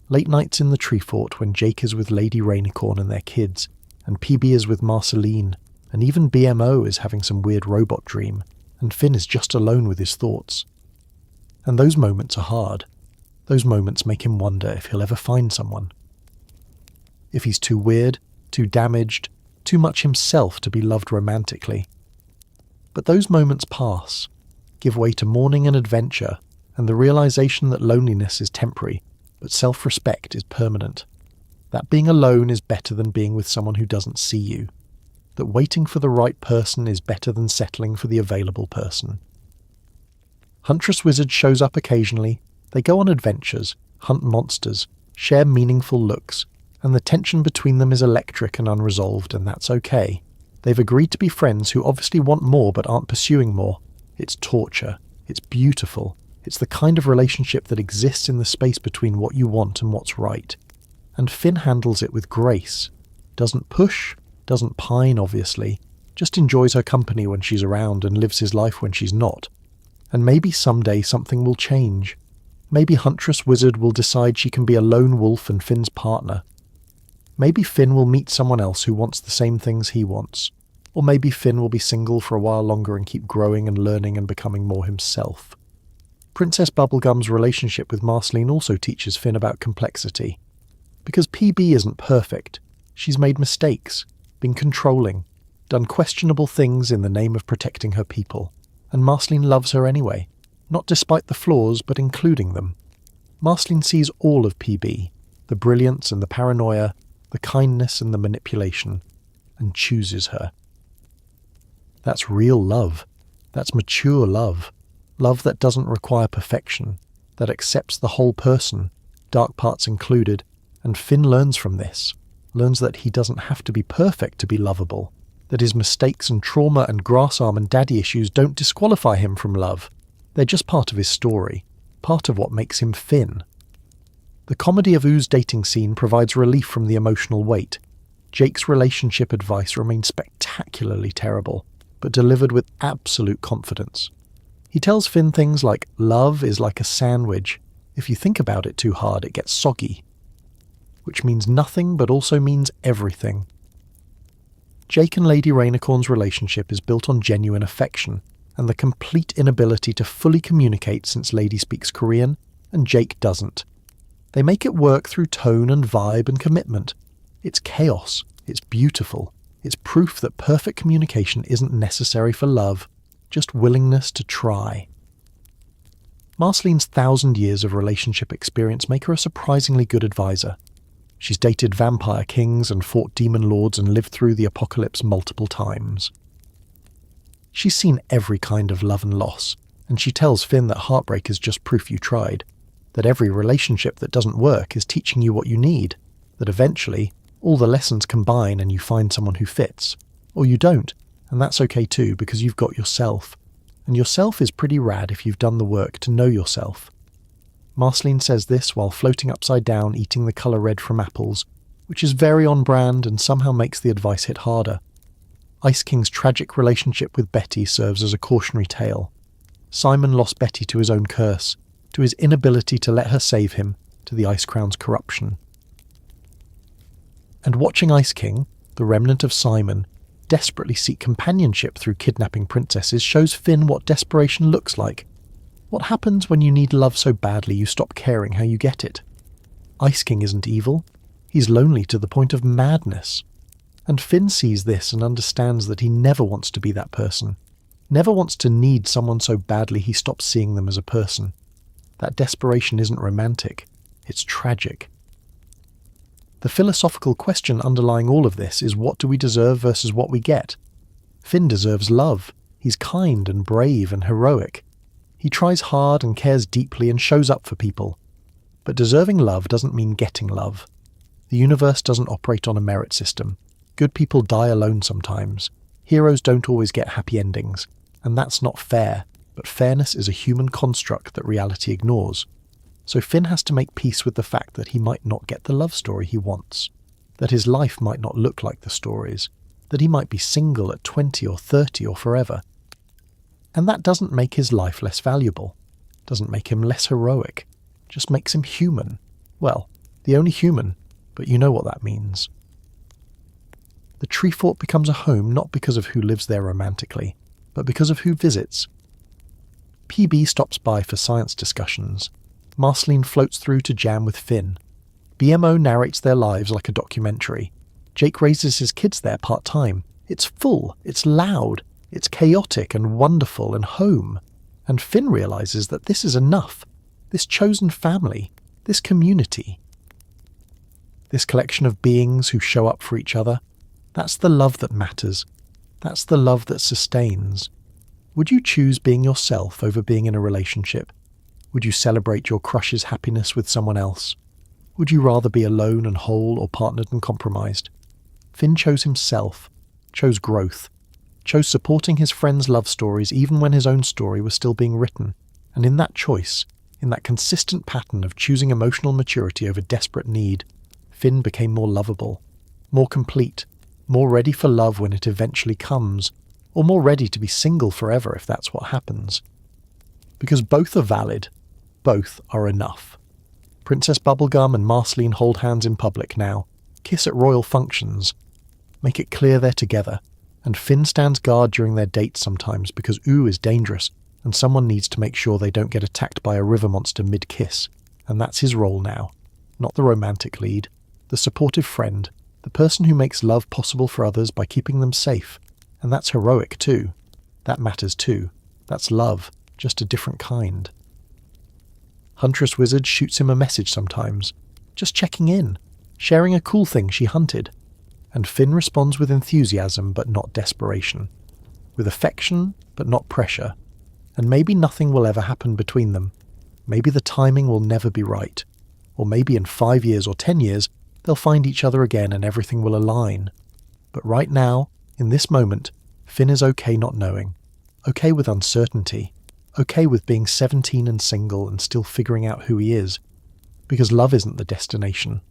late nights in the tree fort when Jake is with Lady Rainicorn and their kids, and PB is with Marceline, and even BMO is having some weird robot dream, and Finn is just alone with his thoughts. And those moments are hard. Those moments make him wonder if he'll ever find someone. If he's too weird, too damaged, too much himself to be loved romantically. But those moments pass, give way to mourning and adventure, and the realization that loneliness is temporary, but self-respect is permanent. That being alone is better than being with someone who doesn't see you. That waiting for the right person is better than settling for the available person. Huntress Wizard shows up occasionally. They go on adventures, hunt monsters, share meaningful looks, and the tension between them is electric and unresolved, and that's okay. They've agreed to be friends who obviously want more but aren't pursuing more. It's torture. It's beautiful. It's the kind of relationship that exists in the space between what you want and what's right. And Finn handles it with grace. Doesn't push, doesn't pine obviously, just enjoys her company when she's around and lives his life when she's not. And maybe someday something will change. Maybe Huntress Wizard will decide she can be a lone wolf and Finn's partner. Maybe Finn will meet someone else who wants the same things he wants. Or maybe Finn will be single for a while longer and keep growing and learning and becoming more himself. Princess Bubblegum's relationship with Marceline also teaches Finn about complexity. Because PB isn't perfect. She's made mistakes, been controlling, done questionable things in the name of protecting her people. And Marceline loves her anyway, not despite the flaws but including them. Marceline sees all of PB, the brilliance and the paranoia, the kindness and the manipulation, and chooses her. That's real love. That's mature love. Love that doesn't require perfection, that accepts the whole person, dark parts included, and Finn learns from this, learns that he doesn't have to be perfect to be lovable, that his mistakes and trauma and grass arm and daddy issues don't disqualify him from love. They're just part of his story, part of what makes him Finn. The comedy of Oo's dating scene provides relief from the emotional weight. Jake's relationship advice remains spectacularly terrible, but delivered with absolute confidence. He tells Finn things like, love is like a sandwich. If you think about it too hard, it gets soggy. Which means nothing but also means everything. Jake and Lady Rainicorn's relationship is built on genuine affection, and the complete inability to fully communicate since Lady speaks Korean, and Jake doesn't. They make it work through tone and vibe and commitment. It's chaos. It's beautiful. It's proof that perfect communication isn't necessary for love, just willingness to try. Marceline's 1,000 years of relationship experience make her a surprisingly good advisor. She's dated vampire kings and fought demon lords and lived through the apocalypse multiple times. She's seen every kind of love and loss, and she tells Finn that heartbreak is just proof you tried, that every relationship that doesn't work is teaching you what you need, that eventually all the lessons combine and you find someone who fits. Or you don't, and that's okay too because you've got yourself. And yourself is pretty rad if you've done the work to know yourself. Marceline says this while floating upside down eating the colour red from apples, which is very on brand and somehow makes the advice hit harder. Ice King's tragic relationship with Betty serves as a cautionary tale. Simon lost Betty to his own curse, to his inability to let her save him, to the Ice Crown's corruption. And watching Ice King, the remnant of Simon, desperately seek companionship through kidnapping princesses shows Finn what desperation looks like. What happens when you need love so badly you stop caring how you get it? Ice King isn't evil. He's lonely to the point of madness. And Finn sees this and understands that he never wants to be that person. Never wants to need someone so badly he stops seeing them as a person. That desperation isn't romantic. It's tragic. The philosophical question underlying all of this is, what do we deserve versus what we get? Finn deserves love. He's kind and brave and heroic. He tries hard and cares deeply and shows up for people. But deserving love doesn't mean getting love. The universe doesn't operate on a merit system. Good people die alone sometimes. Heroes don't always get happy endings. And that's not fair, but fairness is a human construct that reality ignores. So Finn has to make peace with the fact that he might not get the love story he wants, that his life might not look like the stories, that he might be single at 20 or 30 or forever. And that doesn't make his life less valuable, doesn't make him less heroic, just makes him human. Well, the only human, but you know what that means. The tree fort becomes a home not because of who lives there romantically, but because of who visits. PB stops by for science discussions. Marceline floats through to jam with Finn. BMO narrates their lives like a documentary. Jake raises his kids there part-time. It's full, it's loud, it's chaotic and wonderful and home. And Finn realizes that this is enough. This chosen family, this community. This collection of beings who show up for each other. That's the love that matters. That's the love that sustains. Would you choose being yourself over being in a relationship? Would you celebrate your crush's happiness with someone else? Would you rather be alone and whole or partnered and compromised? Finn chose himself, chose growth, chose supporting his friends' love stories even when his own story was still being written. And in that choice, in that consistent pattern of choosing emotional maturity over desperate need, Finn became more lovable, more complete, more ready for love when it eventually comes, or more ready to be single forever if that's what happens. Because both are valid, both are enough. Princess Bubblegum and Marceline hold hands in public now, kiss at royal functions, make it clear they're together, and Finn stands guard during their dates sometimes because ooh is dangerous and someone needs to make sure they don't get attacked by a river monster mid-kiss, and that's his role now. Not the romantic lead, the supportive friend, the person who makes love possible for others by keeping them safe. And that's heroic too. That matters too. That's love, just a different kind. Huntress Wizard shoots him a message sometimes, just checking in, sharing a cool thing she hunted. And Finn responds with enthusiasm but not desperation, with affection but not pressure. And maybe nothing will ever happen between them. Maybe the timing will never be right. Or maybe in 5 years or 10 years, they'll find each other again and everything will align. But right now, in this moment, Finn is okay not knowing. Okay with uncertainty. Okay with being 17 and single and still figuring out who he is. Because love isn't the destination.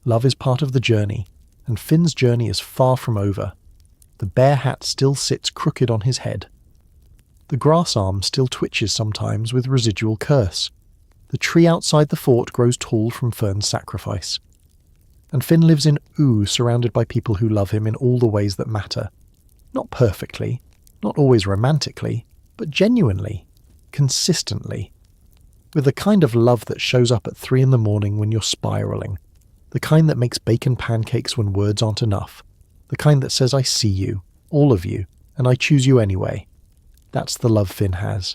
Love is part of the journey, and Finn's journey is far from over. The bear hat still sits crooked on his head. The grass arm still twitches sometimes with residual curse. The tree outside the fort grows tall from Fern's sacrifice. And Finn lives in ooh, surrounded by people who love him in all the ways that matter. Not perfectly, not always romantically, but genuinely, consistently. With the kind of love that shows up at 3 a.m. when you're spiraling. The kind that makes bacon pancakes when words aren't enough. The kind that says I see you, all of you, and I choose you anyway. That's the love Finn has.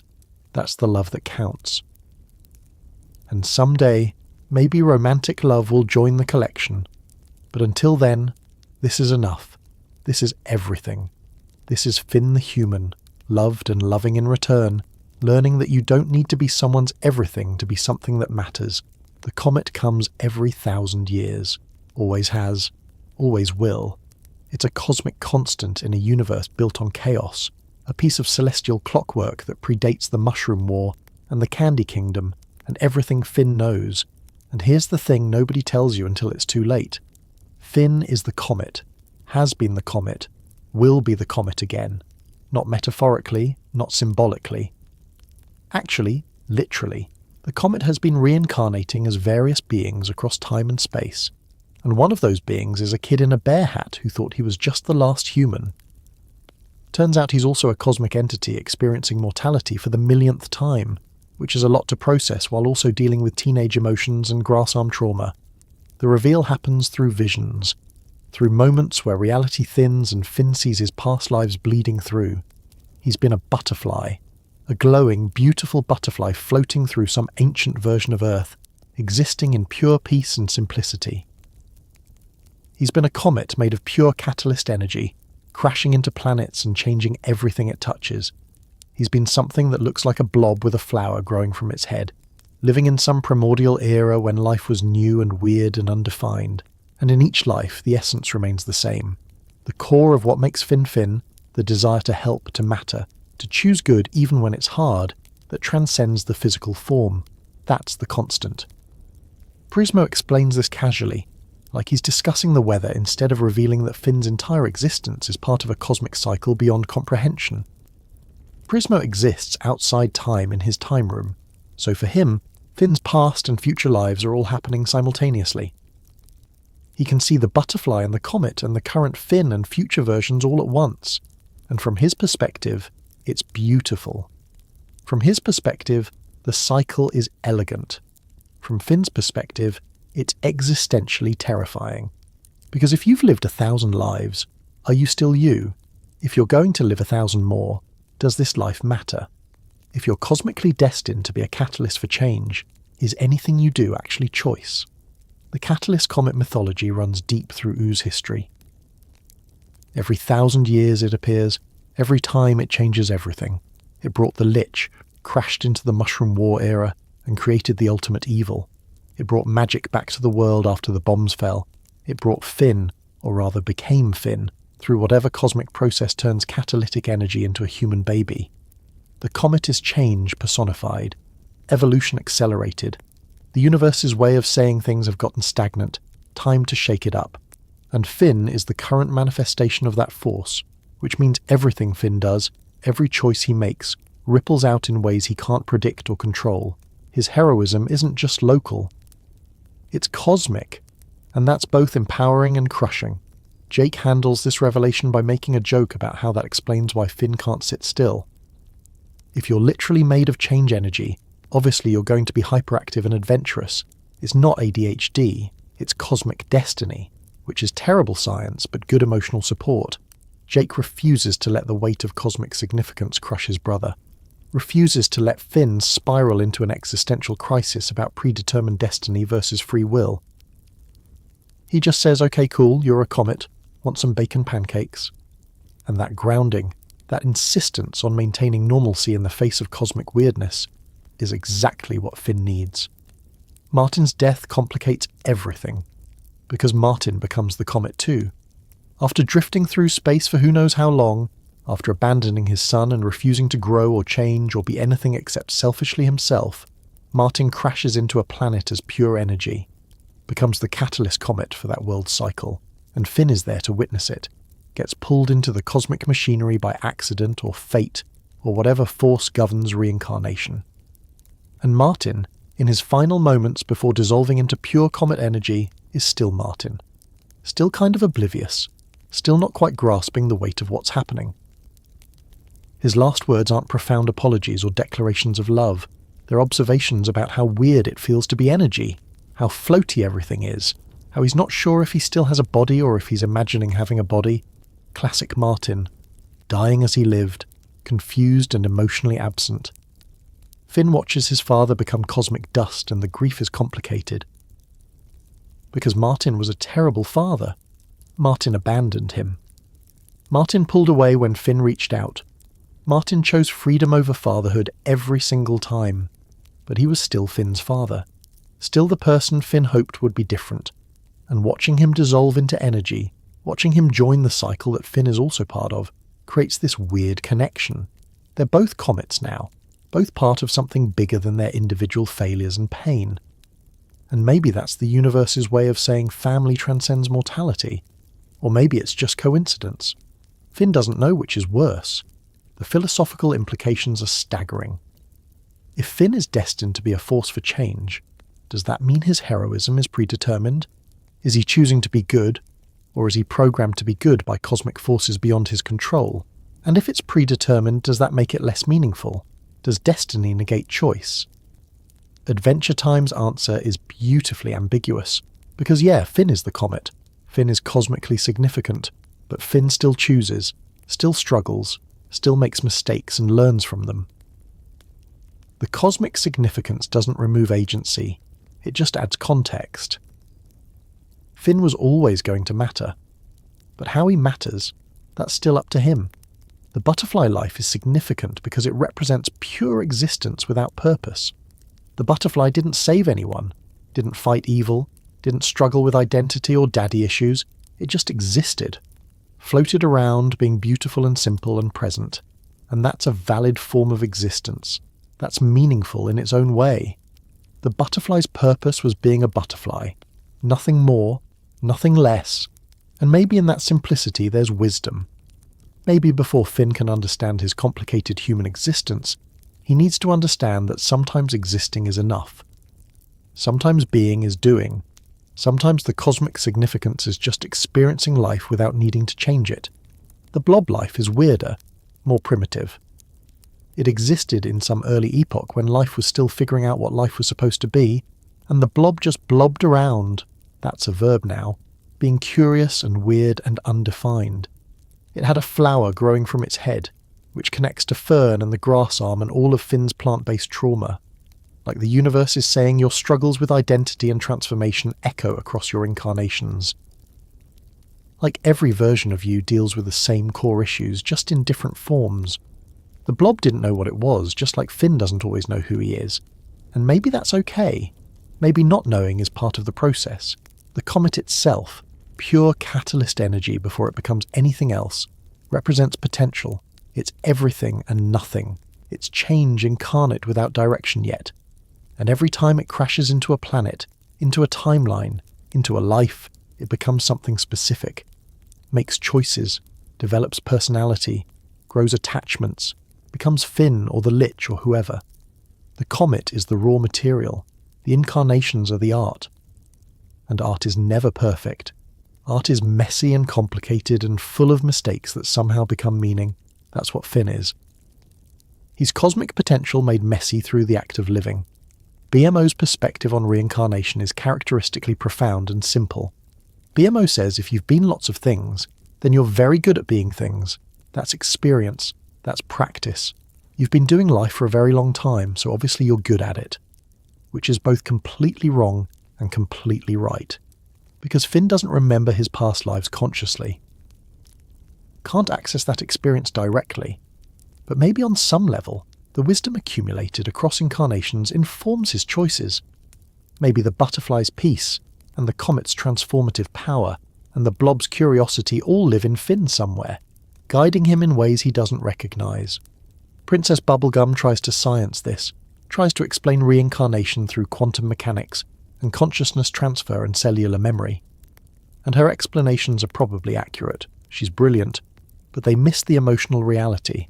That's the love that counts. And someday, maybe romantic love will join the collection. But until then, this is enough. This is everything. This is Finn the human, loved and loving in return, learning that you don't need to be someone's everything to be something that matters. The comet comes every 1,000 years. Always has. Always will. It's a cosmic constant in a universe built on chaos. A piece of celestial clockwork that predates the Mushroom War and the Candy Kingdom and everything Finn knows. And here's the thing nobody tells you until it's too late. Finn is the comet, has been the comet, will be the comet again. Not metaphorically, not symbolically. Actually, literally, the comet has been reincarnating as various beings across time and space. And one of those beings is a kid in a bear hat who thought he was just the last human. Turns out he's also a cosmic entity experiencing mortality for the millionth time, which is a lot to process while also dealing with teenage emotions and grass-arm trauma. The reveal happens through visions, through moments where reality thins and Finn sees his past lives bleeding through. He's been a butterfly, a glowing, beautiful butterfly floating through some ancient version of Earth, existing in pure peace and simplicity. He's been a comet made of pure catalyst energy, crashing into planets and changing everything it touches. He's been something that looks like a blob with a flower growing from its head, living in some primordial era when life was new and weird and undefined. And in each life, the essence remains the same. The core of what makes Finn Finn, the desire to help, to matter, to choose good even when it's hard, that transcends the physical form. That's the constant. Prismo explains this casually, like he's discussing the weather instead of revealing that Finn's entire existence is part of a cosmic cycle beyond comprehension. Prismo exists outside time in his time room, so for him, Finn's past and future lives are all happening simultaneously. He can see the butterfly and the comet and the current Finn and future versions all at once, and from his perspective, it's beautiful. From his perspective, the cycle is elegant. From Finn's perspective, it's existentially terrifying. Because if you've lived 1,000 lives, are you still you? If you're going to live 1,000 more, does this life matter? If you're cosmically destined to be a catalyst for change, is anything you do actually choice? The catalyst comet mythology runs deep through Ooze history. Every 1,000 years, it appears, every time it changes everything. It brought the Lich, crashed into the Mushroom War era, and created the ultimate evil. It brought magic back to the world after the bombs fell. It brought Finn, or rather became Finn, through whatever cosmic process turns catalytic energy into a human baby. The comet is change personified, evolution accelerated. The universe's way of saying things have gotten stagnant, time to shake it up. And Finn is the current manifestation of that force, which means everything Finn does, every choice he makes, ripples out in ways he can't predict or control. His heroism isn't just local. It's cosmic, and that's both empowering and crushing. Jake handles this revelation by making a joke about how that explains why Finn can't sit still. If you're literally made of change energy, obviously you're going to be hyperactive and adventurous. It's not ADHD, it's cosmic destiny, which is terrible science but good emotional support. Jake refuses to let the weight of cosmic significance crush his brother, refuses to let Finn spiral into an existential crisis about predetermined destiny versus free will. He just says, okay, cool, you're a comet, want some bacon pancakes? And that grounding, that insistence on maintaining normalcy in the face of cosmic weirdness, is exactly what Finn needs. Martin's death complicates everything, because Martin becomes the comet too. After drifting through space for who knows how long, after abandoning his son and refusing to grow or change or be anything except selfishly himself, Martin crashes into a planet as pure energy, becomes the catalyst comet for that world cycle, and Finn is there to witness it, gets pulled into the cosmic machinery by accident or fate or whatever force governs reincarnation. And Martin, in his final moments before dissolving into pure comet energy, is still Martin. Still kind of oblivious, still not quite grasping the weight of what's happening. His last words aren't profound apologies or declarations of love. They're observations about how weird it feels to be energy, how floaty everything is, how he's not sure if he still has a body or if he's imagining having a body. Classic Martin, dying as he lived, confused and emotionally absent. Finn watches his father become cosmic dust, and the grief is complicated. Because Martin was a terrible father. Martin abandoned him. Martin pulled away when Finn reached out. Martin chose freedom over fatherhood every single time, but he was still Finn's father, still the person Finn hoped would be different, and watching him dissolve into energy, watching him join the cycle that Finn is also part of, creates this weird connection. They're both comets now, both part of something bigger than their individual failures and pain. And maybe that's the universe's way of saying family transcends mortality, or maybe it's just coincidence. Finn doesn't know which is worse. The philosophical implications are staggering. If Finn is destined to be a force for change, does that mean his heroism is predetermined? Is he choosing to be good, or is he programmed to be good by cosmic forces beyond his control? And if it's predetermined, does that make it less meaningful? Does destiny negate choice? Adventure Time's answer is beautifully ambiguous. Because yeah, Finn is the comet. Finn is cosmically significant. But Finn still chooses, still struggles, still makes mistakes and learns from them. The cosmic significance doesn't remove agency. It just adds context. Finn was always going to matter. But how he matters, that's still up to him. The butterfly life is significant because it represents pure existence without purpose. The butterfly didn't save anyone, didn't fight evil, didn't struggle with identity or daddy issues. It just existed, floated around being beautiful and simple and present. And that's a valid form of existence. That's meaningful in its own way. The butterfly's purpose was being a butterfly. Nothing more, nothing less. And maybe in that simplicity there's wisdom. Maybe before Finn can understand his complicated human existence, he needs to understand that sometimes existing is enough. Sometimes being is doing. Sometimes the cosmic significance is just experiencing life without needing to change it. The blob life is weirder, more primitive. It existed in some early epoch when life was still figuring out what life was supposed to be, and the blob just blobbed around, that's a verb now, being curious and weird and undefined. It had a flower growing from its head, which connects to Fern and the grass arm and all of Finn's plant-based trauma. Like the universe is saying your struggles with identity and transformation echo across your incarnations. Like every version of you deals with the same core issues, just in different forms. The blob didn't know what it was, just like Finn doesn't always know who he is. And maybe that's okay. Maybe not knowing is part of the process. The comet itself, pure catalyst energy before it becomes anything else, represents potential. It's everything and nothing. It's change incarnate without direction yet. And every time it crashes into a planet, into a timeline, into a life, it becomes something specific. Makes choices, develops personality, grows attachments, becomes Finn or the Lich or whoever. The comet is the raw material. The incarnations are the art. And art is never perfect. Art is messy and complicated and full of mistakes that somehow become meaning. That's what Finn is. He's cosmic potential made messy through the act of living. BMO's perspective on reincarnation is characteristically profound and simple. BMO says if you've been lots of things, then you're very good at being things. That's experience. That's practice. You've been doing life for a very long time, so obviously you're good at it. Which is both completely wrong and completely right. Because Finn doesn't remember his past lives consciously. Can't access that experience directly. But maybe on some level, the wisdom accumulated across incarnations informs his choices. Maybe the butterfly's peace, and the comet's transformative power, and the blob's curiosity all live in Finn somewhere, guiding him in ways he doesn't recognise. Princess Bubblegum tries to science this, tries to explain reincarnation through quantum mechanics, and consciousness transfer and cellular memory. And her explanations are probably accurate. She's brilliant. But they miss the emotional reality,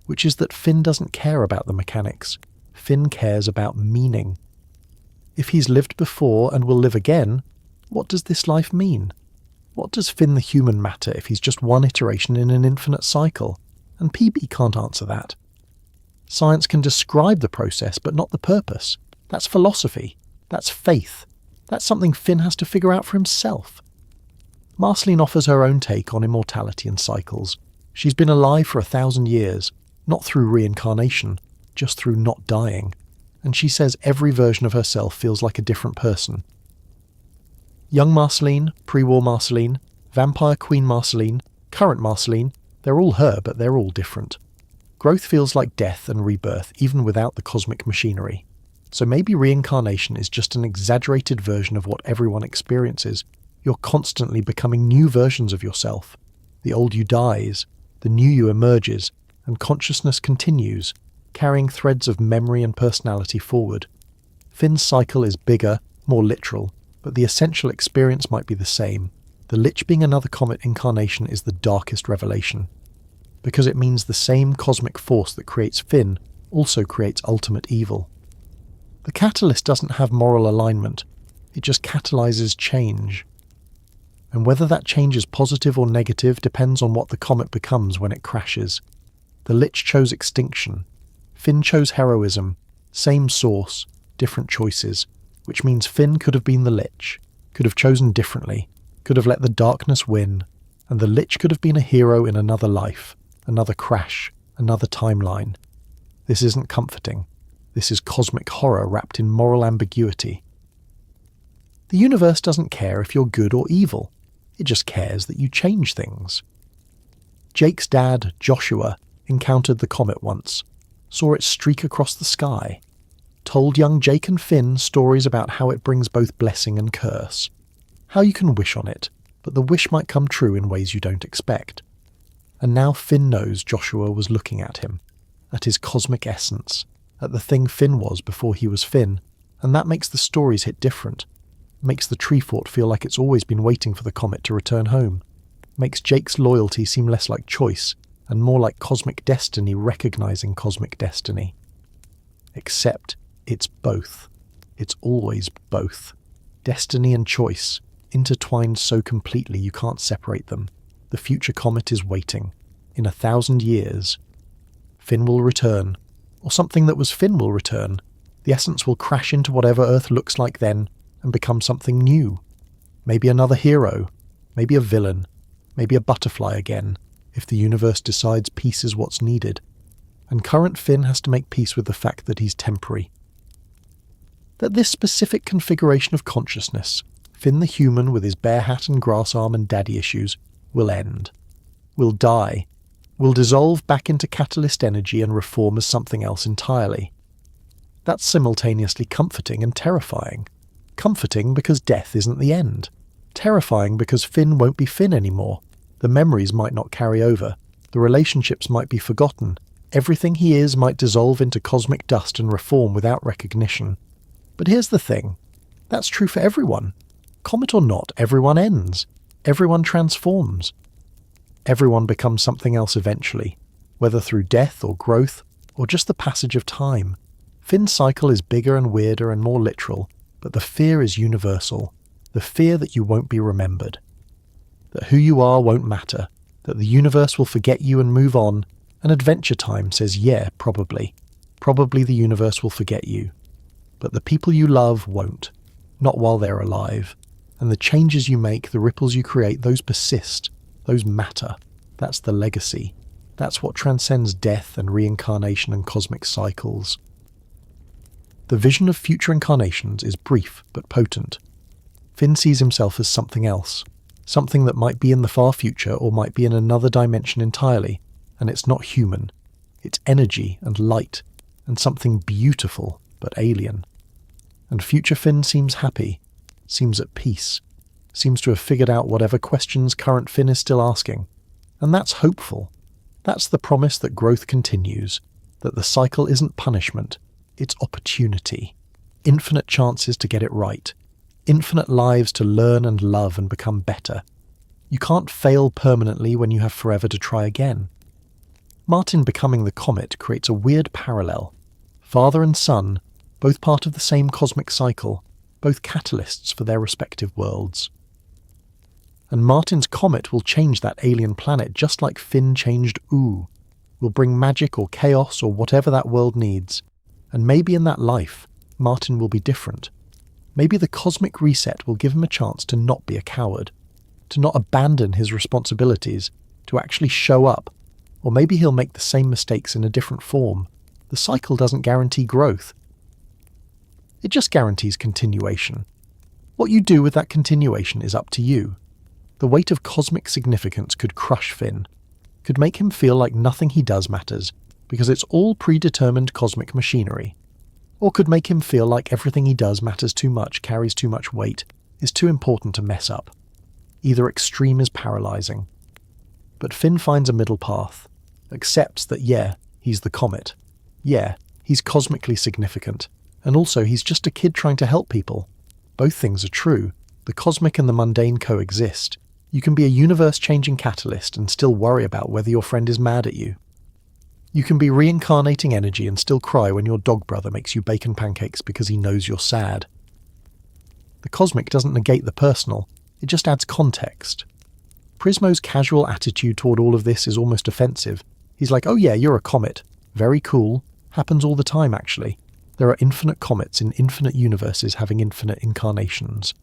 which is that Finn doesn't care about the mechanics. Finn cares about meaning. If he's lived before and will live again, what does this life mean? What does Finn the human matter if he's just one iteration in an infinite cycle? And PB can't answer that. Science can describe the process, but not the purpose. That's philosophy. That's faith. That's something Finn has to figure out for himself. Marceline offers her own take on immortality and cycles. She's been alive for 1,000 years, not through reincarnation, just through not dying. And she says every version of herself feels like a different person. Young Marceline, pre-war Marceline, Vampire Queen Marceline, current Marceline, they're all her, but they're all different. Growth feels like death and rebirth, even without the cosmic machinery. So maybe reincarnation is just an exaggerated version of what everyone experiences. You're constantly becoming new versions of yourself. The old you dies, the new you emerges, and consciousness continues, carrying threads of memory and personality forward. Finn's cycle is bigger, more literal, but the essential experience might be the same. The Lich being another comet incarnation is the darkest revelation, because it means the same cosmic force that creates Finn also creates ultimate evil. The catalyst doesn't have moral alignment, it just catalyzes change. and whether that change is positive or negative depends on what the comet becomes when it crashes. The Lich chose extinction. Finn chose heroism. Same source, different choices, which means Finn could have been the Lich, could have chosen differently, could have let the darkness win, and the Lich could have been a hero in another life, another crash, another timeline. This isn't comforting. This is cosmic horror wrapped in moral ambiguity. The universe doesn't care if you're good or evil. It just cares that you change things. Jake's dad, Joshua, encountered the comet once, saw it streak across the sky, told young Jake and Finn stories about how it brings both blessing and curse, how you can wish on it, but the wish might come true in ways you don't expect. And now Finn knows Joshua was looking at him, at his cosmic essence, at the thing Finn was before he was Finn, and that makes the stories hit different, makes the tree fort feel like it's always been waiting for the comet to return home, makes Jake's loyalty seem less like choice and more like cosmic destiny recognizing cosmic destiny. Except it's both. It's always both. Destiny and choice, intertwined so completely you can't separate them. The future comet is waiting. In 1,000 years, Finn will return, or something that was Finn will return. The essence will crash into whatever Earth looks like then and become something new. Maybe another hero, maybe a villain, maybe a butterfly again, if the universe decides peace is what's needed. And current Finn has to make peace with the fact that he's temporary. That this specific configuration of consciousness, Finn the human with his bear hat and grass arm and daddy issues, will end. Will die. Will dissolve back into catalyst energy and reform as something else entirely. That's simultaneously comforting and terrifying. Comforting because death isn't the end. Terrifying because Finn won't be Finn anymore. The memories might not carry over. The relationships might be forgotten. Everything he is might dissolve into cosmic dust and reform without recognition. But here's the thing. That's true for everyone. Comet or not, everyone ends. Everyone transforms. Everyone becomes something else eventually, whether through death or growth, or just the passage of time. Finn's cycle is bigger and weirder and more literal, but the fear is universal. The fear that you won't be remembered. That who you are won't matter. That the universe will forget you and move on. And Adventure Time says, yeah, probably. Probably the universe will forget you. But the people you love won't. Not while they're alive. And the changes you make, the ripples you create, those persist. Those matter. That's the legacy. That's what transcends death and reincarnation and cosmic cycles. The vision of future incarnations is brief but potent. Finn sees himself as something else. Something that might be in the far future or might be in another dimension entirely. And it's not human. It's energy and light and something beautiful but alien. And future Finn seems happy, seems at peace, seems to have figured out whatever questions current Finn is still asking. And that's hopeful. That's the promise that growth continues, that the cycle isn't punishment, it's opportunity. Infinite chances to get it right. Infinite lives to learn and love and become better. You can't fail permanently when you have forever to try again. Martin becoming the comet creates a weird parallel. Father and son, both part of the same cosmic cycle, both catalysts for their respective worlds. And Martin's comet will change that alien planet just like Finn changed Ooh, will bring magic or chaos or whatever that world needs. And maybe in that life, Martin will be different. Maybe the cosmic reset will give him a chance to not be a coward, to not abandon his responsibilities, to actually show up. Or maybe he'll make the same mistakes in a different form. The cycle doesn't guarantee growth. It just guarantees continuation. What you do with that continuation is up to you. The weight of cosmic significance could crush Finn, could make him feel like nothing he does matters, because it's all predetermined cosmic machinery. Or could make him feel like everything he does matters too much, carries too much weight, is too important to mess up. Either extreme is paralyzing. But Finn finds a middle path, accepts that yeah, he's the comet. Yeah, he's cosmically significant. And also he's just a kid trying to help people. Both things are true. The cosmic and the mundane coexist. You can be a universe-changing catalyst and still worry about whether your friend is mad at you. You can be reincarnating energy and still cry when your dog brother makes you bacon pancakes because he knows you're sad. The cosmic doesn't negate the personal. It just adds context. Prismo's casual attitude toward all of this is almost offensive. He's like, oh yeah, you're a comet. Very cool. Happens all the time, actually. There are infinite comets in infinite universes having infinite incarnations.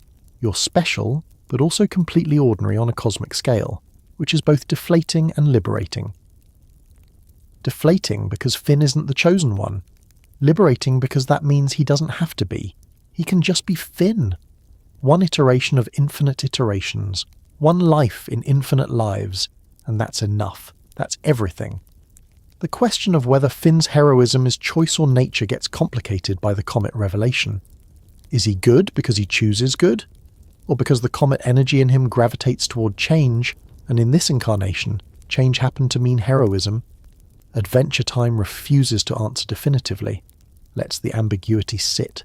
You're special, but also completely ordinary on a cosmic scale, which is both deflating and liberating. Deflating because Finn isn't the chosen one. Liberating because that means he doesn't have to be. He can just be Finn. One iteration of infinite iterations. One life in infinite lives. And that's enough. That's everything. The question of whether Finn's heroism is choice or nature gets complicated by the comet revelation. Is he good because he chooses good? Or because the comet energy in him gravitates toward change, and in this incarnation, change happened to mean heroism? Adventure Time refuses to answer definitively, lets the ambiguity sit.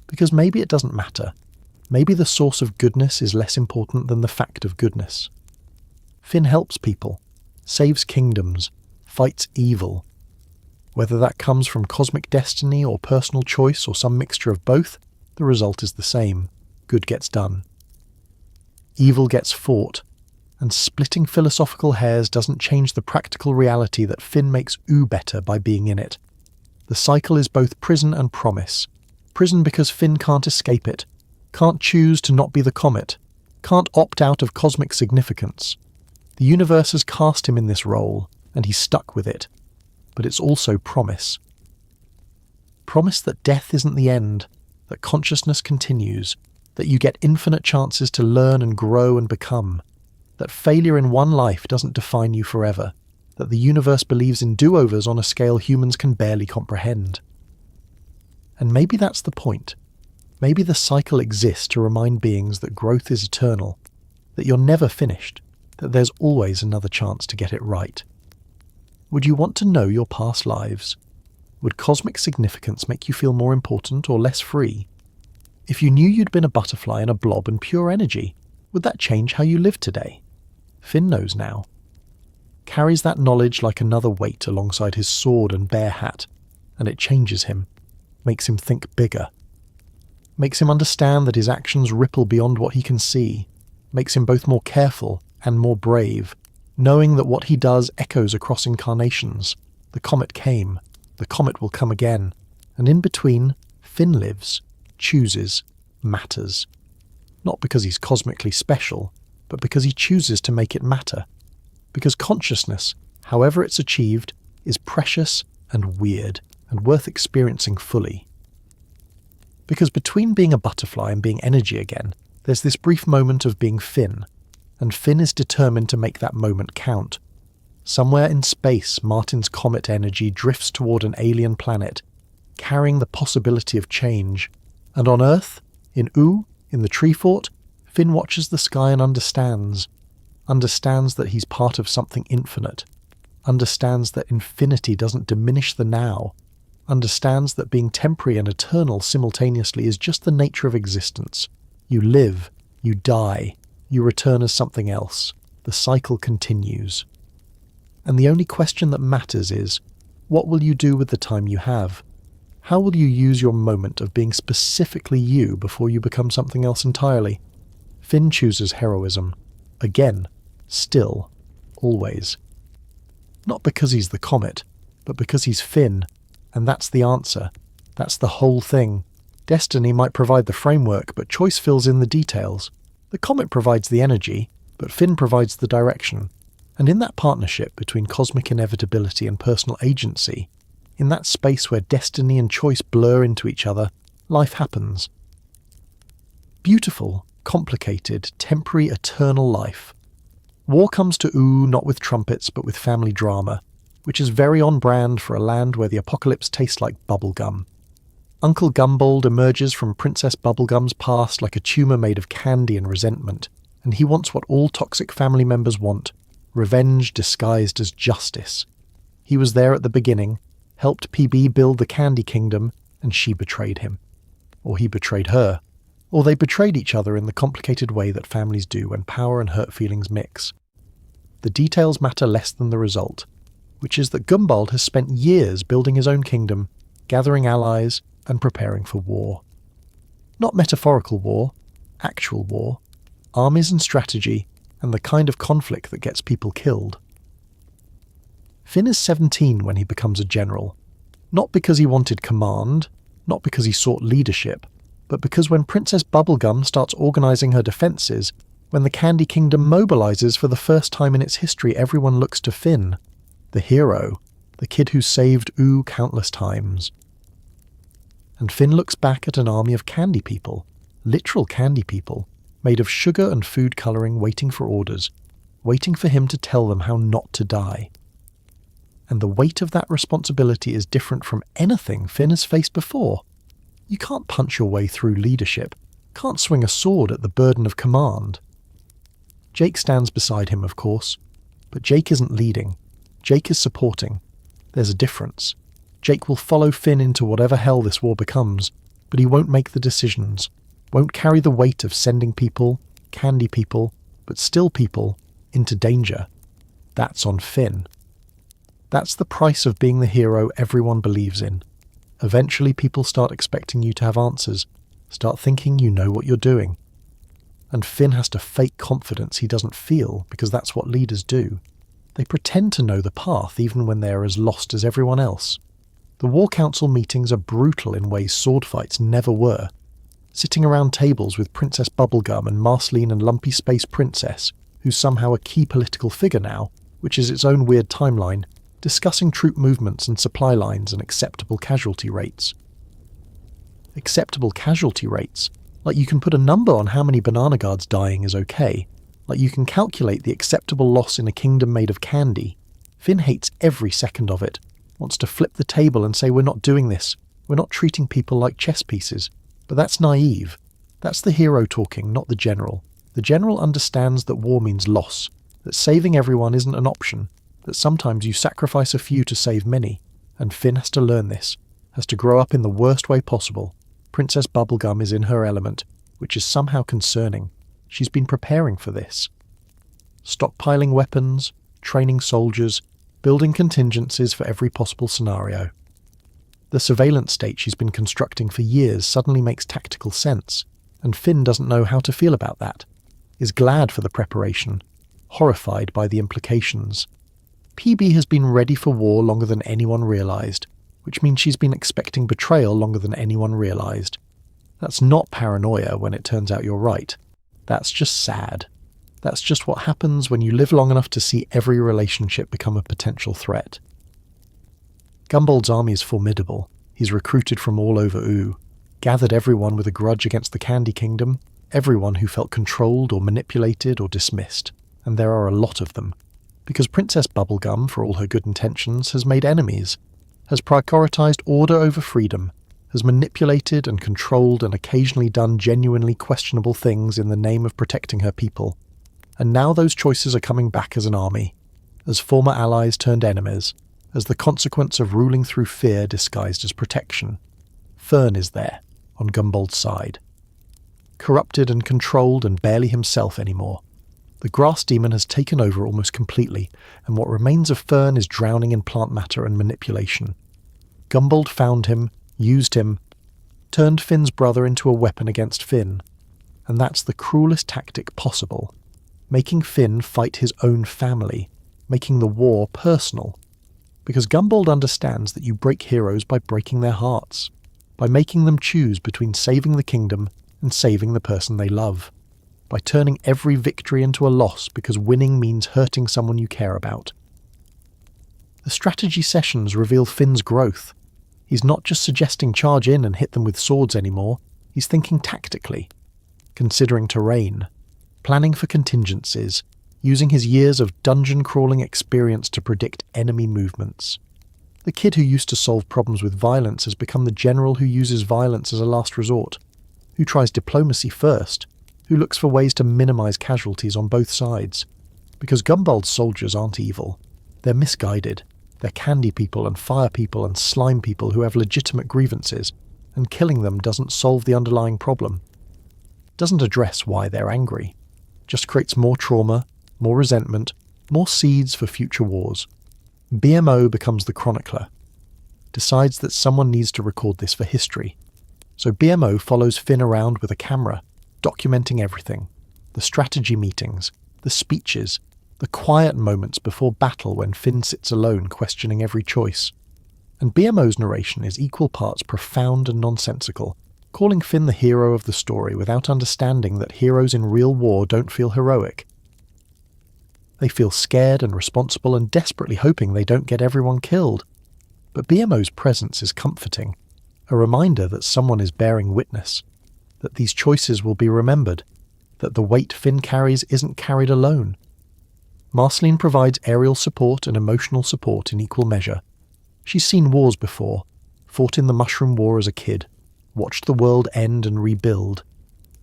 Because maybe it doesn't matter. Maybe the source of goodness is less important than the fact of goodness. Finn helps people, saves kingdoms, fights evil. Whether that comes from cosmic destiny or personal choice or some mixture of both, the result is the same. Good gets done. Evil gets fought, and splitting philosophical hairs doesn't change the practical reality that Finn makes better by being in it. The cycle is both prison and promise. Prison because Finn can't escape it, can't choose to not be the comet, can't opt out of cosmic significance. The universe has cast him in this role, and he's stuck with it. But it's also promise. Promise that death isn't the end, that consciousness continues, that you get infinite chances to learn and grow and become, that failure in one life doesn't define you forever, that the universe believes in do-overs on a scale humans can barely comprehend. And maybe that's the point. Maybe the cycle exists to remind beings that growth is eternal, that you're never finished, that there's always another chance to get it right. Would you want to know your past lives? Would cosmic significance make you feel more important or less free? If you knew you'd been a butterfly in a blob and pure energy, would that change how you live today? Finn knows now. Carries that knowledge like another weight alongside his sword and bear hat, and it changes him, makes him think bigger. Makes him understand that his actions ripple beyond what he can see, makes him both more careful and more brave, knowing that what he does echoes across incarnations. The comet came, the comet will come again, and in between, Finn lives, chooses, matters. Not because he's cosmically special, but because he chooses to make it matter. Because consciousness, however it's achieved, is precious and weird and worth experiencing fully. Because between being a butterfly and being energy again, there's this brief moment of being Finn, and Finn is determined to make that moment count. Somewhere in space, Martin's comet energy drifts toward an alien planet, carrying the possibility of change. And on Earth, in in the tree fort, Finn watches the sky and understands that he's part of something infinite, understands that infinity doesn't diminish the now, understands that being temporary and eternal simultaneously is just the nature of existence. You live, you die, you return as something else. The cycle continues. And the only question that matters is, what will you do with the time you have? How will you use your moment of being specifically you before you become something else entirely? Finn chooses heroism. Again. Still. Always. Not because he's the comet, but because he's Finn. And that's the answer. That's the whole thing. Destiny might provide the framework, but choice fills in the details. The comet provides the energy, but Finn provides the direction. And in that partnership between cosmic inevitability and personal agency, in that space where destiny and choice blur into each other, life happens. Beautiful, complicated, temporary, eternal life. War comes to not with trumpets but with family drama, which is very on brand for a land where the apocalypse tastes like bubblegum. Uncle Gumbold emerges from Princess Bubblegum's past like a tumour made of candy and resentment, and he wants what all toxic family members want, revenge disguised as justice. He was there at the beginning, helped PB build the Candy Kingdom, and she betrayed him. Or he betrayed her. Or they betrayed each other in the complicated way that families do when power and hurt feelings mix. The details matter less than the result, which is that Gumbald has spent years building his own kingdom, gathering allies, and preparing for war. Not metaphorical war, actual war, armies and strategy, and the kind of conflict that gets people killed. Finn is 17 when he becomes a general, not because he wanted command, not because he sought leadership, but because when Princess Bubblegum starts organising her defences, when the Candy Kingdom mobilises for the first time in its history, everyone looks to Finn, the hero, the kid who saved Ooh countless times. And Finn looks back at an army of candy people, literal candy people, made of sugar and food colouring, waiting for orders, waiting for him to tell them how not to die. And the weight of that responsibility is different from anything Finn has faced before. You can't punch your way through leadership, can't swing a sword at the burden of command. Jake stands beside him, of course, but Jake isn't leading. Jake is supporting. There's a difference. Jake will follow Finn into whatever hell this war becomes, but he won't make the decisions, won't carry the weight of sending people, candy people, but still people, into danger. That's on Finn. That's the price of being the hero everyone believes in. Eventually people start expecting you to have answers, start thinking you know what you're doing. And Finn has to fake confidence he doesn't feel, because that's what leaders do. They pretend to know the path even when they are as lost as everyone else. The War Council meetings are brutal in ways sword fights never were. Sitting around tables with Princess Bubblegum and Marceline and Lumpy Space Princess, who's somehow a key political figure now, which is its own weird timeline, discussing troop movements and supply lines and acceptable casualty rates. Acceptable casualty rates? Like you can put a number on how many banana guards dying is okay. Like you can calculate the acceptable loss in a kingdom made of candy. Finn hates every second of it, wants to flip the table and say we're not doing this, we're not treating people like chess pieces. But that's naive. That's the hero talking, not the general. The general understands that war means loss, that saving everyone isn't an option, that sometimes you sacrifice a few to save many, and Finn has to learn this, has to grow up in the worst way possible. Princess Bubblegum is in her element, which is somehow concerning. She's been preparing for this. Stockpiling weapons, training soldiers, building contingencies for every possible scenario. The surveillance state she's been constructing for years suddenly makes tactical sense, and Finn doesn't know how to feel about that, is glad for the preparation, horrified by the implications. PB has been ready for war longer than anyone realised, which means she's been expecting betrayal longer than anyone realised. That's not paranoia when it turns out you're right. That's just sad. That's just what happens when you live long enough to see every relationship become a potential threat. Gumbald's army is formidable. He's recruited from all over Ooh, gathered everyone with a grudge against the Candy Kingdom, everyone who felt controlled or manipulated or dismissed, and there are a lot of them. Because Princess Bubblegum, for all her good intentions, has made enemies, has prioritised order over freedom, has manipulated and controlled and occasionally done genuinely questionable things in the name of protecting her people. And now those choices are coming back as an army, as former allies turned enemies, as the consequence of ruling through fear disguised as protection. Fern is there, on Gumbald's side. Corrupted and controlled and barely himself anymore. The grass demon has taken over almost completely, and what remains of Fern is drowning in plant matter and manipulation. Gumbald found him, used him, turned Finn's brother into a weapon against Finn. And that's the cruelest tactic possible. Making Finn fight his own family, making the war personal. Because Gumbald understands that you break heroes by breaking their hearts, by making them choose between saving the kingdom and saving the person they love, by turning every victory into a loss because winning means hurting someone you care about. The strategy sessions reveal Finn's growth. He's not just suggesting charge in and hit them with swords anymore, he's thinking tactically, considering terrain, planning for contingencies, using his years of dungeon-crawling experience to predict enemy movements. The kid who used to solve problems with violence has become the general who uses violence as a last resort, who tries diplomacy first, who looks for ways to minimise casualties on both sides. Because Gumbald's soldiers aren't evil. They're misguided. They're candy people and fire people and slime people who have legitimate grievances, and killing them doesn't solve the underlying problem. Doesn't address why they're angry. Just creates more trauma, more resentment, more seeds for future wars. BMO becomes the chronicler. Decides that someone needs to record this for history. So BMO follows Finn around with a camera, documenting everything. the strategy meetings, the speeches, the quiet moments before battle when Finn sits alone questioning every choice. And BMO's narration is equal parts profound and nonsensical, calling Finn the hero of the story without understanding that heroes in real war don't feel heroic. They feel scared and responsible and desperately hoping they don't get everyone killed. But BMO's presence is comforting, a reminder that someone is bearing witness, that these choices will be remembered, that the weight Finn carries isn't carried alone. Marceline provides aerial support and emotional support in equal measure. She's seen wars before, fought in the Mushroom War as a kid, watched the world end and rebuild,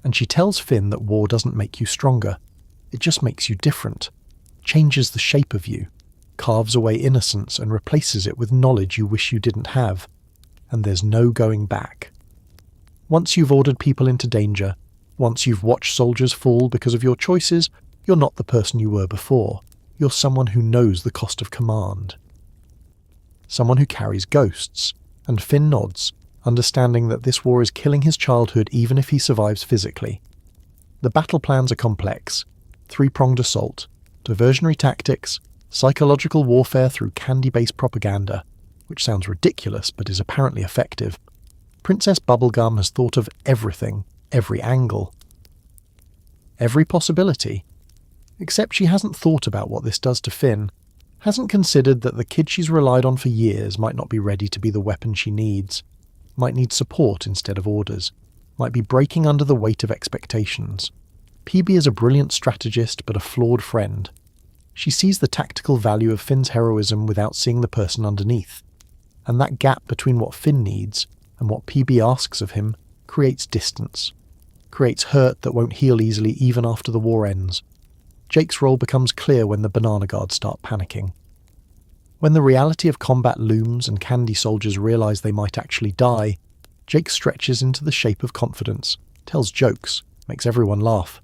and she tells Finn that war doesn't make you stronger, it just makes you different, changes the shape of you, carves away innocence and replaces it with knowledge you wish you didn't have, and there's no going back. Once you've ordered people into danger, once you've watched soldiers fall because of your choices, you're not the person you were before. You're someone who knows the cost of command. Someone who carries ghosts, and Finn nods, understanding that this war is killing his childhood even if he survives physically. The battle plans are complex: three-pronged assault, diversionary tactics, psychological warfare through candy-based propaganda, which sounds ridiculous but is apparently effective. Princess Bubblegum has thought of everything, every angle, every possibility. Except she hasn't thought about what this does to Finn, hasn't considered that the kid she's relied on for years might not be ready to be the weapon she needs, might need support instead of orders, might be breaking under the weight of expectations. PB is a brilliant strategist but a flawed friend. She sees the tactical value of Finn's heroism without seeing the person underneath, and that gap between what Finn needs and what PB asks of him creates distance, creates hurt that won't heal easily even after the war ends. Jake's role becomes clear when the banana guards start panicking. When the reality of combat looms and candy soldiers realise they might actually die, Jake stretches into the shape of confidence, tells jokes, makes everyone laugh.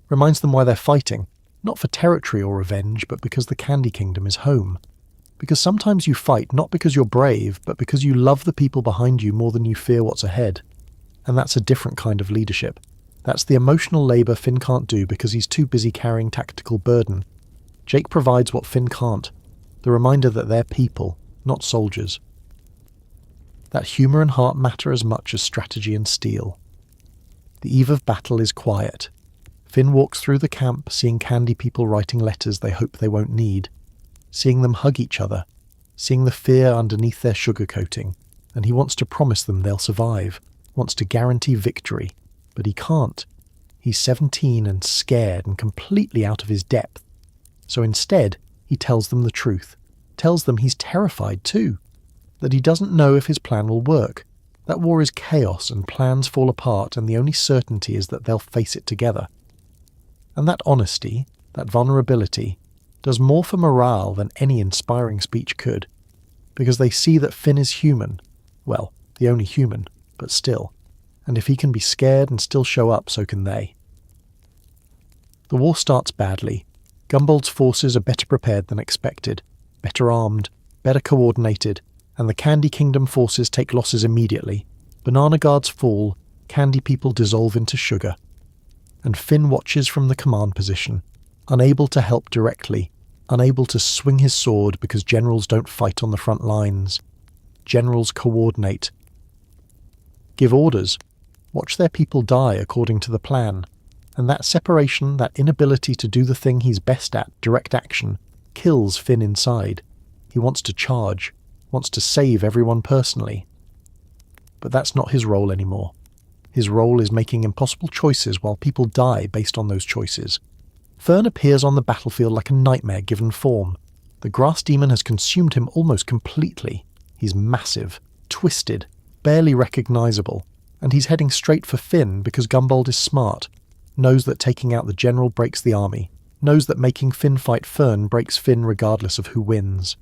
Reminds them why they're fighting, not for territory or revenge, but because the Candy Kingdom is home. Because sometimes you fight not because you're brave, but because you love the people behind you more than you fear what's ahead. And that's a different kind of leadership. That's the emotional labour Finn can't do because he's too busy carrying tactical burden. Jake provides what Finn can't, the reminder that they're people, not soldiers. That humour and heart matter as much as strategy and steel. The eve of battle is quiet. Finn walks through the camp, seeing candy people writing letters they hope they won't need, seeing them hug each other, seeing the fear underneath their sugarcoating, and he wants to promise them they'll survive, wants to guarantee victory. But he can't. He's 17 and scared and completely out of his depth. So instead, he tells them the truth, tells them he's terrified too, that he doesn't know if his plan will work. That war is chaos and plans fall apart, and the only certainty is that they'll face it together. And that honesty, that vulnerability, does more for morale than any inspiring speech could, because they see that Finn is human. Well, the only human, but still. And if he can be scared and still show up, so can they. The war starts badly. Gumbald's forces are better prepared than expected, better armed, better coordinated, and the Candy Kingdom forces take losses immediately. Banana guards fall, candy people dissolve into sugar. And Finn watches from the command position, unable to help directly, unable to swing his sword because generals don't fight on the front lines. Generals coordinate, give orders, watch their people die according to the plan, and that separation, that inability to do the thing he's best at, direct action, kills Finn inside. He wants to charge, wants to save everyone personally. But that's not his role anymore. His role is making impossible choices while people die based on those choices. Fern appears on the battlefield like a nightmare given form. The grass demon has consumed him almost completely. He's massive, twisted, barely recognisable, and he's heading straight for Finn because Gumbald is smart, knows that taking out the general breaks the army, knows that making Finn fight Fern breaks Finn regardless of who wins.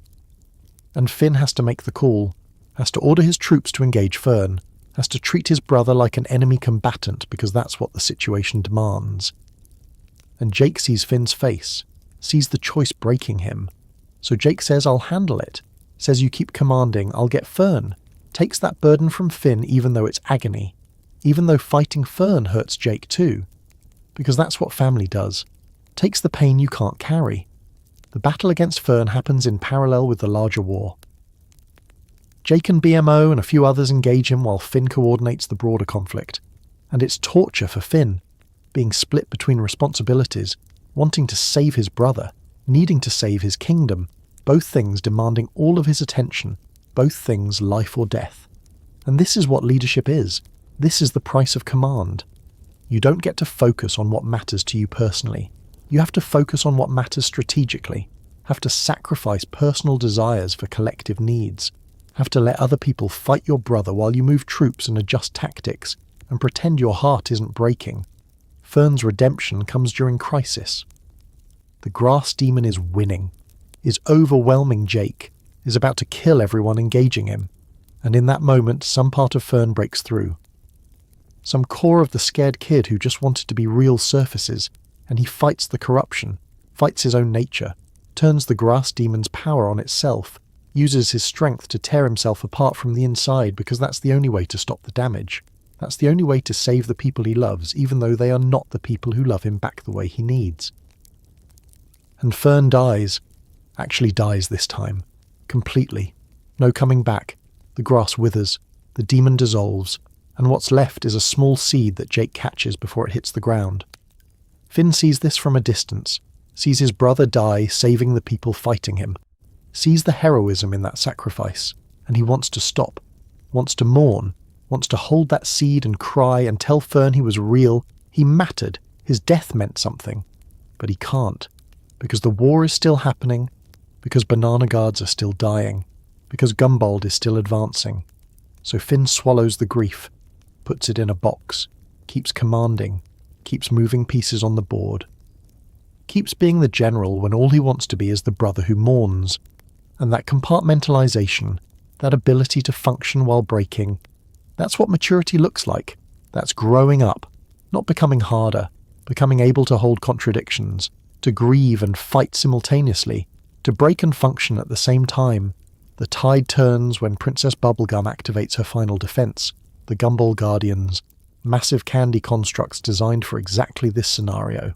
And Finn has to make the call, has to order his troops to engage Fern, has to treat his brother like an enemy combatant because that's what the situation demands. And Jake sees Finn's face, sees the choice breaking him. So Jake says, "I'll handle it," says, "You keep commanding, I'll get Fern," takes that burden from Finn even though it's agony, even though fighting Fern hurts Jake too. because that's what family does. Takes the pain you can't carry. The battle against Fern happens in parallel with the larger war. Jake and BMO and a few others engage him while Finn coordinates the broader conflict. And it's torture for Finn, being split between responsibilities, wanting to save his brother, needing to save his kingdom, both things demanding all of his attention, both things life or death. And this is what leadership is. This is the price of command. You don't get to focus on what matters to you personally. You have to focus on what matters strategically, have to sacrifice personal desires for collective needs, have to let other people fight your brother while you move troops and adjust tactics, and pretend your heart isn't breaking. Fern's redemption comes during crisis. The grass demon is winning, is overwhelming Jake, is about to kill everyone engaging him, and in that moment some part of Fern breaks through. Some core of the scared kid who just wanted to be real surfaces, and he fights the corruption, fights his own nature, turns the grass demon's power on itself, uses his strength to tear himself apart from the inside because that's the only way to stop the damage. That's the only way to save the people he loves, even though they are not the people who love him back the way he needs. And Fern dies. Actually dies this time. Completely. No coming back. The grass withers. The demon dissolves. And what's left is a small seed that Jake catches before it hits the ground. Finn sees this from a distance. Sees his brother die saving the people fighting him. Sees the heroism in that sacrifice. And he wants to stop. Wants to mourn. Wants to hold that seed and cry and tell Fern he was real, he mattered, his death meant something. But he can't, because the war is still happening, because banana guards are still dying, because Gumbald is still advancing. So Finn swallows the grief, puts it in a box, keeps commanding, keeps moving pieces on the board. Keeps being the general when all he wants to be is the brother who mourns. And that compartmentalization, that ability to function while breaking, that's what maturity looks like. That's growing up, not becoming harder, becoming able to hold contradictions, to grieve and fight simultaneously, to break and function at the same time. The tide turns when Princess Bubblegum activates her final defense, the Gumball Guardians, massive candy constructs designed for exactly this scenario.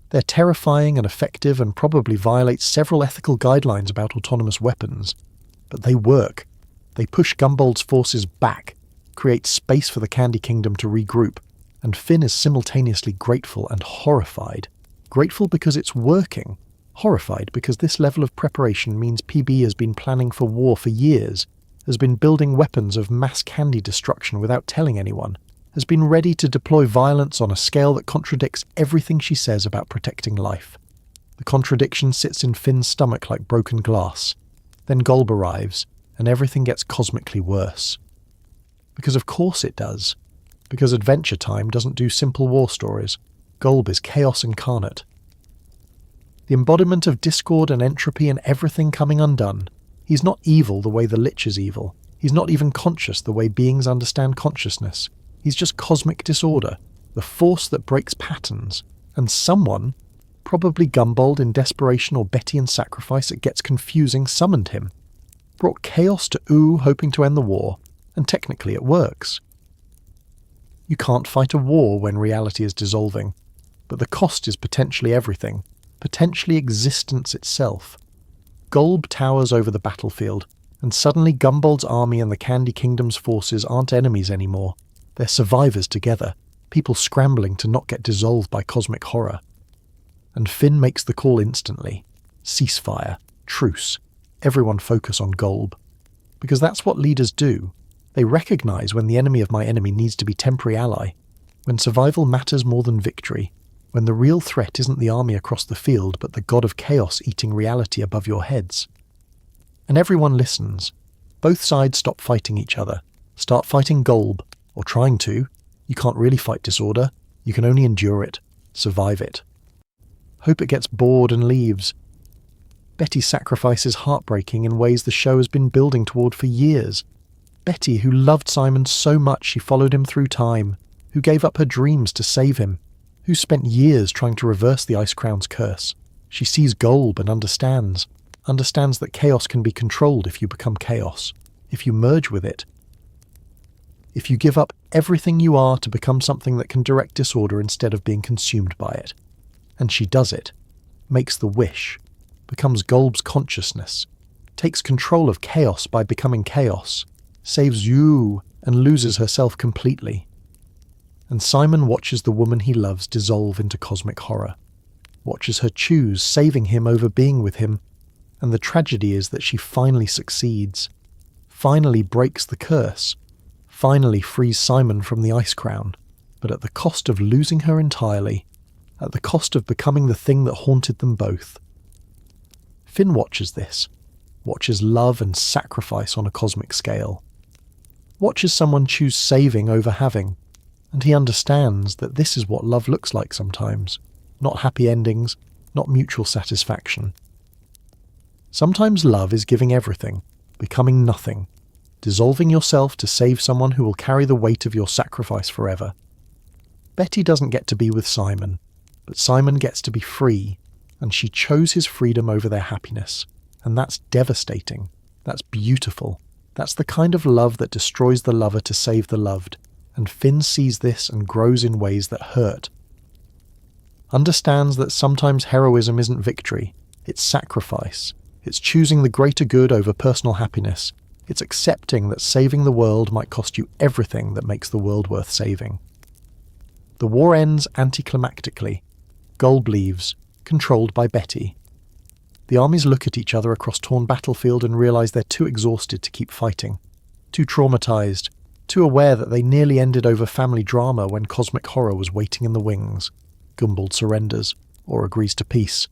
They're terrifying and effective and probably violate several ethical guidelines about autonomous weapons, but they work. They push Gumbald's forces back, create space for the Candy Kingdom to regroup, and Finn is simultaneously grateful and horrified. Grateful because it's working, horrified because this level of preparation means PB has been planning for war for years, has been building weapons of mass candy destruction without telling anyone, has been ready to deploy violence on a scale that contradicts everything she says about protecting life. The contradiction sits in Finn's stomach like broken glass. Then Golb arrives, and everything gets cosmically worse. Because of course it does. Because Adventure Time doesn't do simple war stories. Golb is chaos incarnate. The embodiment of discord and entropy and everything coming undone. He's not evil the way the Lich is evil. He's not even conscious the way beings understand consciousness. He's just cosmic disorder, the force that breaks patterns. And someone, probably Gumbald in desperation or Betty in sacrifice, it gets confusing, summoned him. Brought chaos to Ooh, hoping to end the war, and technically it works. You can't fight a war when reality is dissolving, but the cost is potentially everything, potentially existence itself. Golb towers over the battlefield, and suddenly Gumbald's army and the Candy Kingdom's forces aren't enemies anymore. They're survivors together, people scrambling to not get dissolved by cosmic horror. And Finn makes the call instantly. Ceasefire, truce. Everyone focus on Golb. Because that's what leaders do. They recognize when the enemy of my enemy needs to be temporary ally, when survival matters more than victory, when the real threat isn't the army across the field but the god of chaos eating reality above your heads. And everyone listens. Both sides stop fighting each other, start fighting Golb, or trying to. You can't really fight disorder, you can only endure it, survive it. Hope it gets bored and leaves. Betty's sacrifice is heartbreaking in ways the show has been building toward for years. Betty, who loved Simon so much she followed him through time, who gave up her dreams to save him, who spent years trying to reverse the Ice Crown's curse. She sees Golb and understands that chaos can be controlled if you become chaos, if you merge with it. if you give up everything you are to become something that can direct disorder instead of being consumed by it. And she does it, makes the wish, becomes Golb's consciousness, takes control of chaos by becoming chaos, saves you, and loses herself completely. And Simon watches the woman he loves dissolve into cosmic horror, watches her choose saving him over being with him, and the tragedy is that she finally succeeds, finally breaks the curse, finally frees Simon from the ice crown, but at the cost of losing her entirely, at the cost of becoming the thing that haunted them both. Finn watches this, watches love and sacrifice on a cosmic scale, watches someone choose saving over having, and he understands that this is what love looks like sometimes, not happy endings, not mutual satisfaction. Sometimes love is giving everything, becoming nothing, dissolving yourself to save someone who will carry the weight of your sacrifice forever. Betty doesn't get to be with Simon, but Simon gets to be free, and she chose his freedom over their happiness, and that's devastating, that's beautiful, that's the kind of love that destroys the lover to save the loved, and Finn sees this and grows in ways that hurt. Understands that sometimes heroism isn't victory, it's sacrifice, it's choosing the greater good over personal happiness, it's accepting that saving the world might cost you everything that makes the world worth saving. The war ends anticlimactically. Golb leaves, controlled by Betty. The armies look at each other across torn battlefield and realise they're too exhausted to keep fighting, too traumatised, too aware that they nearly ended over family drama when cosmic horror was waiting in the wings. Gumbald surrenders, or agrees to peace.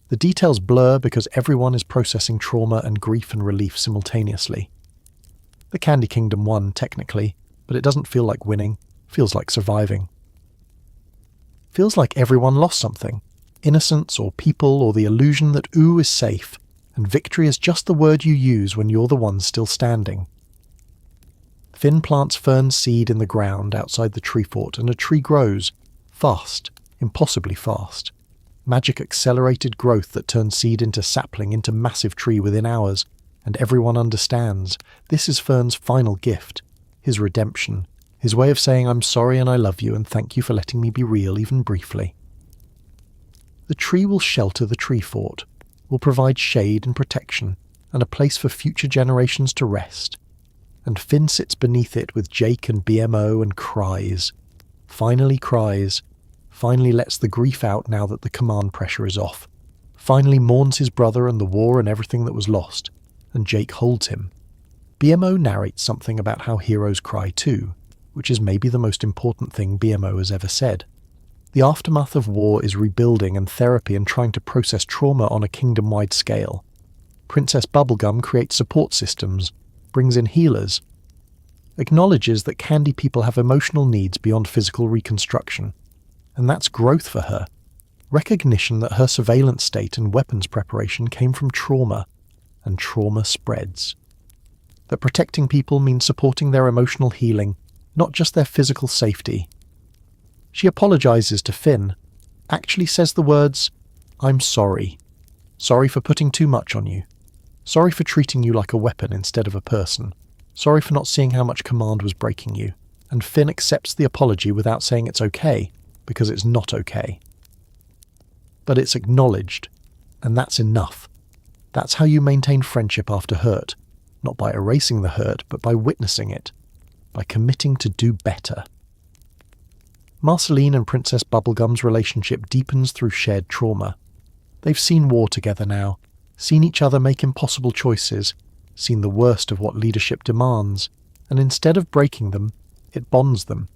The details blur because everyone is processing trauma and grief and relief simultaneously. The Candy Kingdom won, technically, but it doesn't feel like winning, feels like surviving. Feels like everyone lost something, innocence or people or the illusion that ooh is safe, and victory is just the word you use when you're the one still standing. Finn plants Fern's seed in the ground outside the tree fort and a tree grows, fast, impossibly fast. Magic accelerated growth that turns seed into sapling into massive tree within hours, and everyone understands this is Fern's final gift, his redemption, his way of saying I'm sorry and I love you and thank you for letting me be real even briefly. The tree will shelter the tree fort, will provide shade and protection, and a place for future generations to rest. And Finn sits beneath it with Jake and BMO and cries, finally lets the grief out now that the command pressure is off, finally mourns his brother and the war and everything that was lost, and Jake holds him. BMO narrates something about how heroes cry too, which is maybe the most important thing BMO has ever said. The aftermath of war is rebuilding and therapy and trying to process trauma on a kingdom-wide scale. Princess Bubblegum creates support systems, brings in healers, acknowledges that candy people have emotional needs beyond physical reconstruction. And that's growth for her. Recognition that her surveillance state and weapons preparation came from trauma, and trauma spreads. That protecting people means supporting their emotional healing, not just their physical safety. She apologizes to Finn, actually says the words, I'm sorry. Sorry for putting too much on you. Sorry for treating you like a weapon instead of a person. Sorry for not seeing how much command was breaking you. And Finn accepts the apology without saying it's okay, because it's not okay. But it's acknowledged, and that's enough. That's how you maintain friendship after hurt, not by erasing the hurt, but by witnessing it, by committing to do better. Marceline and Princess Bubblegum's relationship deepens through shared trauma. They've seen war together now, seen each other make impossible choices, seen the worst of what leadership demands, and instead of breaking them, it bonds them.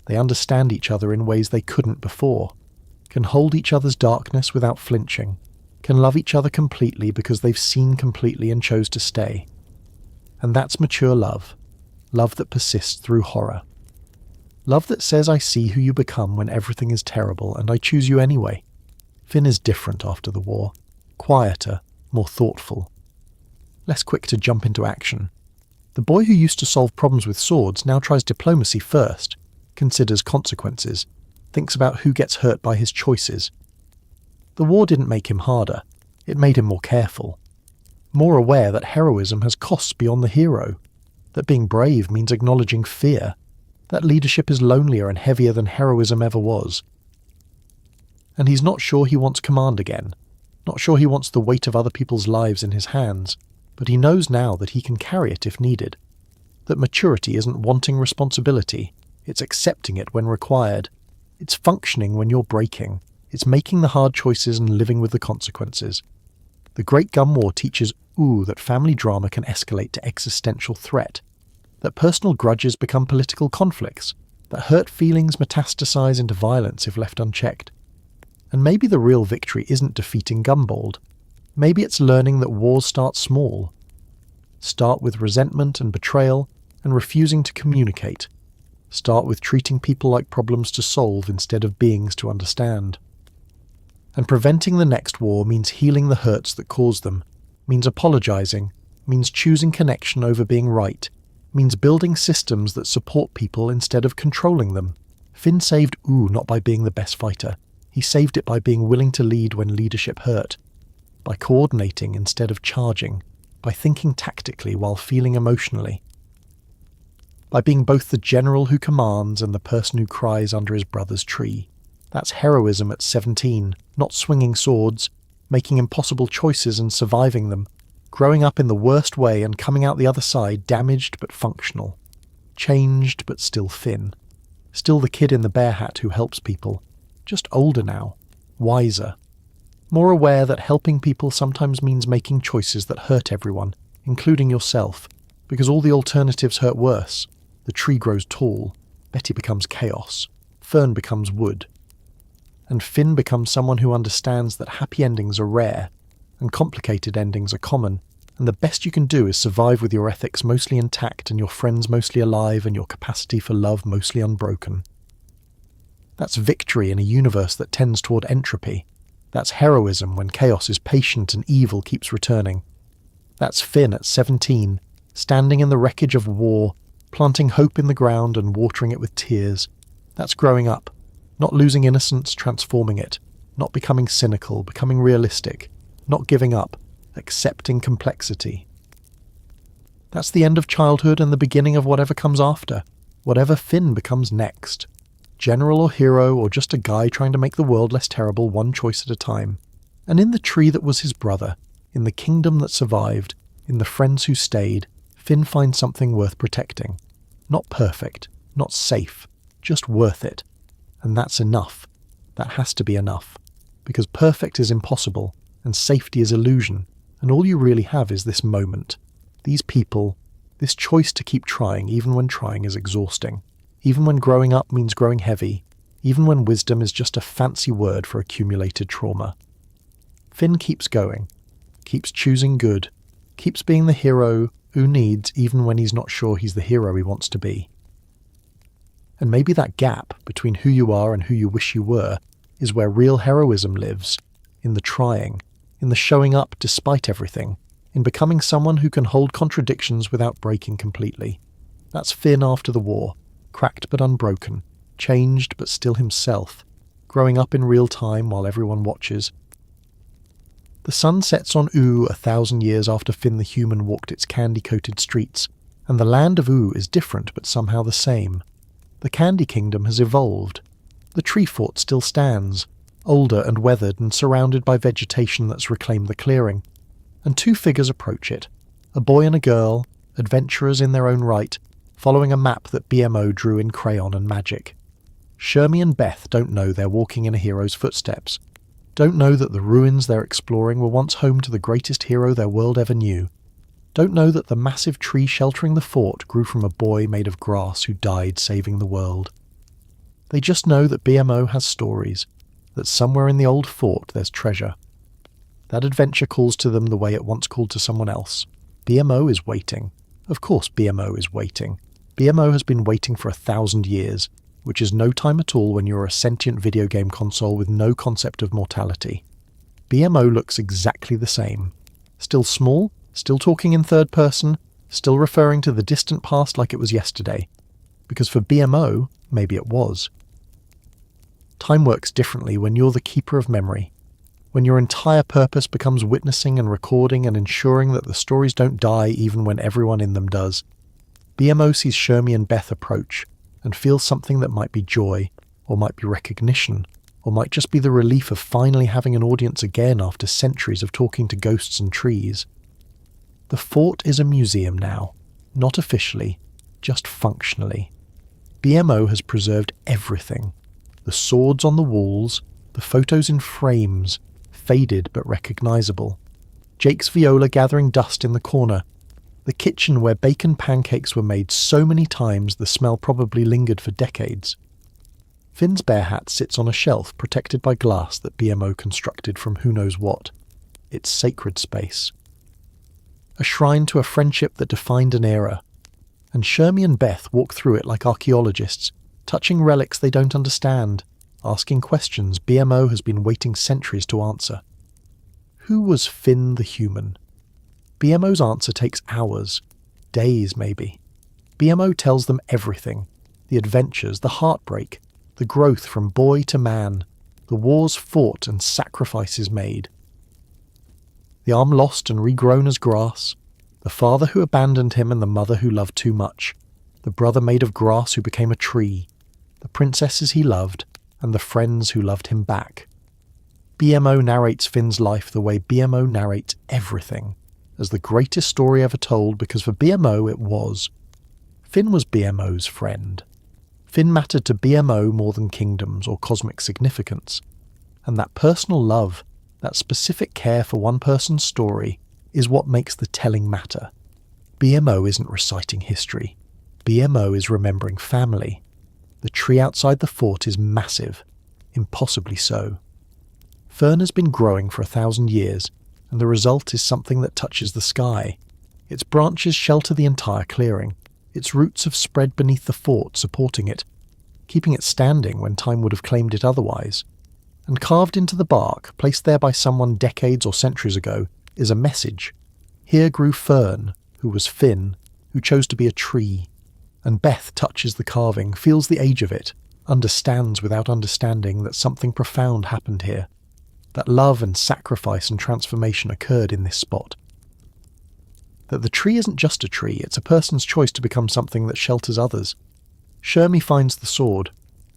They understand each other in ways they couldn't before, can hold each other's darkness without flinching, can love each other completely because they've seen completely and chose to stay. And that's mature love, love that persists through horror. Love that says I see who you become when everything is terrible and I choose you anyway. Finn is different after the war, quieter, more thoughtful, less quick to jump into action. The boy who used to solve problems with swords now tries diplomacy first, considers consequences, thinks about who gets hurt by his choices. The war didn't make him harder, it made him more careful, more aware that heroism has costs beyond the hero, that being brave means acknowledging fear, That leadership is lonelier and heavier than heroism ever was. And he's not sure he wants command again, not sure he wants the weight of other people's lives in his hands, but he knows now that he can carry it if needed. That maturity isn't wanting responsibility, it's accepting it when required. It's functioning when you're breaking. It's making the hard choices and living with the consequences. The Great Gun War teaches that family drama can escalate to existential threat, that personal grudges become political conflicts, that hurt feelings metastasize into violence if left unchecked. And maybe the real victory isn't defeating Gumbald. Maybe it's learning that wars start small. Start with resentment and betrayal and refusing to communicate. Start with treating people like problems to solve instead of beings to understand. And preventing the next war means healing the hurts that caused them, means apologizing, means choosing connection over being right, means building systems that support people instead of controlling them. Finn saved not by being the best fighter. He saved it by being willing to lead when leadership hurt, by coordinating instead of charging, by thinking tactically while feeling emotionally, by being both the general who commands and the person who cries under his brother's tree. That's heroism at 17, not swinging swords, making impossible choices and surviving them, growing up in the worst way and coming out the other side damaged but functional, changed but still Finn, still the kid in the bear hat who helps people, just older now, wiser, more aware that helping people sometimes means making choices that hurt everyone, including yourself, because all the alternatives hurt worse. The tree grows tall, Betty becomes chaos, Fern becomes wood, and Finn becomes someone who understands that happy endings are rare, and complicated endings are common, and the best you can do is survive with your ethics mostly intact and your friends mostly alive and your capacity for love mostly unbroken. That's victory in a universe that tends toward entropy. That's heroism when chaos is patient and evil keeps returning. That's Finn at 17, standing in the wreckage of war, planting hope in the ground and watering it with tears. That's growing up, not losing innocence, transforming it, not becoming cynical, becoming realistic, not giving up, accepting complexity. That's the end of childhood and the beginning of whatever comes after, whatever Finn becomes next. General or hero or just a guy trying to make the world less terrible one choice at a time. And in the tree that was his brother, in the kingdom that survived, in the friends who stayed, Finn finds something worth protecting. Not perfect, not safe, just worth it. And that's enough. That has to be enough. Because perfect is impossible, and safety is illusion, and all you really have is this moment, these people, this choice to keep trying even when trying is exhausting. Even when growing up means growing heavy, even when wisdom is just a fancy word for accumulated trauma. Finn keeps going, keeps choosing good, keeps being the hero who needs even when he's not sure he's the hero he wants to be. And maybe that gap between who you are and who you wish you were is where real heroism lives, in the trying, in the showing up despite everything, in becoming someone who can hold contradictions without breaking completely. That's Finn after the war. Cracked but unbroken, changed but still himself, growing up in real time while everyone watches. The sun sets on 1,000 years after Finn the human walked its candy-coated streets, and the land of is different but somehow the same. The Candy Kingdom has evolved. The tree fort still stands, older and weathered and surrounded by vegetation that's reclaimed the clearing. And two figures approach it, a boy and a girl, adventurers in their own right, following a map that BMO drew in crayon and magic. Shermie and Beth don't know they're walking in a hero's footsteps, don't know that the ruins they're exploring were once home to the greatest hero their world ever knew, don't know that the massive tree sheltering the fort grew from a boy made of grass who died saving the world. They just know that BMO has stories, that somewhere in the old fort there's treasure. That adventure calls to them the way it once called to someone else. BMO is waiting. Of course BMO is waiting. BMO has been waiting for 1,000 years, which is no time at all when you're a sentient video game console with no concept of mortality. BMO looks exactly the same. Still small, still talking in third person, still referring to the distant past like it was yesterday. Because for BMO, maybe it was. Time works differently when you're the keeper of memory. When your entire purpose becomes witnessing and recording and ensuring that the stories don't die even when everyone in them does. BMO sees Shermie and Beth approach, and feels something that might be joy, or might be recognition, or might just be the relief of finally having an audience again after centuries of talking to ghosts and trees. The fort is a museum now, not officially, just functionally. BMO has preserved everything. The swords on the walls, the photos in frames, faded but recognisable. Jake's viola gathering dust in the corner. The kitchen where bacon pancakes were made so many times the smell probably lingered for decades. Finn's bear hat sits on a shelf protected by glass that BMO constructed from who knows what. It's sacred space. A shrine to a friendship that defined an era. And Shermie and Beth walk through it like archaeologists, touching relics they don't understand, asking questions BMO has been waiting centuries to answer. Who was Finn the human? BMO's answer takes hours, days maybe. BMO tells them everything. The adventures, the heartbreak, the growth from boy to man, the wars fought and sacrifices made. The arm lost and regrown as grass, the father who abandoned him and the mother who loved too much, the brother made of grass who became a tree, the princesses he loved, and the friends who loved him back. BMO narrates Finn's life the way BMO narrates everything, as the greatest story ever told, because for BMO it was. Finn was BMO's friend. Finn mattered to BMO more than kingdoms or cosmic significance. And that personal love, that specific care for one person's story, is what makes the telling matter. BMO isn't reciting history. BMO is remembering family. The tree outside the fort is massive, impossibly so. Fern has been growing for 1,000 years, and the result is something that touches the sky. Its branches shelter the entire clearing. Its roots have spread beneath the fort, supporting it, keeping it standing when time would have claimed it otherwise. And carved into the bark, placed there by someone decades or centuries ago, is a message. Here grew Fern, who was Finn, who chose to be a tree. And Beth touches the carving, feels the age of it, understands without understanding that something profound happened here, that love and sacrifice and transformation occurred in this spot. That the tree isn't just a tree, it's a person's choice to become something that shelters others. Shermie finds the sword.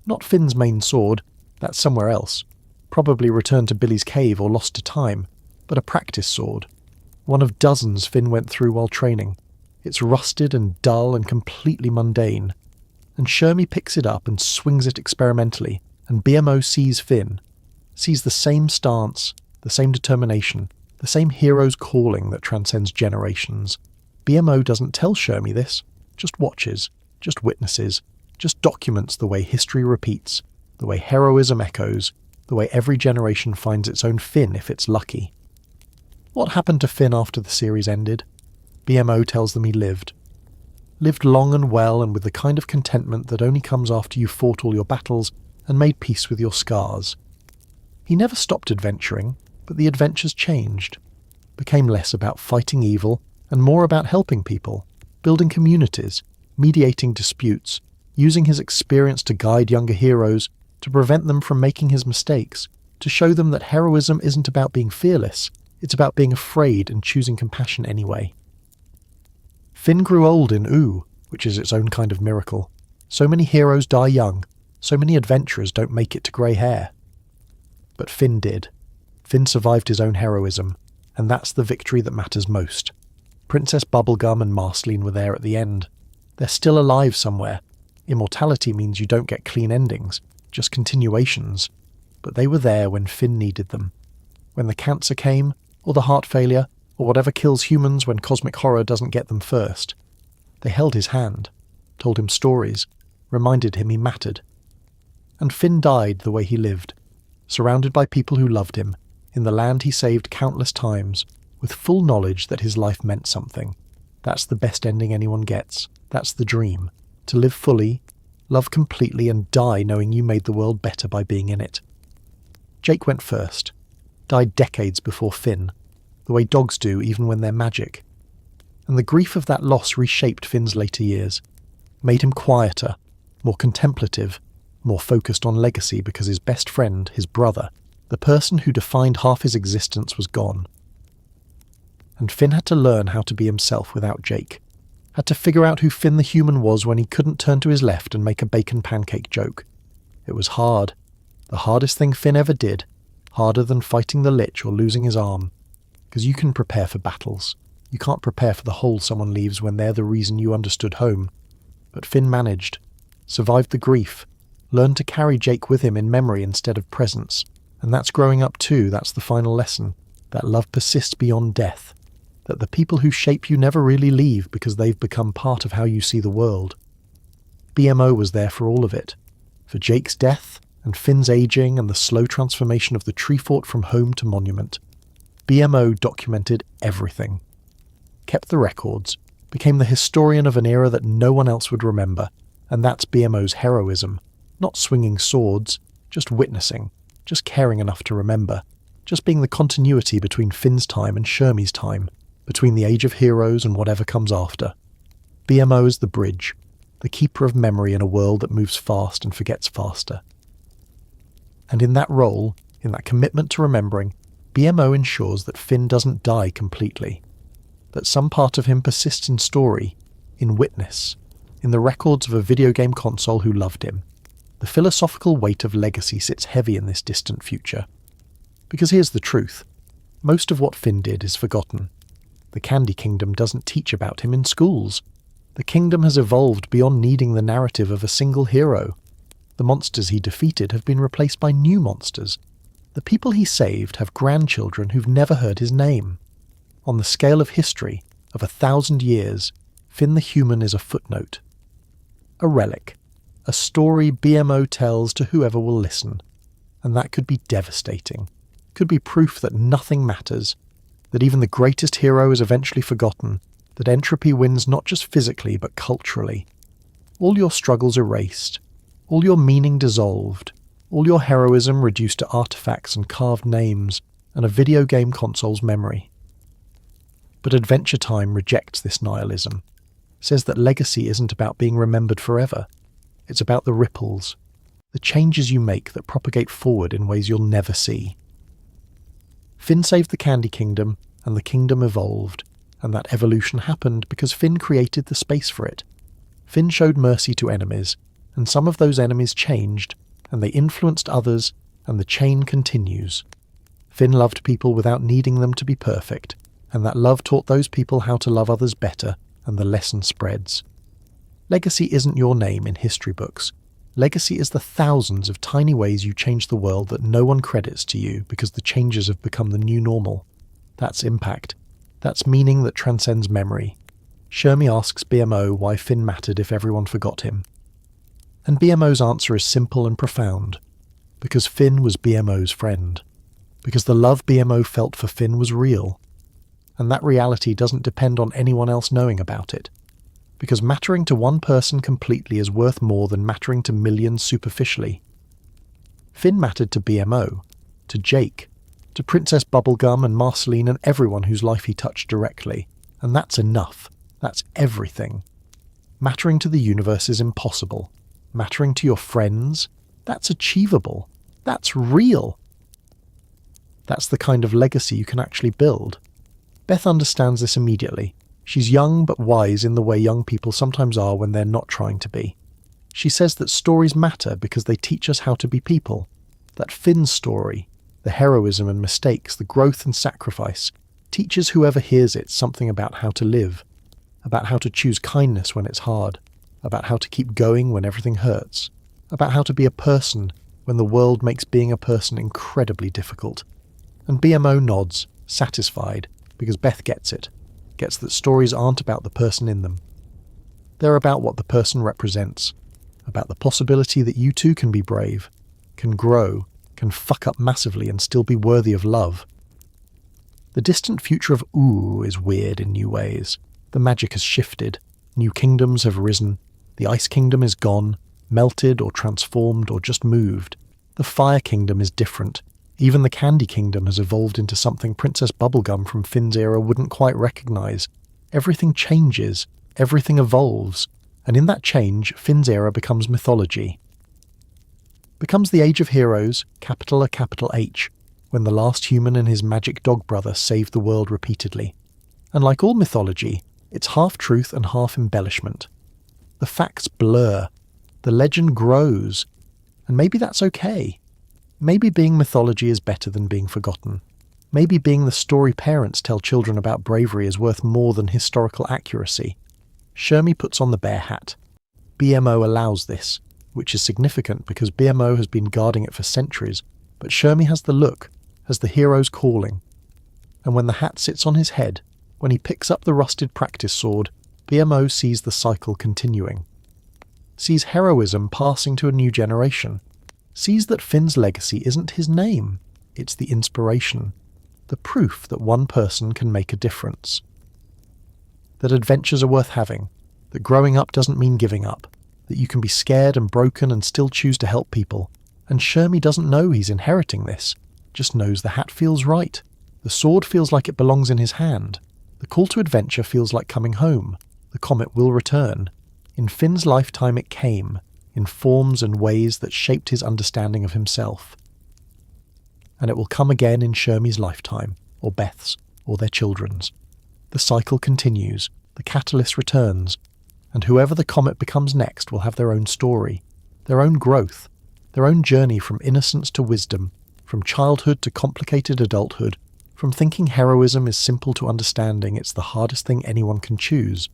Not Finn's main sword, that's somewhere else. Probably returned to Billy's cave or lost to time, but a practice sword. One of dozens Finn went through while training. It's rusted and dull and completely mundane. And Shermie picks it up and swings it experimentally, and BMO sees Finn. Sees the same stance, the same determination, the same hero's calling that transcends generations. BMO doesn't tell Shermie this, just watches, just witnesses, just documents the way history repeats, the way heroism echoes, the way every generation finds its own Finn if it's lucky. What happened to Finn after the series ended? BMO tells them he lived. Lived long and well and with the kind of contentment that only comes after you fought all your battles and made peace with your scars. He never stopped adventuring, but the adventures changed, became less about fighting evil and more about helping people, building communities, mediating disputes, using his experience to guide younger heroes, to prevent them from making his mistakes, to show them that heroism isn't about being fearless, it's about being afraid and choosing compassion anyway. Finn grew old in Ooh, which is its own kind of miracle. So many heroes die young, so many adventurers don't make it to grey hair. But Finn did. Finn survived his own heroism, and that's the victory that matters most. Princess Bubblegum and Marceline were there at the end. They're still alive somewhere. Immortality means you don't get clean endings, just continuations. But they were there when Finn needed them. When the cancer came, or the heart failure, or whatever kills humans when cosmic horror doesn't get them first. They held his hand, told him stories, reminded him he mattered. And Finn died the way he lived, surrounded by people who loved him, in the land he saved countless times, with full knowledge that his life meant something. That's the best ending anyone gets. That's the dream. To live fully, love completely, and die knowing you made the world better by being in it. Jake went first. Died decades before Finn, the way dogs do even when they're magic. And the grief of that loss reshaped Finn's later years, made him quieter, more contemplative, more focused on legacy because his best friend, his brother, the person who defined half his existence, was gone. And Finn had to learn how to be himself without Jake, had to figure out who Finn the human was when he couldn't turn to his left and make a bacon pancake joke. It was hard. The hardest thing Finn ever did. Harder than fighting the Lich or losing his arm. Because you can prepare for battles. You can't prepare for the hole someone leaves when they're the reason you understood home. But Finn managed. Survived the grief. Learned to carry Jake with him in memory instead of presence. And that's growing up too, that's the final lesson. That love persists beyond death. That the people who shape you never really leave because they've become part of how you see the world. BMO was there for all of it. For Jake's death, and Finn's aging, and the slow transformation of the tree fort from home to monument. BMO documented everything. Kept the records, became the historian of an era that no one else would remember, and that's BMO's heroism. Not swinging swords, just witnessing, just caring enough to remember, just being the continuity between Finn's time and Shermie's time, between the Age of Heroes and whatever comes after. BMO is the bridge, the keeper of memory in a world that moves fast and forgets faster. And in that role, in that commitment to remembering, BMO ensures that Finn doesn't die completely, that some part of him persists in story, in witness, in the records of a video game console who loved him. The philosophical weight of legacy sits heavy in this distant future. Because here's the truth, most of what Finn did is forgotten. The Candy Kingdom doesn't teach about him in schools. The kingdom has evolved beyond needing the narrative of a single hero. The monsters he defeated have been replaced by new monsters. The people he saved have grandchildren who've never heard his name. On the scale of history, of 1,000 years, Finn the human is a footnote. A relic. A story BMO tells to whoever will listen. And that could be devastating. Could be proof that nothing matters. That even the greatest hero is eventually forgotten. That entropy wins not just physically but culturally. All your struggles erased. All your meaning dissolved. All your heroism reduced to artifacts and carved names, and a video game console's memory. But Adventure Time rejects this nihilism. Says that legacy isn't about being remembered forever. It's about the ripples. The changes you make that propagate forward in ways you'll never see. Finn saved the Candy Kingdom, and the kingdom evolved. And that evolution happened because Finn created the space for it. Finn showed mercy to enemies, and some of those enemies changed, and they influenced others, and the chain continues. Finn loved people without needing them to be perfect, and that love taught those people how to love others better, and the lesson spreads. Legacy isn't your name in history books. Legacy is the thousands of tiny ways you change the world that no one credits to you because the changes have become the new normal. That's impact. That's meaning that transcends memory. Shermie asks BMO why Finn mattered if everyone forgot him. And BMO's answer is simple and profound. Because Finn was BMO's friend. Because the love BMO felt for Finn was real. And that reality doesn't depend on anyone else knowing about it. Because mattering to one person completely is worth more than mattering to millions superficially. Finn mattered to BMO, to Jake, to Princess Bubblegum and Marceline and everyone whose life he touched directly. And that's enough. That's everything. Mattering to the universe is impossible. Mattering to your friends, that's achievable. That's real. That's the kind of legacy you can actually build. Beth understands this immediately. She's young but wise in the way young people sometimes are when they're not trying to be. She says that stories matter because they teach us how to be people. That Finn's story, the heroism and mistakes, the growth and sacrifice, teaches whoever hears it something about how to live, about how to choose kindness when it's hard, about how to keep going when everything hurts, about how to be a person when the world makes being a person incredibly difficult. And BMO nods, satisfied, because Beth gets it, gets that stories aren't about the person in them. They're about what the person represents, about the possibility that you too can be brave, can grow, can fuck up massively and still be worthy of love. The distant future of Ooh is weird in new ways. The magic has shifted, new kingdoms have risen, the Ice Kingdom is gone, melted or transformed or just moved. The Fire Kingdom is different. Even the Candy Kingdom has evolved into something Princess Bubblegum from Finn's era wouldn't quite recognise. Everything changes, everything evolves, and in that change, Finn's era becomes mythology. Becomes the Age of Heroes, capital A capital H, when the last human and his magic dog brother saved the world repeatedly. And like all mythology, It's half truth and half embellishment. The facts blur. The legend grows. And maybe that's okay. Maybe being mythology is better than being forgotten. Maybe being the story parents tell children about bravery is worth more than historical accuracy. Shermie puts on the bear hat. BMO allows this, which is significant because BMO has been guarding it for centuries, but Shermie has the look, has the hero's calling. And when the hat sits on his head, when he picks up the rusted practice sword, BMO sees the cycle continuing. Sees heroism passing to a new generation. Sees that Finn's legacy isn't his name, it's the inspiration. The proof that one person can make a difference. That adventures are worth having, that growing up doesn't mean giving up, that you can be scared and broken and still choose to help people. And Shermie doesn't know he's inheriting this, just knows the hat feels right. The sword feels like it belongs in his hand. The call to adventure feels like coming home. The comet will return. In Finn's lifetime it came, in forms and ways that shaped his understanding of himself. And it will come again in Shermie's lifetime, or Beth's, or their children's. The cycle continues, the catalyst returns, and whoever the comet becomes next will have their own story, their own growth, their own journey from innocence to wisdom, from childhood to complicated adulthood, from thinking heroism is simple to understanding it's the hardest thing anyone can choose.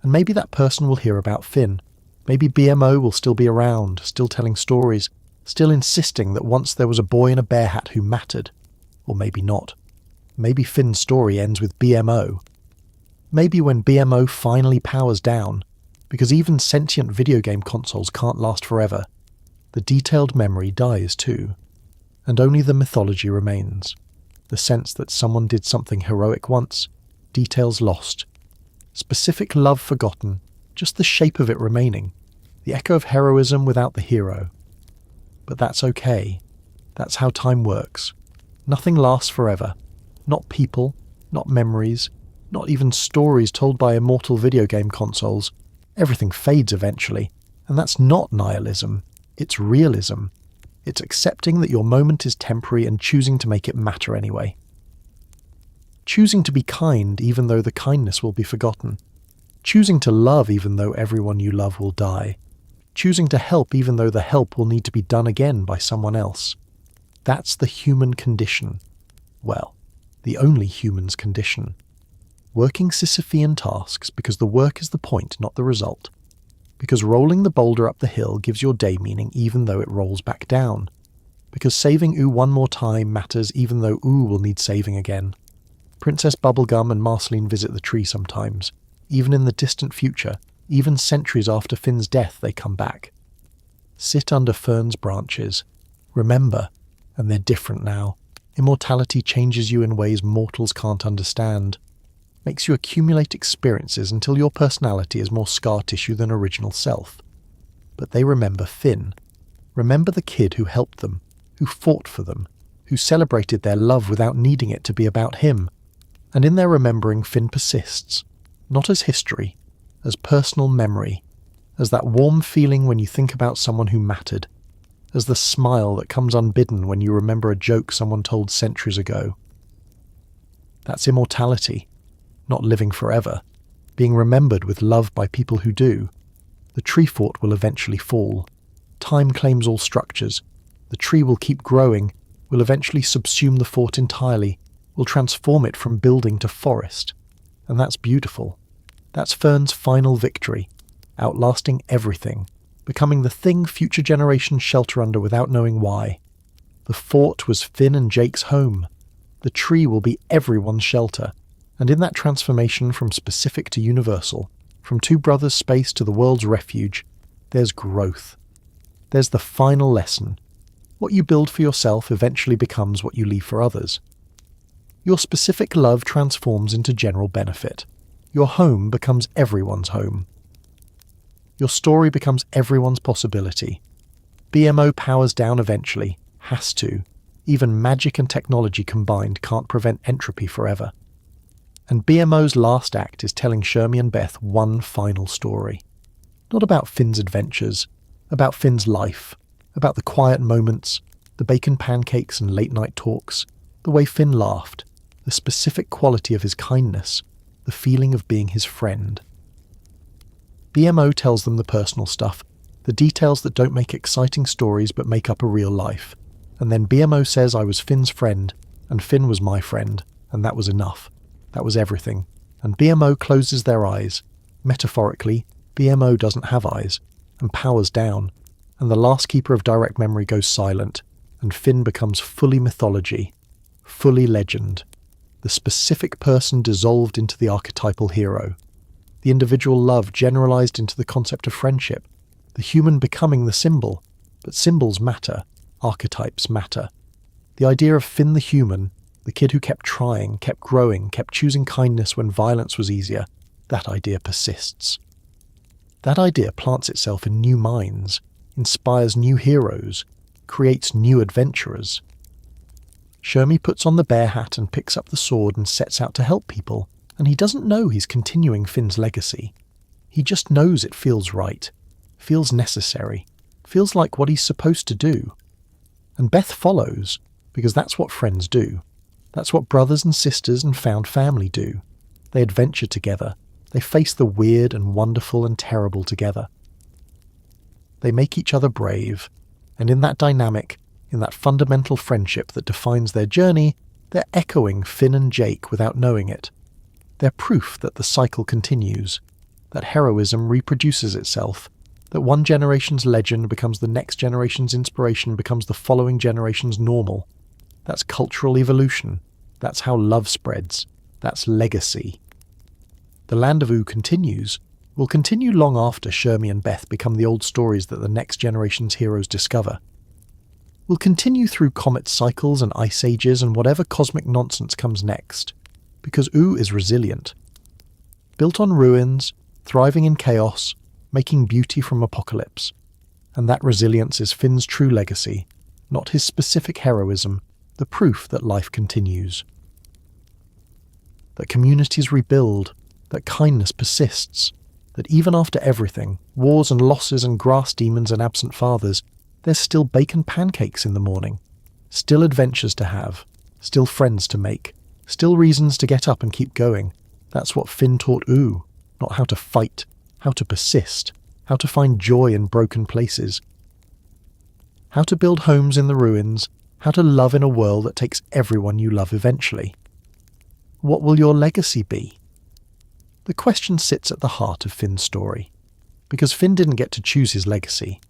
And maybe that person will hear about Finn. Maybe BMO will still be around, still telling stories, still insisting that once there was a boy in a bear hat who mattered. Or maybe not. Maybe Finn's story ends with BMO. Maybe when BMO finally powers down, because even sentient video game consoles can't last forever, the detailed memory dies too, and only the mythology remains. The sense that someone did something heroic once, details lost, specific love forgotten, just the shape of it remaining, the echo of heroism without the hero. But that's okay. That's how time works. Nothing lasts forever. Not people, not memories, not even stories told by immortal video game consoles. Everything fades eventually, and that's not nihilism. It's realism. It's accepting that your moment is temporary and choosing to make it matter anyway. Choosing to be kind even though the kindness will be forgotten. Choosing to love even though everyone you love will die. Choosing to help even though the help will need to be done again by someone else. That's the human condition. Well, the only human's condition. Working Sisyphean tasks because the work is the point, not the result. Because rolling the boulder up the hill gives your day meaning even though it rolls back down. Because saving Ooh one more time matters even though Ooh will need saving again. Princess Bubblegum and Marceline visit the tree sometimes. Even in the distant future, even centuries after Finn's death, they come back. Sit under Fern's branches. Remember, and they're different now. Immortality changes you in ways mortals can't understand. Makes you accumulate experiences until your personality is more scar tissue than original self. But they remember Finn. Remember the kid who helped them, who fought for them, who celebrated their love without needing it to be about him. And in their remembering, Finn persists, not as history, as personal memory, as that warm feeling when you think about someone who mattered, as the smile that comes unbidden when you remember a joke someone told centuries ago. That's immortality, not living forever, being remembered with love by people who do. The tree fort will eventually fall. Time claims all structures. The tree will keep growing, will eventually subsume the fort entirely, will transform it from building to forest. And that's beautiful. That's Fern's final victory, outlasting everything, becoming the thing future generations shelter under without knowing why. The fort was Finn and Jake's home. The tree will be everyone's shelter. And in that transformation from specific to universal, from two brothers' space to the world's refuge, there's growth. There's the final lesson. What you build for yourself eventually becomes what you leave for others. Your specific love transforms into general benefit. Your home becomes everyone's home. Your story becomes everyone's possibility. BMO powers down eventually, has to. Even magic and technology combined can't prevent entropy forever. And BMO's last act is telling Shermie and Beth one final story. Not about Finn's adventures, about Finn's life, about the quiet moments, the bacon pancakes and late-night talks, the way Finn laughed, the specific quality of his kindness, the feeling of being his friend. BMO tells them the personal stuff, the details that don't make exciting stories but make up a real life. And then BMO says I was Finn's friend, and Finn was my friend, and that was enough. That was everything. And BMO closes their eyes. Metaphorically, BMO doesn't have eyes, and powers down, and the last keeper of direct memory goes silent, and Finn becomes fully mythology, fully legend, the specific person dissolved into the archetypal hero, the individual love generalized into the concept of friendship, the human becoming the symbol, but symbols matter, archetypes matter. The idea of Finn the human, the kid who kept trying, kept growing, kept choosing kindness when violence was easier, that idea persists. That idea plants itself in new minds, inspires new heroes, creates new adventurers. Shermie puts on the bear hat and picks up the sword and sets out to help people, and he doesn't know he's continuing Finn's legacy. He just knows it feels right, feels necessary, feels like what he's supposed to do. And Beth follows, because that's what friends do. That's what brothers and sisters and found family do. They adventure together. They face the weird and wonderful and terrible together. They make each other brave, and in that dynamic, in that fundamental friendship that defines their journey, they're echoing Finn and Jake without knowing it. They're proof that the cycle continues, that heroism reproduces itself, that one generation's legend becomes the next generation's inspiration, becomes the following generation's normal. That's cultural evolution. That's how love spreads. That's legacy. The Land of Oo continues, will continue long after Shermie and Beth become the old stories that the next generation's heroes discover. Will continue through comet cycles and ice ages and whatever cosmic nonsense comes next, because Oo is resilient. Built on ruins, thriving in chaos, making beauty from apocalypse. And that resilience is Finn's true legacy, not his specific heroism, the proof that life continues. That communities rebuild, that kindness persists, that even after everything, wars and losses and grass demons and absent fathers, there's still bacon pancakes in the morning, still adventures to have, still friends to make, still reasons to get up and keep going. That's what Finn taught Oo, not how to fight, how to persist, how to find joy in broken places, how to build homes in the ruins, how to love in a world that takes everyone you love eventually. What will your legacy be? The question sits at the heart of Finn's story, because Finn didn't get to choose his legacy,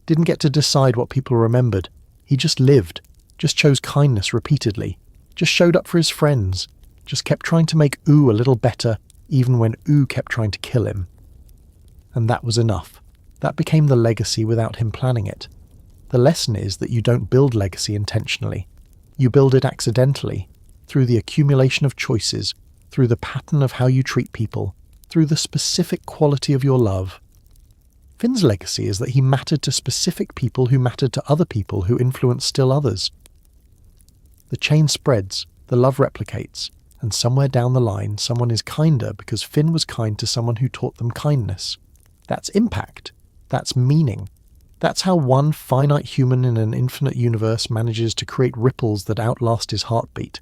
didn't get to decide what people remembered. He just lived, just chose kindness repeatedly, just showed up for his friends, just kept trying to make Oo a little better, even when Oo kept trying to kill him. And that was enough. That became the legacy without him planning it. The lesson is that you don't build legacy intentionally. You build it accidentally, through the accumulation of choices, through the pattern of how you treat people, through the specific quality of your love. Finn's legacy is that he mattered to specific people who mattered to other people who influenced still others. The chain spreads, the love replicates, and somewhere down the line someone is kinder because Finn was kind to someone who taught them kindness. That's impact. That's meaning. That's how one finite human in an infinite universe manages to create ripples that outlast his heartbeat.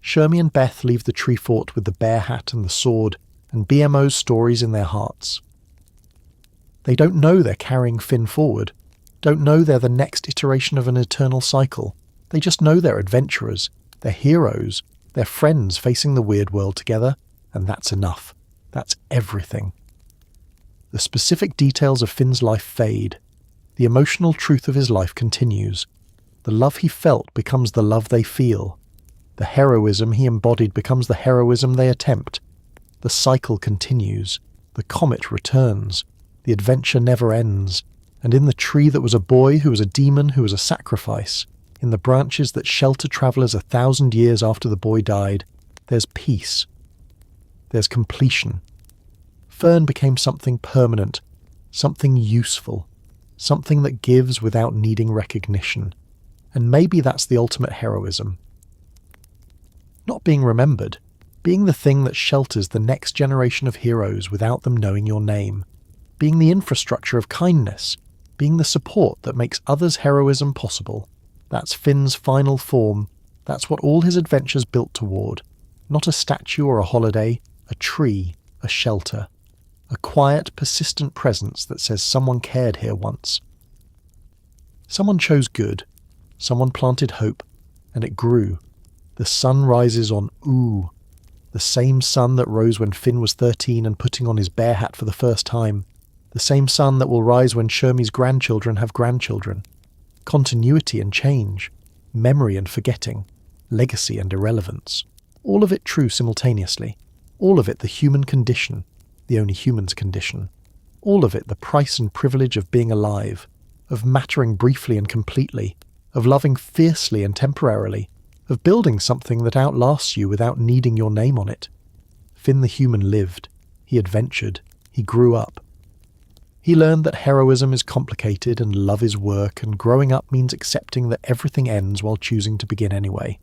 Shermie and Beth leave the tree fort with the bear hat and the sword and BMO's stories in their hearts. They don't know they're carrying Finn forward, don't know they're the next iteration of an eternal cycle. They just know they're adventurers, they're heroes, they're friends facing the weird world together, and that's enough. That's everything. The specific details of Finn's life fade. The emotional truth of his life continues. The love he felt becomes the love they feel. The heroism he embodied becomes the heroism they attempt. The cycle continues. The comet returns. The adventure never ends. And in the tree that was a boy who was a demon who was a sacrifice, in the branches that shelter travellers 1,000 years after the boy died, there's peace. There's completion. Fern became something permanent, something useful, something that gives without needing recognition. And maybe that's the ultimate heroism. Not being remembered, being the thing that shelters the next generation of heroes without them knowing your name, being the infrastructure of kindness, being the support that makes others' heroism possible. That's Finn's final form. That's what all his adventures built toward. Not a statue or a holiday, a tree, a shelter, a quiet, persistent presence that says someone cared here once. Someone chose good, someone planted hope, and it grew. The sun rises on Ooh, the same sun that rose when Finn was 13 and putting on his bear hat for the first time, the same sun that will rise when Shermie's grandchildren have grandchildren. Continuity and change, memory and forgetting, legacy and irrelevance. All of it true simultaneously. All of it the human condition, the only human's condition. All of it the price and privilege of being alive, of mattering briefly and completely, of loving fiercely and temporarily, of building something that outlasts you without needing your name on it. Finn the human lived. He adventured. He grew up. He learned that heroism is complicated and love is work, and growing up means accepting that everything ends while choosing to begin anyway.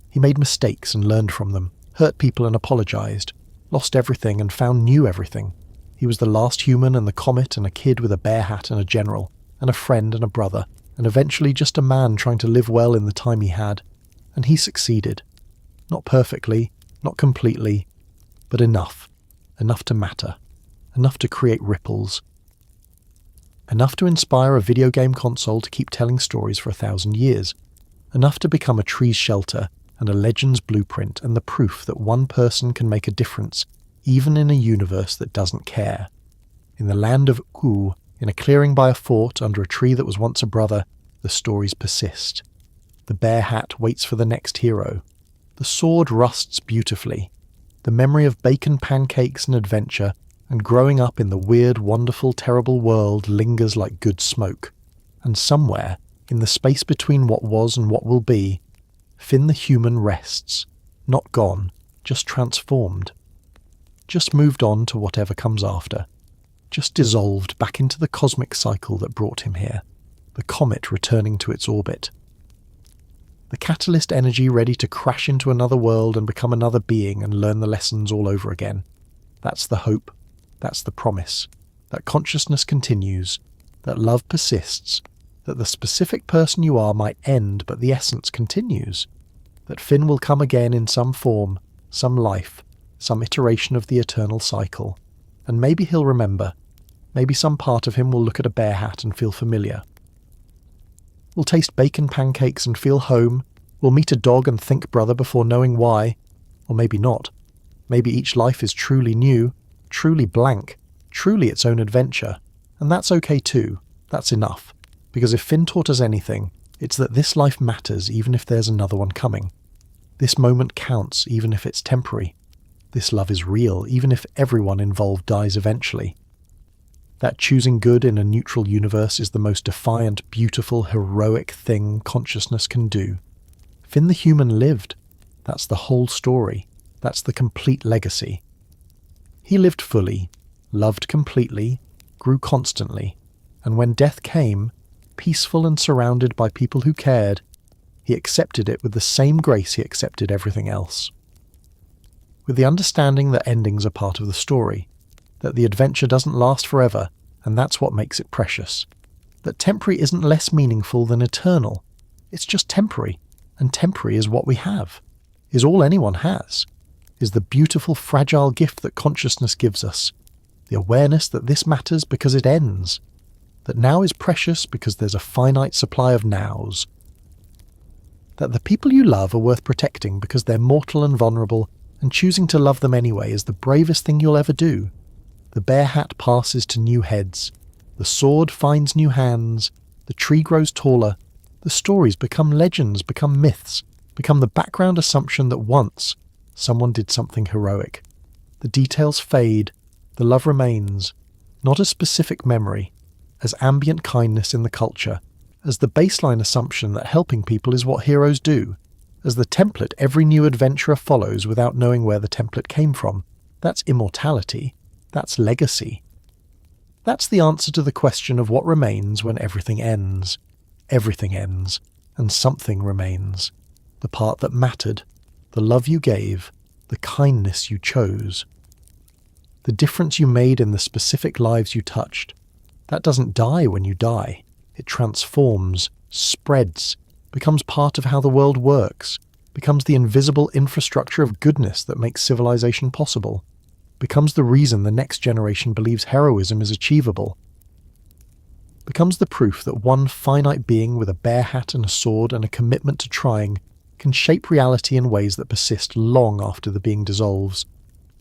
He made mistakes and learned from them, hurt people and apologized, lost everything and found new everything. He was the last human and the comet and a kid with a bear hat and a general, and a friend and a brother, and eventually just a man trying to live well in the time he had. And he succeeded. Not perfectly, not completely, but enough. Enough to matter. Enough to create ripples. Enough to inspire a video game console to keep telling stories for 1,000 years. Enough to become a tree's shelter and a legend's blueprint and the proof that one person can make a difference, even in a universe that doesn't care. In the land of Ooh, in a clearing by a fort under a tree that was once a brother, the stories persist. The bear hat waits for the next hero. The sword rusts beautifully. The memory of bacon pancakes and adventure and growing up in the weird, wonderful, terrible world lingers like good smoke. And somewhere, in the space between what was and what will be, Finn the human rests. Not gone, just transformed. Just moved on to whatever comes after. Just dissolved back into the cosmic cycle that brought him here. The comet returning to its orbit. The catalyst energy ready to crash into another world and become another being and learn the lessons all over again. That's the hope. That's the promise. That consciousness continues. That love persists. That the specific person you are might end, but the essence continues. That Finn will come again in some form, some life, some iteration of the eternal cycle. And maybe he'll remember. Maybe some part of him will look at a bear hat and feel familiar. We'll taste bacon pancakes and feel home. We'll meet a dog and think brother before knowing why. Or maybe not. Maybe each life is truly new, truly blank, truly its own adventure. And that's okay too. That's enough. Because if Finn taught us anything, it's that this life matters even if there's another one coming. This moment counts even if it's temporary. This love is real even if everyone involved dies eventually. That choosing good in a neutral universe is the most defiant, beautiful, heroic thing consciousness can do. Finn the human lived. That's the whole story. That's the complete legacy. He lived fully, loved completely, grew constantly, and when death came, peaceful and surrounded by people who cared, he accepted it with the same grace he accepted everything else. With the understanding that endings are part of the story, that the adventure doesn't last forever, and that's what makes it precious. That temporary isn't less meaningful than eternal. It's just temporary, and temporary is what we have, is all anyone has, is the beautiful, fragile gift that consciousness gives us, the awareness that this matters because it ends, that now is precious because there's a finite supply of nows, that the people you love are worth protecting because they're mortal and vulnerable, and choosing to love them anyway is the bravest thing you'll ever do. The bear hat passes to new heads, the sword finds new hands, the tree grows taller, the stories become legends, become myths, become the background assumption that once someone did something heroic. The details fade, the love remains, not as specific memory, as ambient kindness in the culture, as the baseline assumption that helping people is what heroes do, as the template every new adventurer follows without knowing where the template came from. That's immortality. That's legacy. That's the answer to the question of what remains when everything ends. Everything ends, and something remains. The part that mattered, the love you gave, the kindness you chose. The difference you made in the specific lives you touched. That doesn't die when you die. It transforms, spreads, becomes part of how the world works. becomes the invisible infrastructure of goodness that makes civilization possible, becomes the reason the next generation believes heroism is achievable, becomes the proof that one finite being with a bear hat and a sword and a commitment to trying can shape reality in ways that persist long after the being dissolves.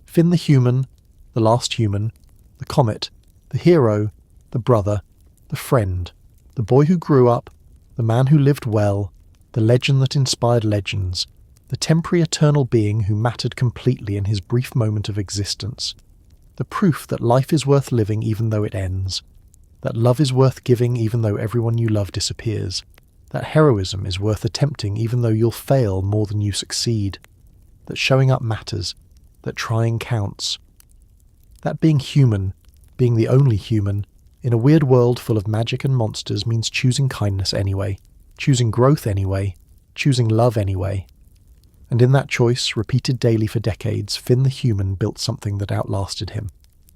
Finn the human, the last human, the comet, the hero, the brother, the friend, the boy who grew up, the man who lived well, the legend that inspired legends, the temporary eternal being who mattered completely in his brief moment of existence, the proof that life is worth living even though it ends, that love is worth giving even though everyone you love disappears, that heroism is worth attempting even though you'll fail more than you succeed, that showing up matters, that trying counts, that being human, being the only human, in a weird world full of magic and monsters means choosing kindness anyway, choosing growth anyway, choosing love anyway. And in that choice, repeated daily for decades, Finn the human built something that outlasted him.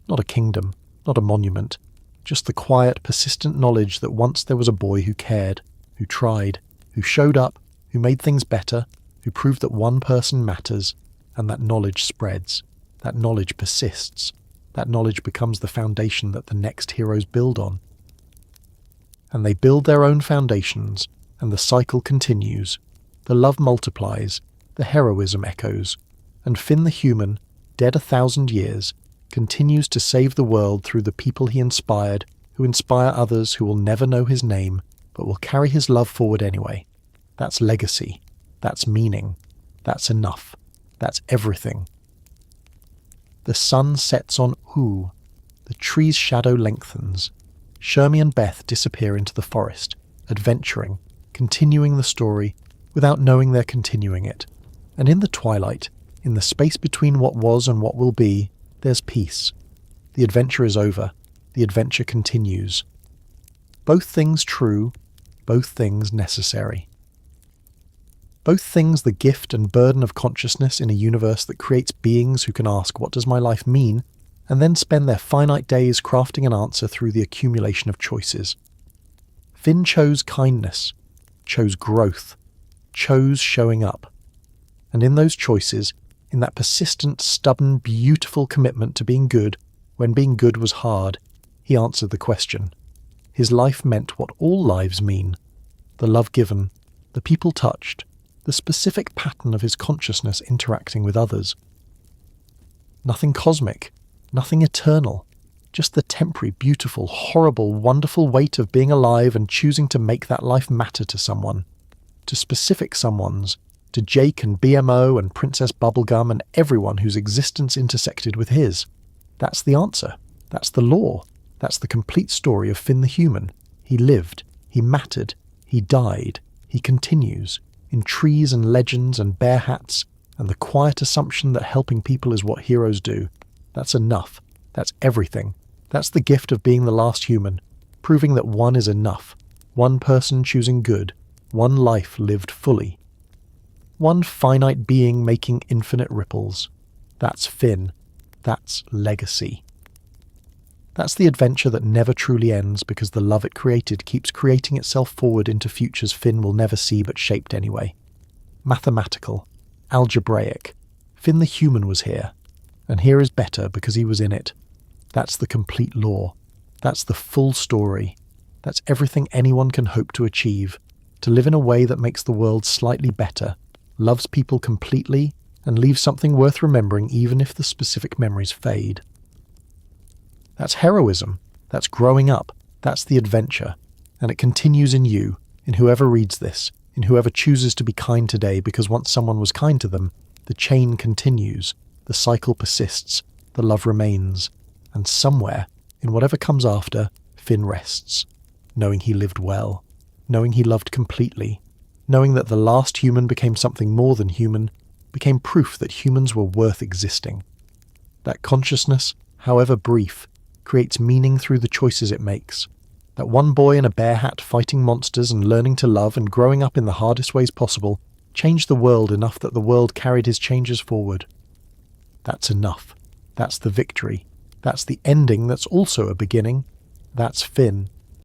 Not a kingdom, not a monument, just the quiet, persistent knowledge that once there was a boy who cared, who tried, who showed up, who made things better, who proved that one person matters, and that knowledge spreads, that knowledge persists, that knowledge becomes the foundation that the next heroes build on. And they build their own foundations, and the cycle continues. The love multiplies, the heroism echoes, and Finn the human, dead 1,000 years, continues to save the world through the people he inspired, who inspire others who will never know his name, but will carry his love forward anyway. That's legacy. That's meaning. That's enough. That's everything. The sun sets on Ooh. The tree's shadow lengthens. Shermie and Beth disappear into the forest, adventuring, continuing the story, without knowing they're continuing it. And in the twilight, in the space between what was and what will be, there's peace. The adventure is over. The adventure continues. Both things true, both things necessary. Both things the gift and burden of consciousness in a universe that creates beings who can ask, what does my life mean, and then spend their finite days crafting an answer through the accumulation of choices. Finn chose kindness, chose growth, chose showing up. And in those choices, in that persistent, stubborn, beautiful commitment to being good, when being good was hard, he answered the question. His life meant what all lives mean. The love given, the people touched, the specific pattern of his consciousness interacting with others. Nothing cosmic, nothing eternal, just the temporary, beautiful, horrible, wonderful weight of being alive and choosing to make that life matter to someone, to specific someones, to Jake and BMO and Princess Bubblegum and everyone whose existence intersected with his. That's the answer. That's the law. That's the complete story of Finn the human. He lived. He mattered. He died. He continues. In trees and legends and bear hats, and the quiet assumption that helping people is what heroes do. That's enough. That's everything. That's the gift of being the last human, proving that one is enough. One person choosing good. One life lived fully. One finite being making infinite ripples. That's Finn. That's legacy. That's the adventure that never truly ends because the love it created keeps creating itself forward into futures Finn will never see but shaped anyway. Mathematical. Algebraic. Finn the human was here. And here is better because he was in it. That's the complete law. That's the full story. That's everything anyone can hope to achieve. To live in a way that makes the world slightly better, loves people completely, and leaves something worth remembering even if the specific memories fade. That's heroism. That's growing up. That's the adventure. And it continues in you, in whoever reads this, in whoever chooses to be kind today because once someone was kind to them, the chain continues, the cycle persists, the love remains, and somewhere, in whatever comes after, Finn rests, knowing he lived well, knowing he loved completely, knowing that the last human became something more than human, became proof that humans were worth existing. That consciousness, however brief, creates meaning through the choices it makes. That one boy in a bear hat fighting monsters and learning to love and growing up in the hardest ways possible changed the world enough that the world carried his changes forward. That's enough. That's the victory. That's the ending that's also a beginning. That's Finn.